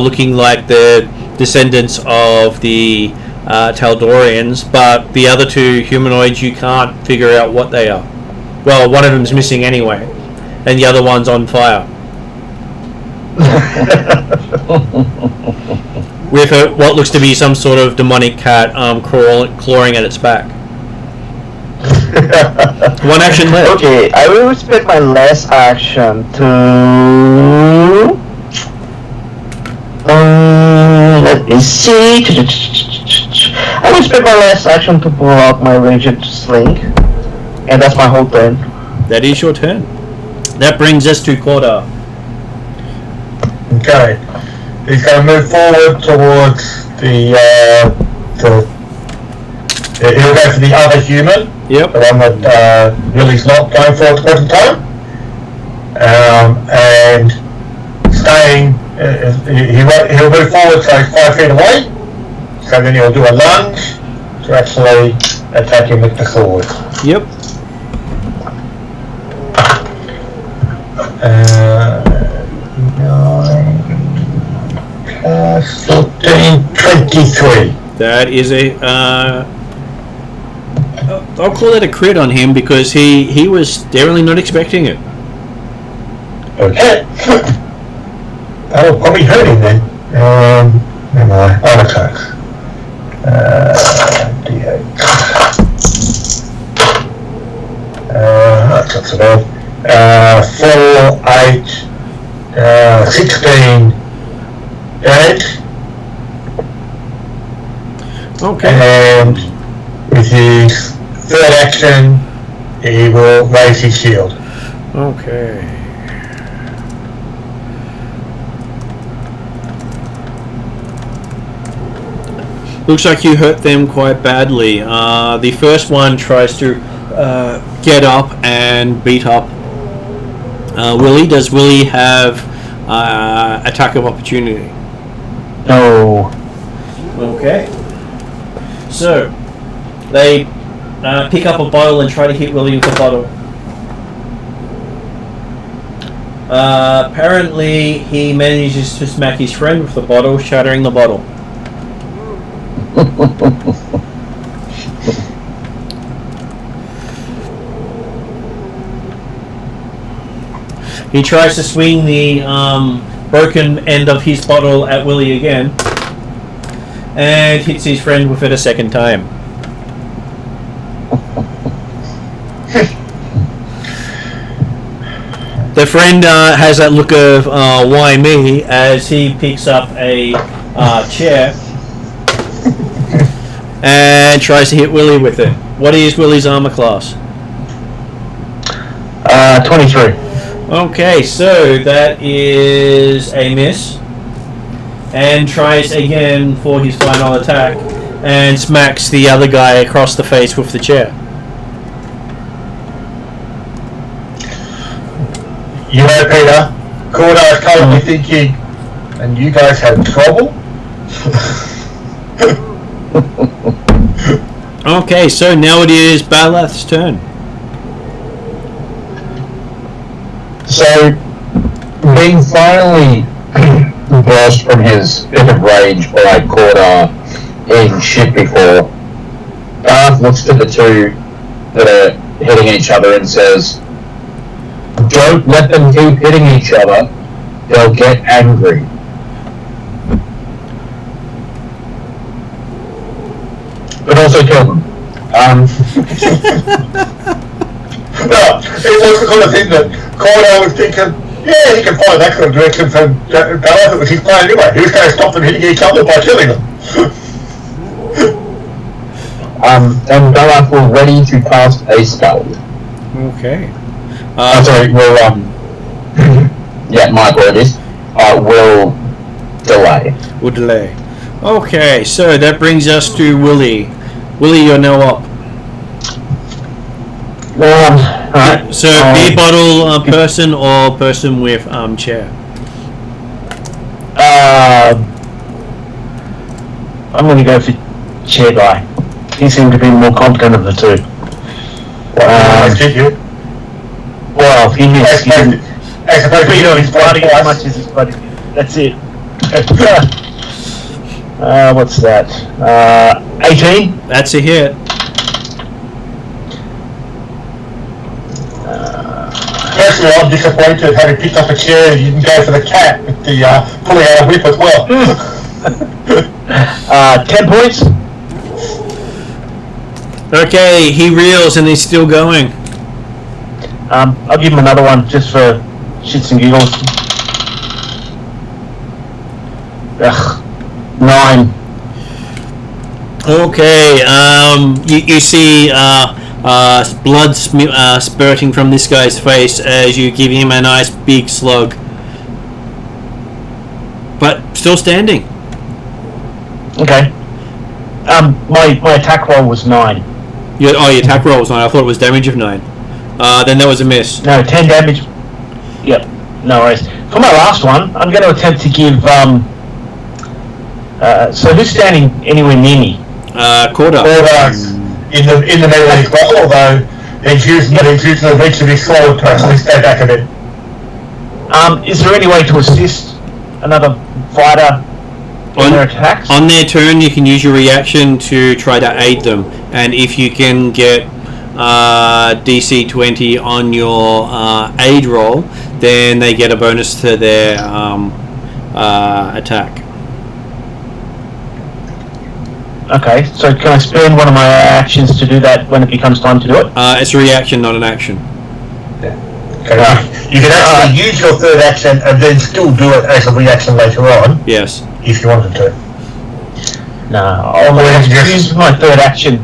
looking like the descendants of the Taldorians, but the other 2 humanoids, you can't figure out what they are. Well, one of them's missing anyway, and the other one's on fire. With what looks to be some sort of demonic cat clawing at its back. One action left. Okay, I will spend my last action to let me see. I will spend my last action to pull out my ranged sling, and that's my whole turn. That is your turn. That brings us to Corda. Okay. He's going to move forward towards the he'll go for the other human. Yep. The one that Willie's not going for at the present time. And staying, he'll move forward so he's 5 feet away. So then he'll do a lunge to actually attack him with the sword. Yep. 9 plus 14, 23. That is a I'll call it a crit on him because he was definitely not expecting it. Okay. That'll probably hurt him then. Never mind. Armor attacks. D8. That's about 4, 8, 16 damage. Okay. And with his third action, he will raise his shield. Okay. Looks like you hurt them quite badly. The first one tries to get up and beat up Willie. Does Willie have attack of opportunity? No. Okay. So they pick up a bottle and try to hit Willie with the bottle. Apparently, he manages to smack his friend with the bottle, shattering the bottle. He tries to swing the broken end of his bottle at Willie again, and hits his friend with it a second time. The friend has that look of why me as he picks up a chair and tries to hit Willie with it. What is Willie's armor class? 23. Okay, so that is a miss. And tries again for his final attack and smacks the other guy across the face with the chair. You know, Peter, Cordar's currently thinking, and you guys had trouble? Okay, so now it is Balath's turn. So, being finally burst from his bit of rage by Cordar eating shit before, Darth looks to the two that are hitting each other and says, "Don't let them keep hitting each other. They'll get angry." But also kill them. No, it was the kind of thing that Cordar was thinking, yeah, he can follow that kind of direction from Balath. It was his plan anyway. He was going to stop them hitting each other by killing them. And Balath will ready to cast a spell. Okay. Sorry, will, yeah, my apologies. Will delay. We'll delay. Okay, so that brings us to Willie. Willie, you're now up. Alright. So, beer bottle person or person with chair? I'm going to go for chair guy. He seemed to be the more competent of the two. Did you? Well, he is. He didn't. I suppose Beat you on know his bloody as much as his bloody. That's it. What's that? 18? That's a hit. Personally, I'm disappointed having picked up a chair and you didn't go for the cat with the pulling out a whip as well. 10 points? Okay, he reels and he's still going. I'll give him another one just for shits and giggles. Ugh. 9. Okay, you see blood spurting from this guy's face as you give him a nice big slug. But still standing. Okay. My attack roll was 9. Your attack roll was 9. I thought it was damage of 9. Then that was a miss. No, 10 damage. Yep, no worries. For my last one, I'm going to attempt to give, so who's standing anywhere near me? Cordar. In the middle as well, although he's using the reach of his sword to actually stay back a bit. Is there any way to assist another fighter in their attacks? On their turn, you can use your reaction to try to aid them, and if you can get DC 20 on your aid roll, then they get a bonus to their attack. Okay, so can I spend one of my actions to do that when it becomes time to do it? It's a reaction, not an action. Okay. You can actually use your third action and then still do it as a reaction later on, Yes. if you wanted to. No, I'll use my third action.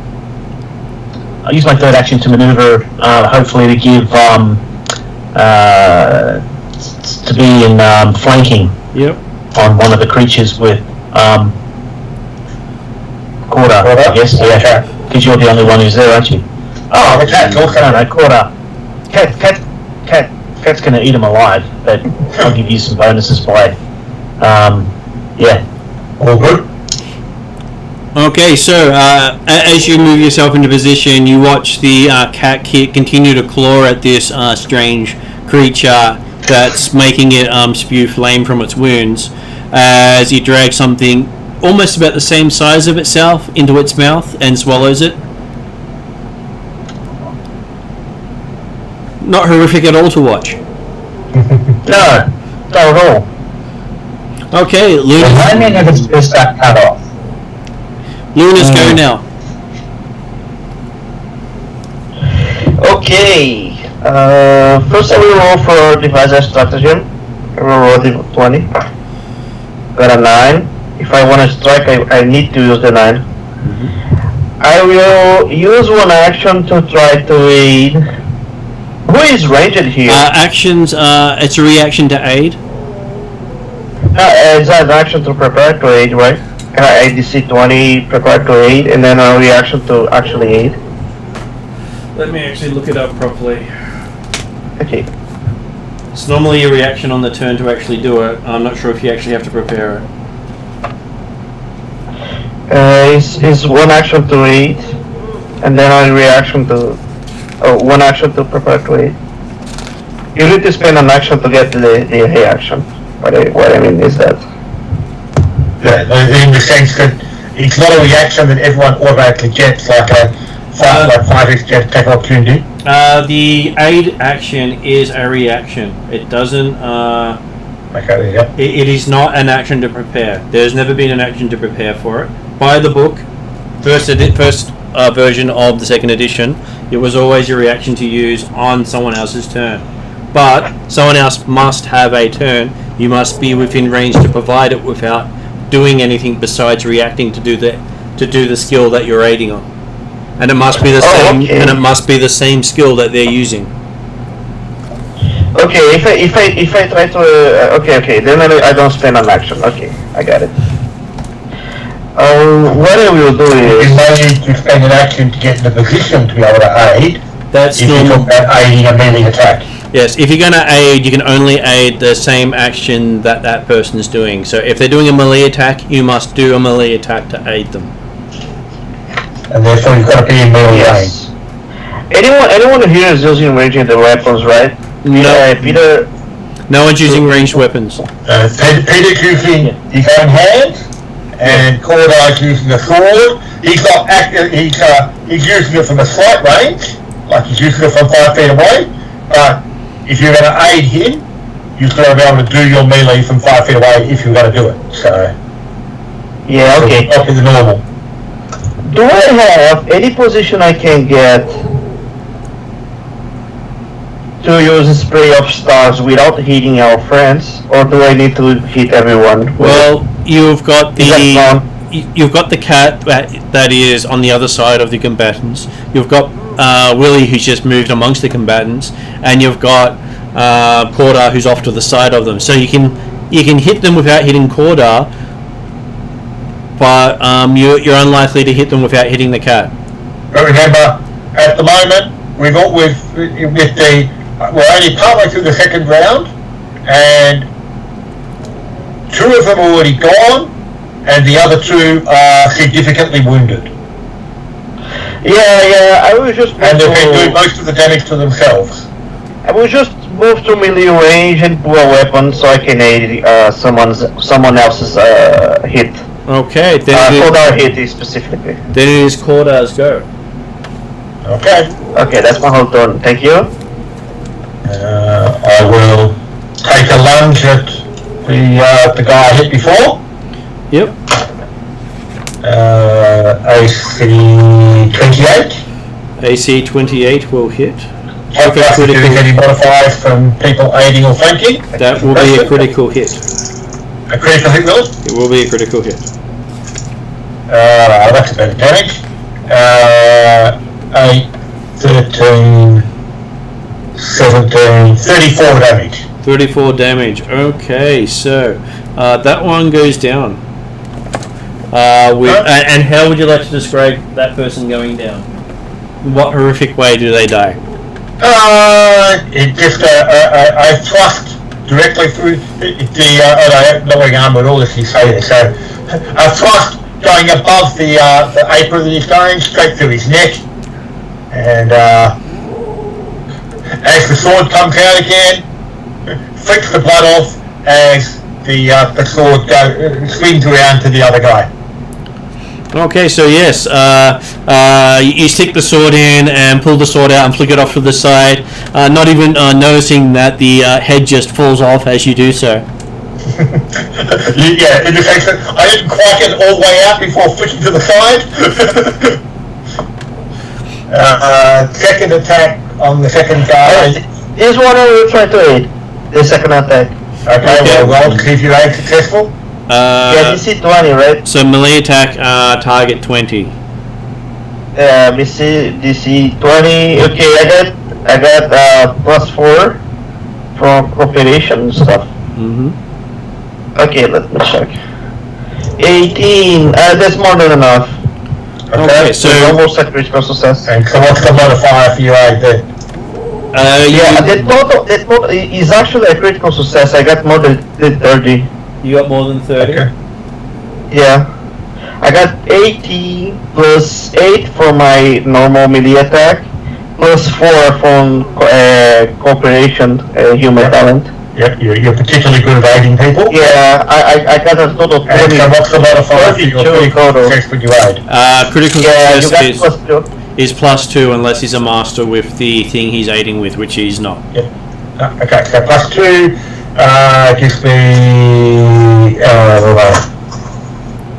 I'll use my third action to maneuver, hopefully to give, to be in flanking Yep. on one of the creatures with, Quarter, I guess, yeah. Because you're the only one who's there, aren't you? Oh, the cat's also. No, Quarter. Cat's gonna eat him alive, but I'll give you some bonuses by, yeah. All good. Okay, so as you move yourself into position, you watch the cat continue to claw at this strange creature that's making it spew flame from its wounds as you drag something almost about the same size of itself into its mouth and swallows it. Not horrific at all to watch. No, not at all. Okay, Remind me if it's just got cut off. Luna's go now. Okay. First I will roll for device stratagem. I will roll the 20. Got a 9. If I want to strike, I need to use the 9. I will use one action to try to aid. Who is ranged here? Actions, it's a reaction to aid. It's an action to prepare to aid, right? ADC 20, prepare to aid, and then a reaction to actually aid. Let me actually look it up properly. Okay. It's normally a reaction on the turn to actually do it. I'm not sure if you actually have to prepare it. Is one action to aid, and then a reaction to... one action to prepare to aid. You need to spend an action to get the reaction. What I mean is that... Yeah, in the sense that it's not a reaction that everyone automatically gets, like a fighters get attack opportunity. The aid action is a reaction. It doesn't. Okay, there you go. It is not an action to prepare. There's never been an action to prepare for it. By the book, first version of the second edition, it was always a reaction to use on someone else's turn. But someone else must have a turn. You must be within range to provide it without doing anything besides reacting to do the skill that you're aiding on. And it must be the same. Okay. And it must be the same skill that they're using. Okay, if I try to... okay, then I don't spend an action. Okay, I got it. What I will do You is... may need to spend an action to get in the position to be able to aid. That's if you normal. talk about aiding a melee attack. Yes, if you're going to aid, you can only aid the same action that that person is doing. So if they're doing a melee attack, you must do a melee attack to aid them. And therefore you've got to be in melee Yes. Anyone here is using ranging the weapons, right? No. Peter... No one's using ranged weapons. Peter's using his own hands, and Cordar's using a sword. He's not he's using it from a slight range, like he's using it from 5 feet away, but if you're going to aid him, you've got to be able to do your melee from 5 feet away if you're going to do it. So, Yeah, okay. Up to the normal. Do I have any position I can get to use a spray of stars without hitting our friends, or do I need to hit everyone? Well, you've got Is that you've got the cat that is on the other side of the combatants. You've got Willie, who's just moved amongst the combatants, and you've got Cordar, who's off to the side of them. So you can hit them without hitting Cordar, but you're unlikely to hit them without hitting the cat. But remember, at the moment, we're only partway through the second round, and 2 of them are already gone, and the other 2 are significantly wounded. Yeah, I will just... And they've been doing most of the damage to themselves. I will just move to melee range and pull a weapon so I can aid someone else's hit. Okay, Cordar hit specifically. then it is Cordar's go. Okay. Okay, that's my whole turn. Thank you. I will take a lunge at the guy I hit before. Yep. AC 28. AC 28 will hit. Have Okay, to do critical. any modifiers from people aiding or flanking. That will be a critical hit. A critical hit, will it? It will be a critical hit. That's a bit of damage. 8, 13, 17, 34 damage. 34 damage. Okay, so that one goes down. And how would you like to describe that person going down? In what horrific way do they die? It just, I thrust directly through I have knowing arm with all this you say there, so a thrust going above the apron that he's going, straight through his neck, and as the sword comes out again, flicks the blood off as the sword swings around to the other guy. Okay, so yes, you stick the sword in and pull the sword out and flick it off to the side, not even noticing that the head just falls off as you do so. Yeah, in the case that I didn't quite get it all the way out before flicking to the side. Second attack on the second guy. This one I will try to aid. The second attack. Okay, well, see if you aid successful. Yeah, DC 20, right? So melee attack, target 20. DC 20. Okay, I got +4 from cooperation stuff. Mm-hmm. Okay, let me check. 18. That's more than enough. Okay, so almost a critical success. And so what's the modifier for your aid then? Yeah, the total is actually a critical success. I got more than 30. You got more than 30? Okay. Yeah. I got 80 plus 8 for my normal melee attack, plus 4 from cooperation, human talent. Yep, you're particularly good at aiding people. Yeah, I got a total of 20. And so what's the modifier for your 32 total. success when you aid? Critical Yeah, you got success +2. is +2 unless he's a master with the thing he's aiding with, which he's not. Yep. Okay, so +2 gives me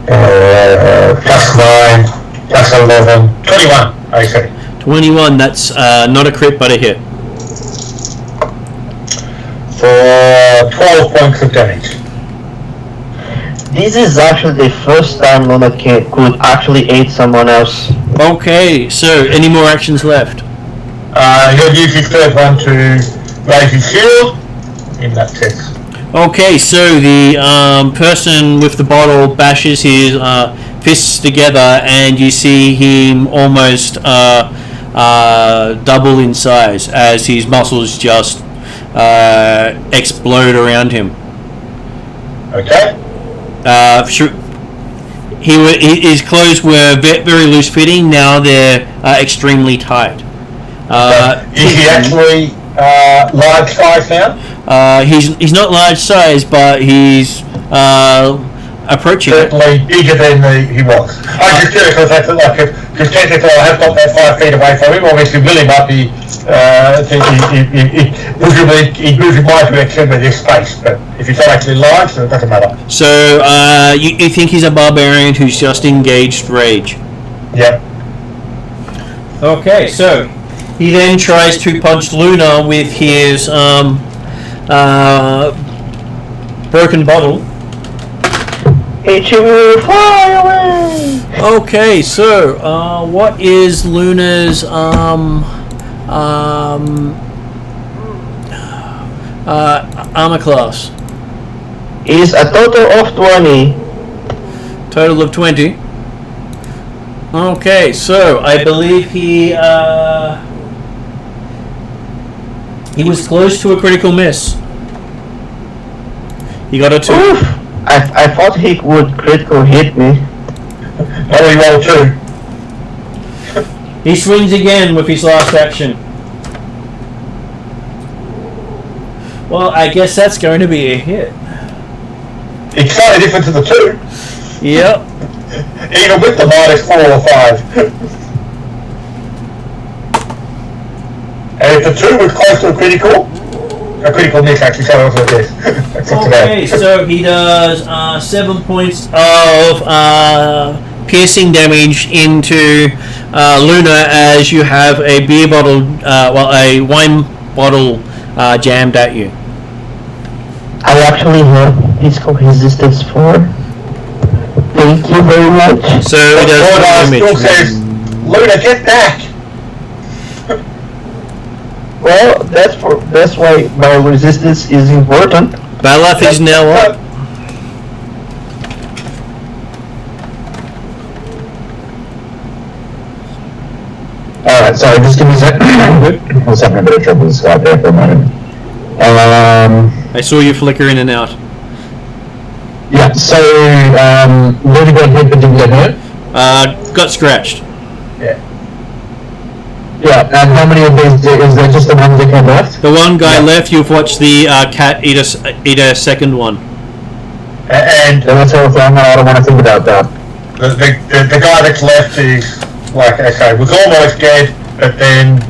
+9, +11, 21, I see. 21, that's not a crit but a hit. For 12 points of damage. This is actually the first time Luna could actually aid someone else. Okay, so any more actions left? He'll use his third one to raise his shield, in that sense. Okay, so the person with the bottle bashes his fists together and you see him almost double in size as his muscles just explode around him. Okay. His clothes were very loose fitting, now they're extremely tight. Is he actually large size now? He's not large size, but he's approaching it. Certainly bigger than he was. I'm just curious because technically I have got that 5 feet away from him. Obviously Willie might be he'd move in my direction with this space, but if he's not actually large, then it doesn't matter. So you think he's a barbarian who's just engaged rage? Yep. Okay, so he then tries to punch Luna with his broken bottle. It will fly away! Okay, so what is Luna's armor class? Is a total of 20. Total of 20. Okay, so I believe he was close to a critical miss. He got a 2. Oof! I thought he would critical hit me. Only roll 2. He swings again with his last action. Well, I guess that's going to be a hit. It's slightly different to the 2. Yep. Even with the -4 or 5. And if the 2 was close to a critical miss actually, so that's what it is. Okay, so he does 7 points of piercing damage into Luna as you have a beer bottle, a wine bottle jammed at you. I actually have physical resistance 4. Thank you very much. So he does still says, Luna, get back! Well, that's why my resistance is important. Balaf is now up. Alright, sorry, just give me a second. I was having a bit of trouble with Scott there for a moment. I saw you flicker in and out. Yeah, so, Luna got hit but didn't get hurt? Got scratched. Yeah, and how many of these, is there just the one dickhead left? The one guy left, you've watched the cat eat a second one. And Then that's all thing, I don't want to think about that. the guy that's left is, like I say, was almost dead, but then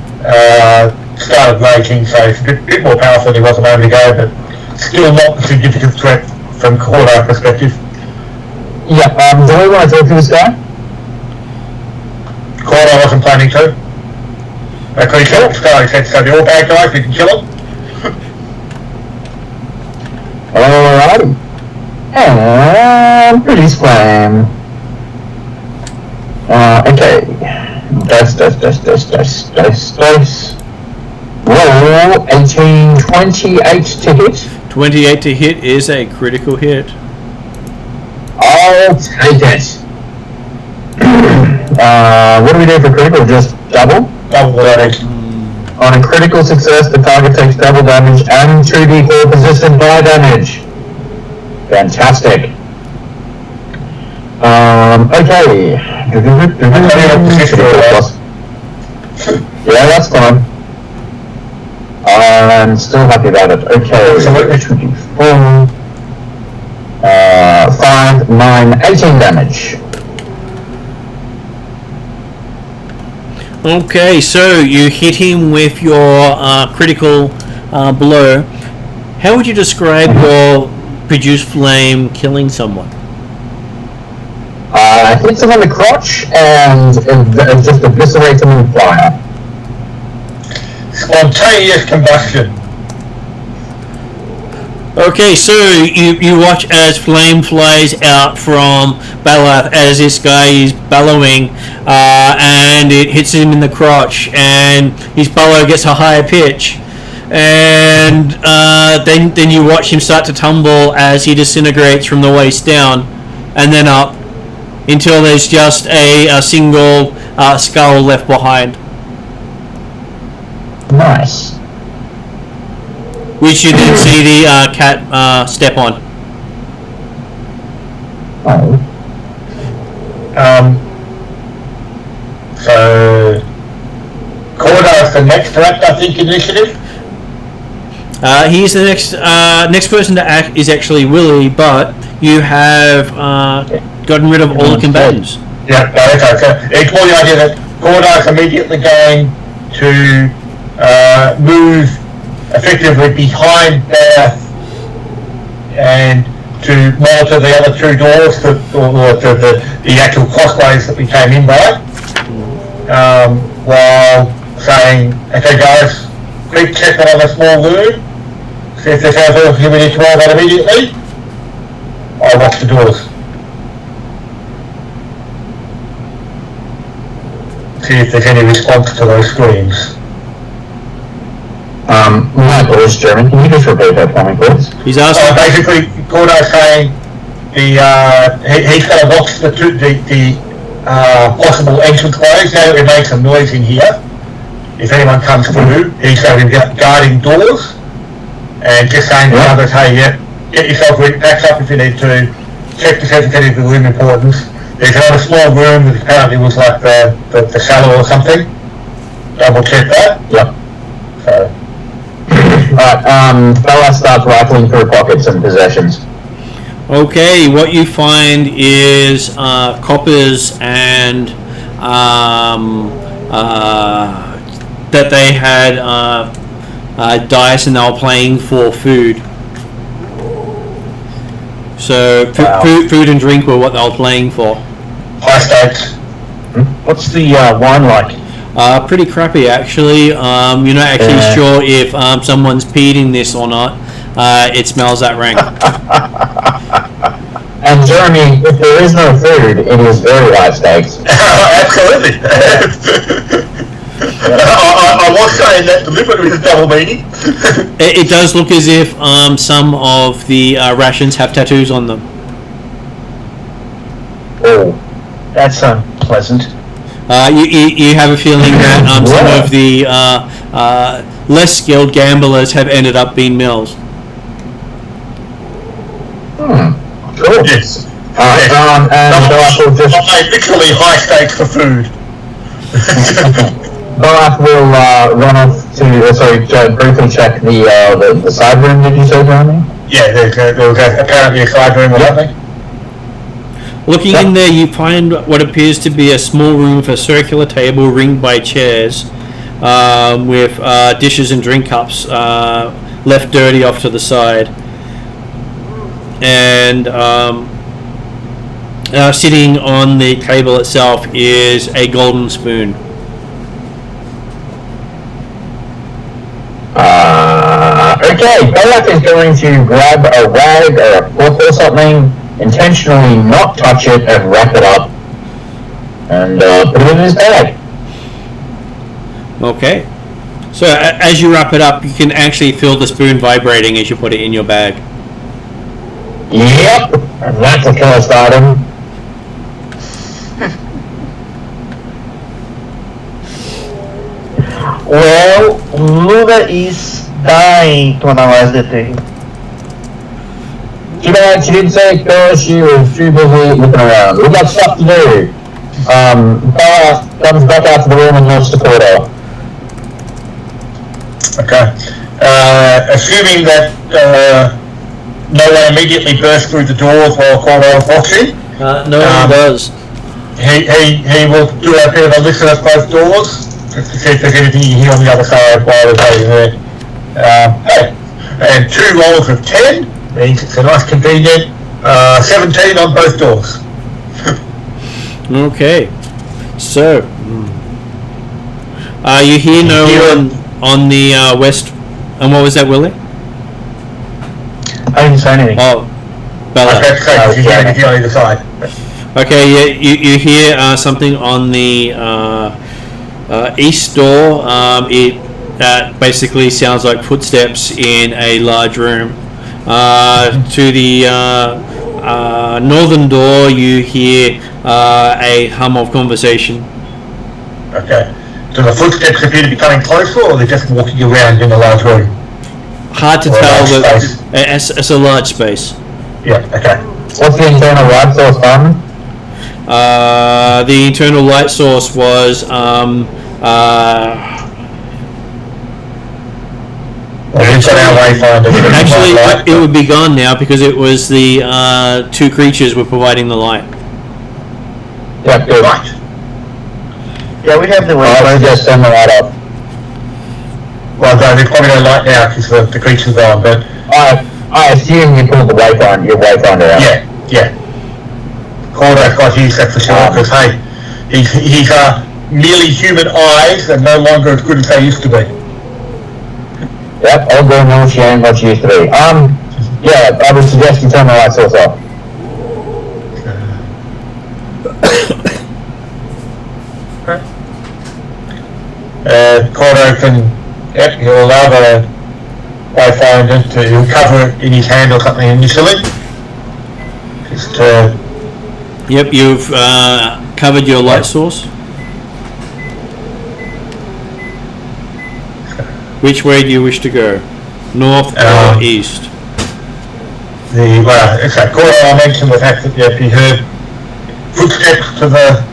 started raging, so he's a bit more powerful than he was a moment ago, but still not a significant threat from Cordo perspective. Yeah, do we want to talk to this guy? Cordo wasn't planning to. Okay, so they're all bad guys, we can kill them. Alrighty. And produce flame. Okay. Dice. Roll 18, 28 to hit. 28 to hit is a critical hit. I'll take it. What do we do for critical? Just double? Double the damage. On a critical success, the target takes double damage and 2d4 persistent fire damage. Fantastic. Okay. Yeah, that's fine. I'm still happy about it. Okay. 2d4. 5, 9, 18 damage. Okay, so you hit him with your critical blow. How would you describe your produce flame killing someone? Hits him in the crotch and just eviscerates him in fire. Spontaneous combustion. Okay, so you watch as flame flies out from Balath as this guy is bellowing, and it hits him in the crotch, and his bellow gets a higher pitch, and then you watch him start to tumble as he disintegrates from the waist down, and then up, until there's just a single skull left behind. Nice. Which you didn't see the cat step on. Oh. So Cordo's the next direct, I think, initiative. He's the next person to act is actually Willie, but you have gotten rid of all the combatants. Yeah, okay. So it's more the idea that Cordo's immediately going to move effectively behind Beth and to monitor the other two doors, or the actual crossways that we came in by, while saying, okay guys, quick check on the small room, see if there's anything we need to roll that immediately. I'll watch the doors. See if there's any response to those screams. Michael is German. Can you just repeat that for me, please? He's asking. Basically, Gordo's saying he's going to watch the possible entrance ways. Now that we made some noise in here, if anyone comes through, he's going to be guarding doors and just saying to the others, hey, get yourself backed up if you need to. Check to see if there's any room importance. There's another small room that apparently was like the cellar or something. Double check that. Yep. So. Alright, Bella starts rifling through pockets and possessions. Okay, what you find is coppers and that they had dice and they were playing for food. So food and drink were what they were playing for. High stakes. What's the wine like? Pretty crappy actually. You're not actually sure if someone's peed in this or not. It smells that rank. And Jeremy, if there is no food, it is very high stakes. Absolutely. I was saying that deliberately with a double meaning. It does look as if some of the rations have tattoos on them. Oh, That's unpleasant. You have a feeling that some of the less skilled gamblers have ended up being mills. cool. Yes. And Barack will just literally high stakes for food. Barack will run off to briefly check the side room. Did you say, Jeremy? Yeah, there was apparently a side room or something. Looking in there, you find what appears to be a small room with a circular table ringed by chairs, with dishes and drink cups left dirty off to the side. And sitting on the table itself is a golden spoon. Okay, Belloc is going to grab a rag or a book or something, intentionally not touch it, and wrap it up, and put it in his bag. Okay. So as you wrap it up, you can actually feel the spoon vibrating as you put it in your bag. Yep, and that's a cursed item. Well, Luna is dying to analyze the thing. Too bad she didn't say it because she was too busy looking around. We got stuff to do. Bella comes back out to the room and looks to Porto. Okay. Assuming that no one immediately burst through the doors while Cordo walks in, No one does. he will do a bit of a listen at both doors, just to see if there's anything you hear on the other side while they're waiting there. Hey, and 2 rolls of 10 means it's a nice convenient 17 on both doors. Okay. So, you hear no one on the west. And what was that, Willie? I didn't say anything. Oh, Bella. I was about to say, you hear anything on either side. Okay, yeah, you hear something on the east door. It basically sounds like footsteps in a large room. To the northern door, you hear a hum of conversation. Okay. Do the footsteps appear to be coming closer, or they're just walking around in a large room? Hard to Or a tell, large but space? it's a large space. Yeah, okay. What's the internal light source, Simon? The internal light source was actually, it would be gone now because it was the 2 creatures were providing the light. Yeah, good. Right. Yeah, we have the Let's just send the light up. Well, no, there's probably no light now because the creature's on, but I assume you pulled the wayfinder, your wayfinder out. yeah. Cordo's got his, that's for sure, because hey, he's merely human eyes and no longer as good as they used to be. Yep, I'll go no shame what you used to be. Yeah, I would suggest you turn the light source off. Cordo can, he'll allow the wayfinder to cover it in his hand or something initially. Just Yep, you've covered your light source. Which way do you wish to go? North or east? Cordo, I mentioned the fact that he heard footsteps to the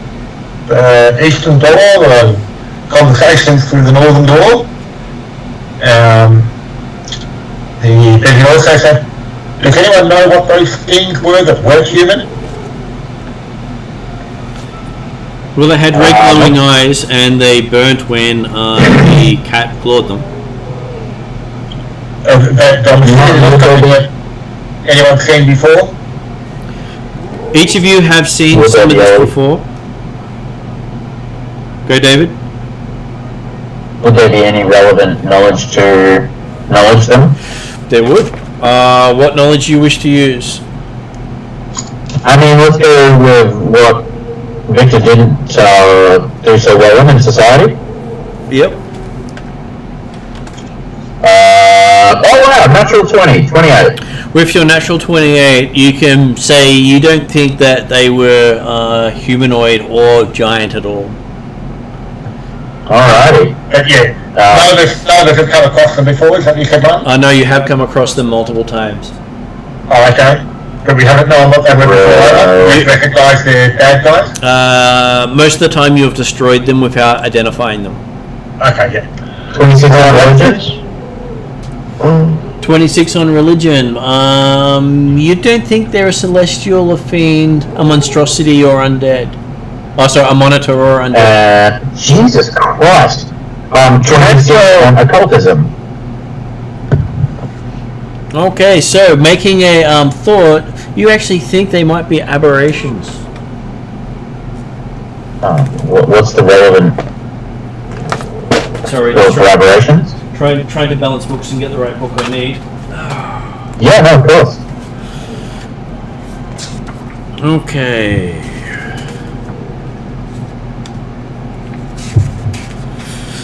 eastern door and conversations through the northern door. Then he also said, does anyone know what those things were that weren't human? Well, they had red glowing eyes and they burnt when the cat clawed them. Anyone seen before? Each of you have seen some of this before. Go, David. Would there be any relevant knowledge to knowledge them? There would. What knowledge do you wish to use? I mean, let's go with what Victor didn't do so well in society. Yep. Oh wow, natural 20, 28. With your natural 28, you can say you don't think that they were humanoid or giant at all. Alrighty. None of us have come across them before, is that what you said, Mark? I know you have come across them multiple times. Oh, okay. But we haven't known what they were before. We recognise they're bad guys? Most of the time you have destroyed them without identifying them. Okay, yeah. 26 intelligence? 26 on religion. You don't think they're a celestial, a fiend, a monstrosity, or undead? Oh, sorry, a monitor or undead. Jesus Christ. 26 on occultism. Okay, so making a thought, you actually think they might be aberrations. What's the relevant Sorry, for aberrations? trying to balance books and get the right book I need. Yeah, no, of course. Okay.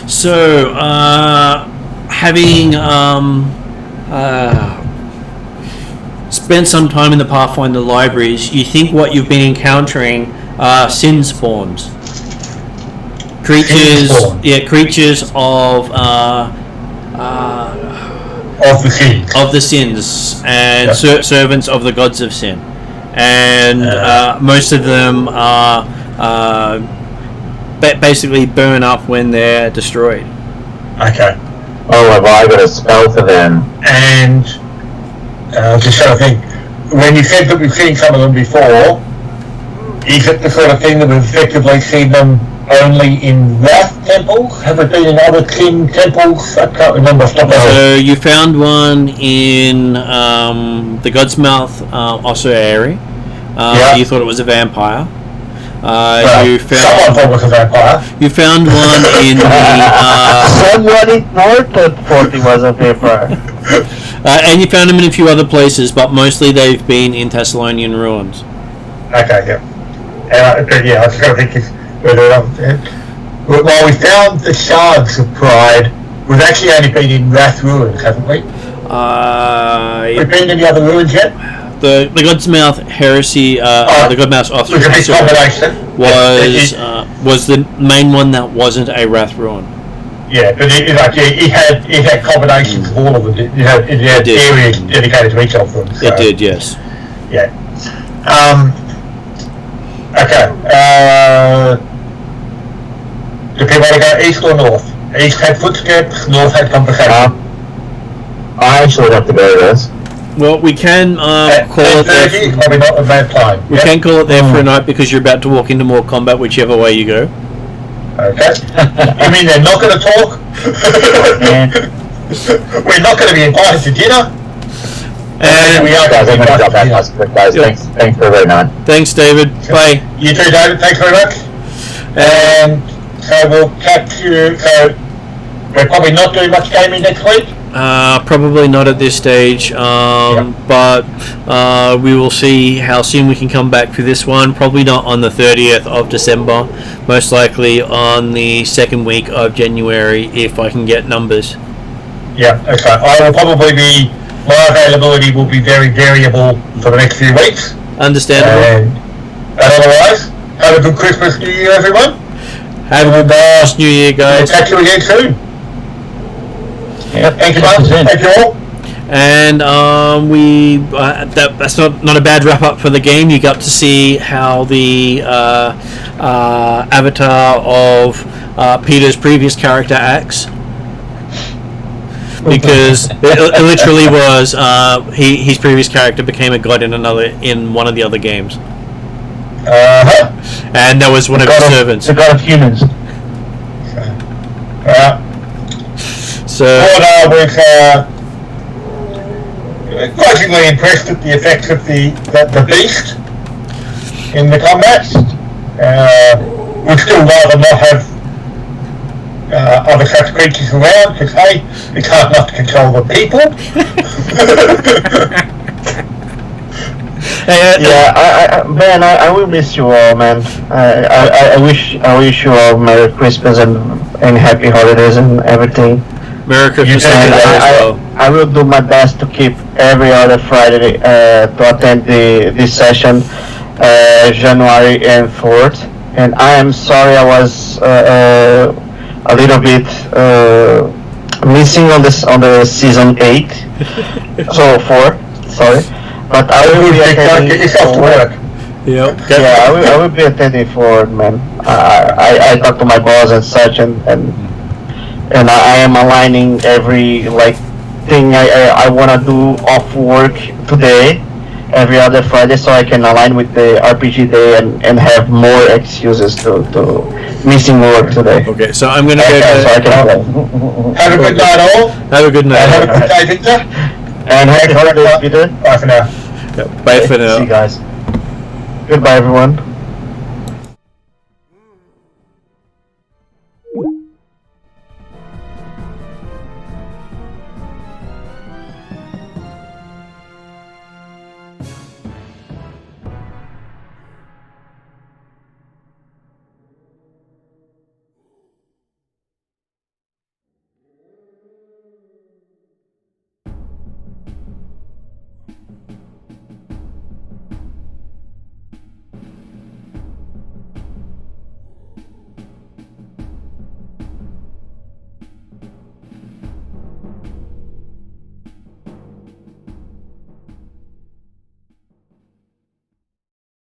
So, having spent some time in the Pathfinder libraries, you think what you've been encountering are sin spawns. Creatures of the sins and servants of the gods of sin, and most of them are basically burn up when they're destroyed. Okay. Oh, have I got a spell for them? And just trying to think, when you said that we've seen some of them before, is it the sort of thing that we've effectively seen them only in Wrath temples? Have it been in other kin temples? I can't remember. So you found one in the God's Mouth otehr. You thought it was a vampire. You found someone thought it was a vampire. You found one in the Someone ignored that thought he was a vampire. and you found them in a few other places, but mostly they've been in Thassilonian ruins. Okay, yeah. But yeah, I was trying to think whether well, we found the shards of pride. We've actually only been in Wrath ruins, haven't we? We've been in the other ruins yet? The God's Mouth heresy, the God's Mouth was the main one that wasn't a Wrath ruin. Yeah, but it had combinations of all of them. It had areas dedicated to each of them. So. It did, yes. Yeah. Okay. Do people want to go east or north? East had footsteps, north had conversation. I actually have to go to this. Well, we can call it there. Probably not a bad time. We can call it there for a night because you're about to walk into more combat, whichever way you go. Okay. You mean they're not going to talk? We're not going to be invited to dinner. And we are going to be invited to dinner. Guys, thanks for very much. Thanks, David. Bye. You too, David. Thanks very much. And so we'll catch you. So we're probably not doing much gaming next week. Probably not at this stage, but we will see how soon we can come back for this one. Probably not on the 30th of December, most likely on the second week of January if I can get numbers. Yeah, okay. I will probably be, my availability will be very variable for the next few weeks. Understandable. And otherwise, have a good Christmas, New Year, everyone. Have a good New Year, guys. We'll catch you again soon. Thank you, Mark. Thank you all. And that's not a bad wrap up for the game. You got to see how the avatar of Peter's previous character acts, because it literally was his previous character became a god in one of the other games, and that was one of his servants. The god of humans. So I was grudgingly impressed at the effects of the beast in the combat. We'd still rather not have other such creatures around, because hey, it's hard enough to control the people. Man, I will miss you all, man. I wish you all Merry Christmas and Happy Holidays and everything. Merry Christmas as well. I will do my best to keep every other Friday to attend this session, January and 4th. And I am sorry I was a little bit missing on the season 8, so 4. Sorry, but I will be attending forward. Yep. Yeah, I will be attending forward, man. I talked to my boss and such, and I am aligning every thing I wanna do off work today, every other Friday, so I can align with the RPG day and have more excuses to missing work today. Okay, so I'm going to So I go. can Have a good night, all. Have a good And have a night. good day, Victor. and happy holidays, Peter. Bye for now. Bye for See you now. guys. Goodbye, everyone.